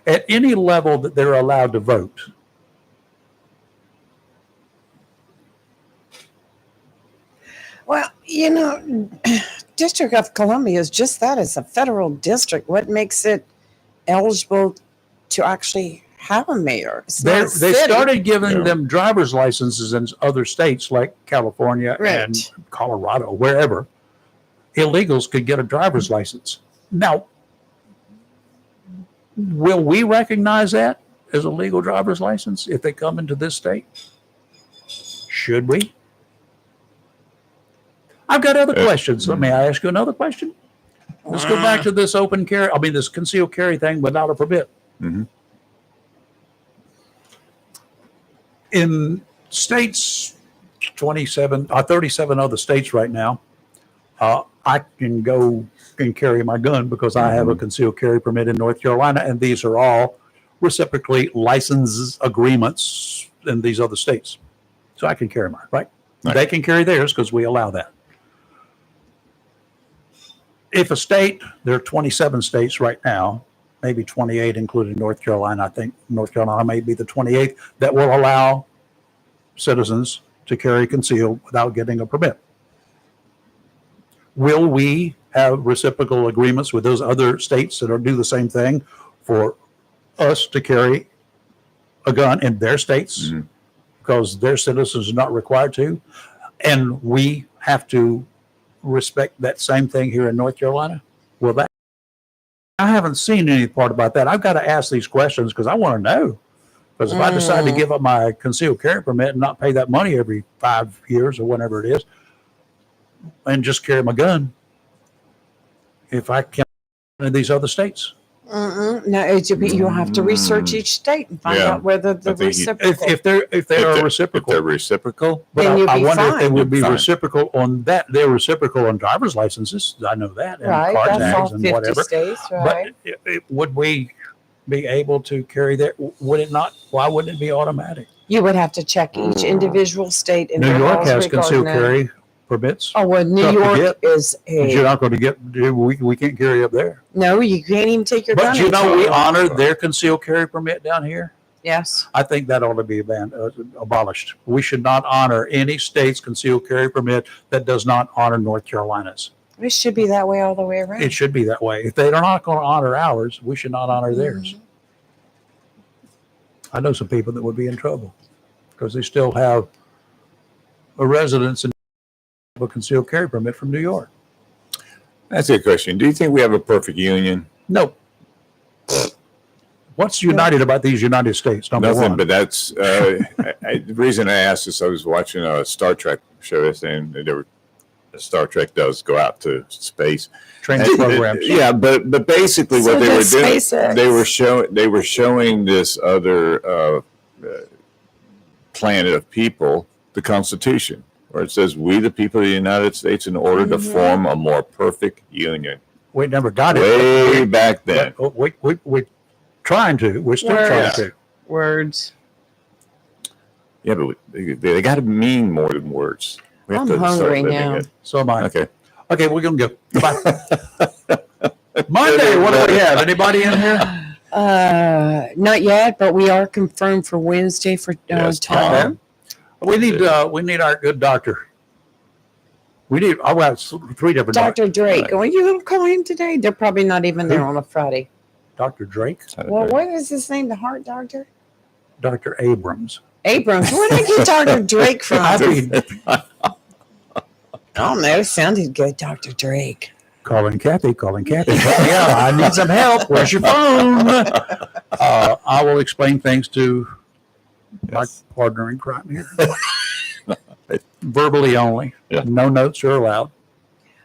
At any level that they're allowed to vote, Well, District of Columbia is just that. It's a federal district. What makes it eligible to actually have a mayor? It's not a they city. started giving them driver's licenses in other states like California and Right. Colorado, wherever. Illegals could get a driver's license. Now, will we recognize that as a legal driver's license if they come into this state? Should we? I've got other questions. May I ask you another question? Let's go back to this this concealed carry thing without a permit. Mm-hmm. In states, 37 other states right now, I can go and carry my gun because I have a concealed carry permit in North Carolina, and these are all reciprocally license agreements in these other states. So I can carry mine, right? They can carry theirs because we allow that. If a state, there are 27 states right now, maybe 28, including North Carolina. I think North Carolina may be the 28th that will allow citizens to carry concealed without getting a permit. Will we have reciprocal agreements with those other states that do the same thing for us to carry a gun in their states because their citizens are not required to? And we have to respect that same thing here in North Carolina? Well, that I haven't seen any part about that. I've got to ask these questions because I want to know. Because if I decide to give up my concealed carry permit and not pay that money every 5 years or whatever it is, and just carry my gun, if I can't in these other states. No, you'll have to research each state and find out whether the reciprocal. If they are reciprocal. If they're reciprocal, But then you'll I be wonder if they fine. would be Fine. reciprocal on that. They're reciprocal on driver's licenses. I know that. And Right, car that's all tags and 50 whatever. states, right? But would we be able to carry that? Would it not? Why wouldn't it be automatic? You would have to check each individual state. And New their York laws has regarding concealed that. carry permits. Oh, well, New Tough to York get. is But you're not going to get. We can't carry up there. no, you can't even take your gun. But you know, inside. we honor their concealed carry permit down here. Yes. I think that ought to be abolished. We should not honor any state's concealed carry permit that does not honor North Carolina's. It should be that way all the way around. It should be that way. If they're not going to honor ours, we should not honor theirs. I know some people that would be in trouble because they still have a residence and a concealed carry permit from New York. that's a good question. Do you think we have a perfect union? No. What's united about these United States? Number Nothing, one. but that's the reason I asked this. I was watching a Star Trek show yesterday, and there were Star Trek does go out to space. Training programs. Yeah, but basically So what they were does doing, SpaceX. they were showing this other planet of people the Constitution, where it says, "We, the people of the United States, in order to form a more perfect union." We never got it. Way back then. We're trying to. We're still trying to. Words. Yeah, but they got to mean more than words. We have I'm to start hungry living now. it. So am I. Okay. Okay, we're going to go. Goodbye. Monday, what do we have? Anybody in here? Not yet, but we are confirmed for Wednesday for Yes, Tom. We need our good doctor. I've got 3 different Dr. doctors. Drake. Are you going to call him today? They're probably not even there on a Friday. Dr. Drake, Well, what is his name? The heart doctor? Dr. Abrams. Abrams. Where did I get Dr. Drake from? I I mean, don't know. Sounded good, Dr. Drake. calling Kathy. Yeah, I need some help. Where's your phone? I will explain things to my partner in crime here. Verbally only. Yeah. No notes are allowed.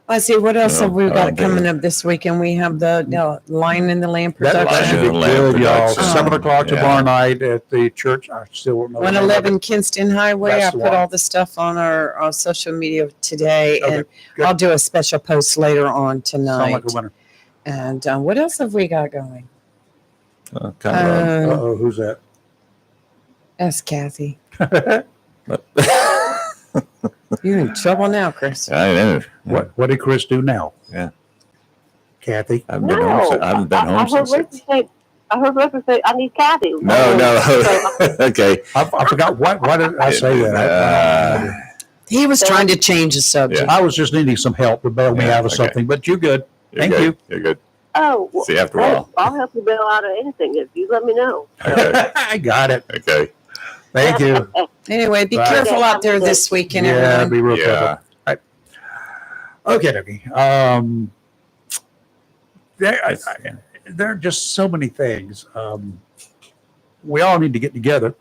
Let's see, what else No, have we I got don't think coming up this weekend? We have the Lion in the Lamb That production. should be Lion in the Lamb good, y'all. production. 7 o'clock Yeah. tomorrow night at the church. I still don't know. the name of 111 it. Kinston Highway. That's I the put one. all the stuff on our social media today, Okay, and good. I'll do a special post later on Sound tonight. like a winner. And what else have we got going? Kind of Uh-oh, who's that? That's Kathy. You're in trouble now, Chris. I know. What did Chris do now? Yeah. Kathy? I haven't been home. I haven't been home I heard since. Richard say, I need Kathy. No. Okay. I forgot. Why did I say that? He was trying to change the subject. I was just needing some help to bail me Yeah, out of okay. something, but you good. Thank good. you. You're good. Oh, well, See you after a while. I'll help you bail out of anything if you let me know. Okay. I got it. Okay. Thank you. Anyway, be Bye. careful out there this weekend, Yeah, everyone. be real Yeah. careful. Right. Okay. There are just so many things. We all need to get together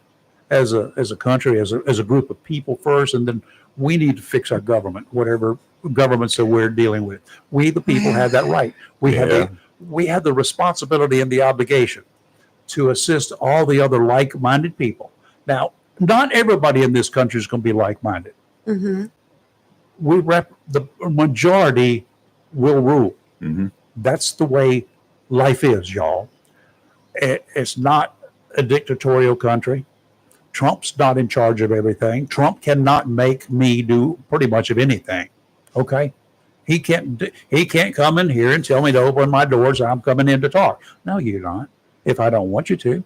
as a country, as a group of people first, and then we need to fix our government, whatever governments that we're dealing with. We, the people, have that right. We have the responsibility and the obligation to assist all the other like-minded people. Now, not everybody in this country is going to be like-minded. Mm-hmm. The majority will rule. Mm-hmm. That's the way life is, y'all. It's not a dictatorial country. Trump's not in charge of everything. Trump cannot make me do pretty much of anything. Okay? He can't come in here and tell me to open my doors. I'm coming in to talk. No, you're not. If I don't want you to.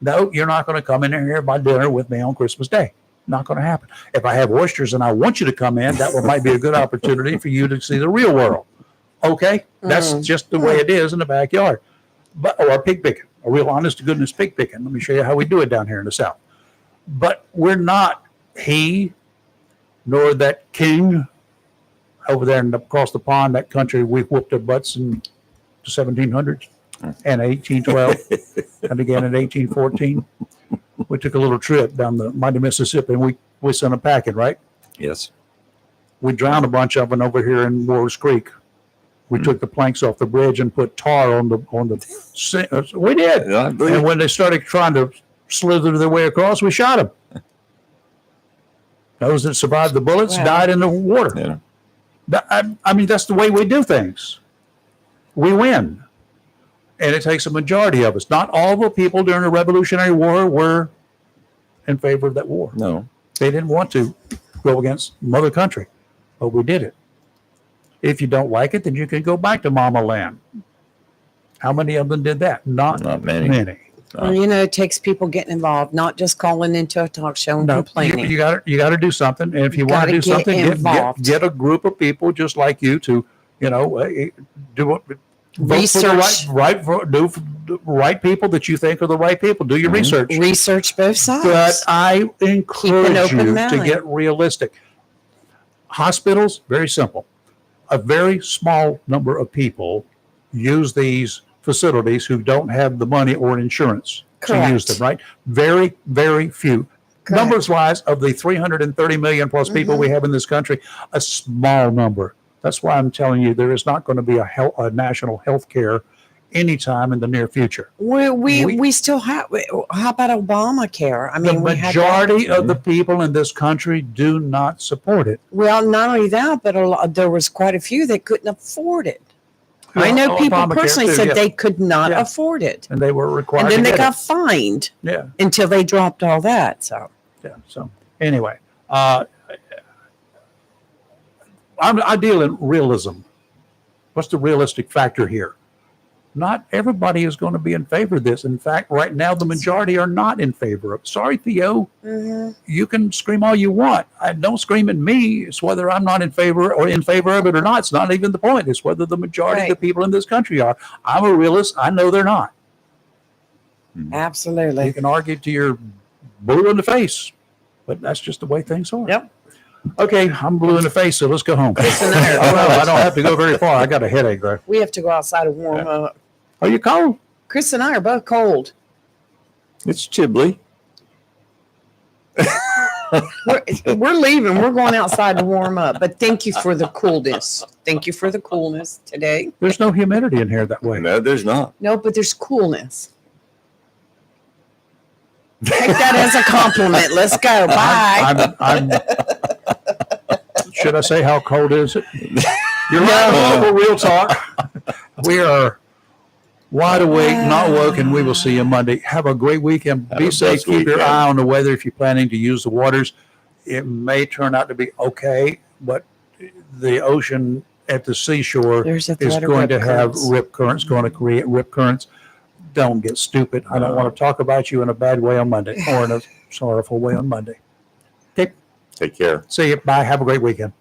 No, you're not going to come in here and have my dinner with me on Christmas Day. Not going to happen. If I have oysters and I want you to come in, that might be a good opportunity for you to see the real world. Okay? That's just the way it is in the backyard. Or pig picking. A real honest to goodness pig picking. Let me show you how we do it down here in the South. But we're not he nor that king over there and across the pond, that country we whooped their butts in the 1700s and 1812 and again in 1814. We took a little trip down the mighty Mississippi and we sent them packing, right? Yes. We drowned a bunch of them over here in Warriors Creek. We took the planks off the bridge and put tar on the. We did. Yeah, I believe And when they started trying to slither their way across, we shot them. Those that survived the bullets died in the water. Yeah. I mean, that's the way we do things. We win. And it takes a majority of us. Not all the people during the Revolutionary War were in favor of that war. No. They didn't want to go against mother country, but we did it. If you don't like it, then you can go back to Mama Land. How many of them did that? Not many. Well, it takes people getting involved, not just calling into a talk show and complaining. You got to do something. And if you want to do something, get a group of people just like you to, do what. Research. Do the right people that you think are the right people. Do your research. Research both sides. But I encourage you mind. to get realistic. Hospitals, very simple. A very small number of people use these facilities who don't have the money or insurance to use them, right? Very, very few. Correct. numbers wise, of the 330 million plus people we have in this country, a small number. That's why I'm telling you there is not going to be a national health care anytime in the near future. We still have. How about Obamacare? I mean, The we had majority of the people in this country do not support it. well, not only that, but there was quite a few that couldn't afford it. I know people Obamacare personally too, said yeah. they could not Yeah. afford it, And they were required and then to they get got it. fined Yeah. until they dropped all that. So Yeah. So anyway, I deal in realism. What's the realistic factor here? Not everybody is going to be in favor of this. In fact, right now, the majority are not in favor of it. Sorry, Theo. You can scream all you want. Don't scream at me. It's whether I'm not in favor of it or not. It's not even the point. It's whether the majority of the people in this country are. I'm a realist. I know they're not. You absolutely. can argue to your blue in the face, but that's just the way things are. Yep. Okay, I'm blue in the face, so let's go home. and I are Oh, no, I don't have to go very far. I got a headache, though. We have to go outside and warm up. Are you cold? Chris and I are both cold. It's chilly. We're leaving. We're going outside to warm up. But thank you for the coolness. Thank you for the coolness today. There's no humidity in here that way. No, there's not. No, but there's coolness. Take that as a compliment. Let's go. Bye. I'm should I say how cold is it? You're right. For real talk. We are wide awake, not woke, and we will see you Monday. Have a great weekend. Have Be a safe. blessed Keep your weekend. eye on the weather if you're planning to use the waters. It may turn out to be okay, but the ocean at the seashore There's a is threat of going to rip have currents. rip currents, going to create rip currents. Don't get stupid. I don't want to talk about you in a bad way on Monday or in a sorrowful way on Monday. Okay. Take care. See you. Bye. Have a great weekend.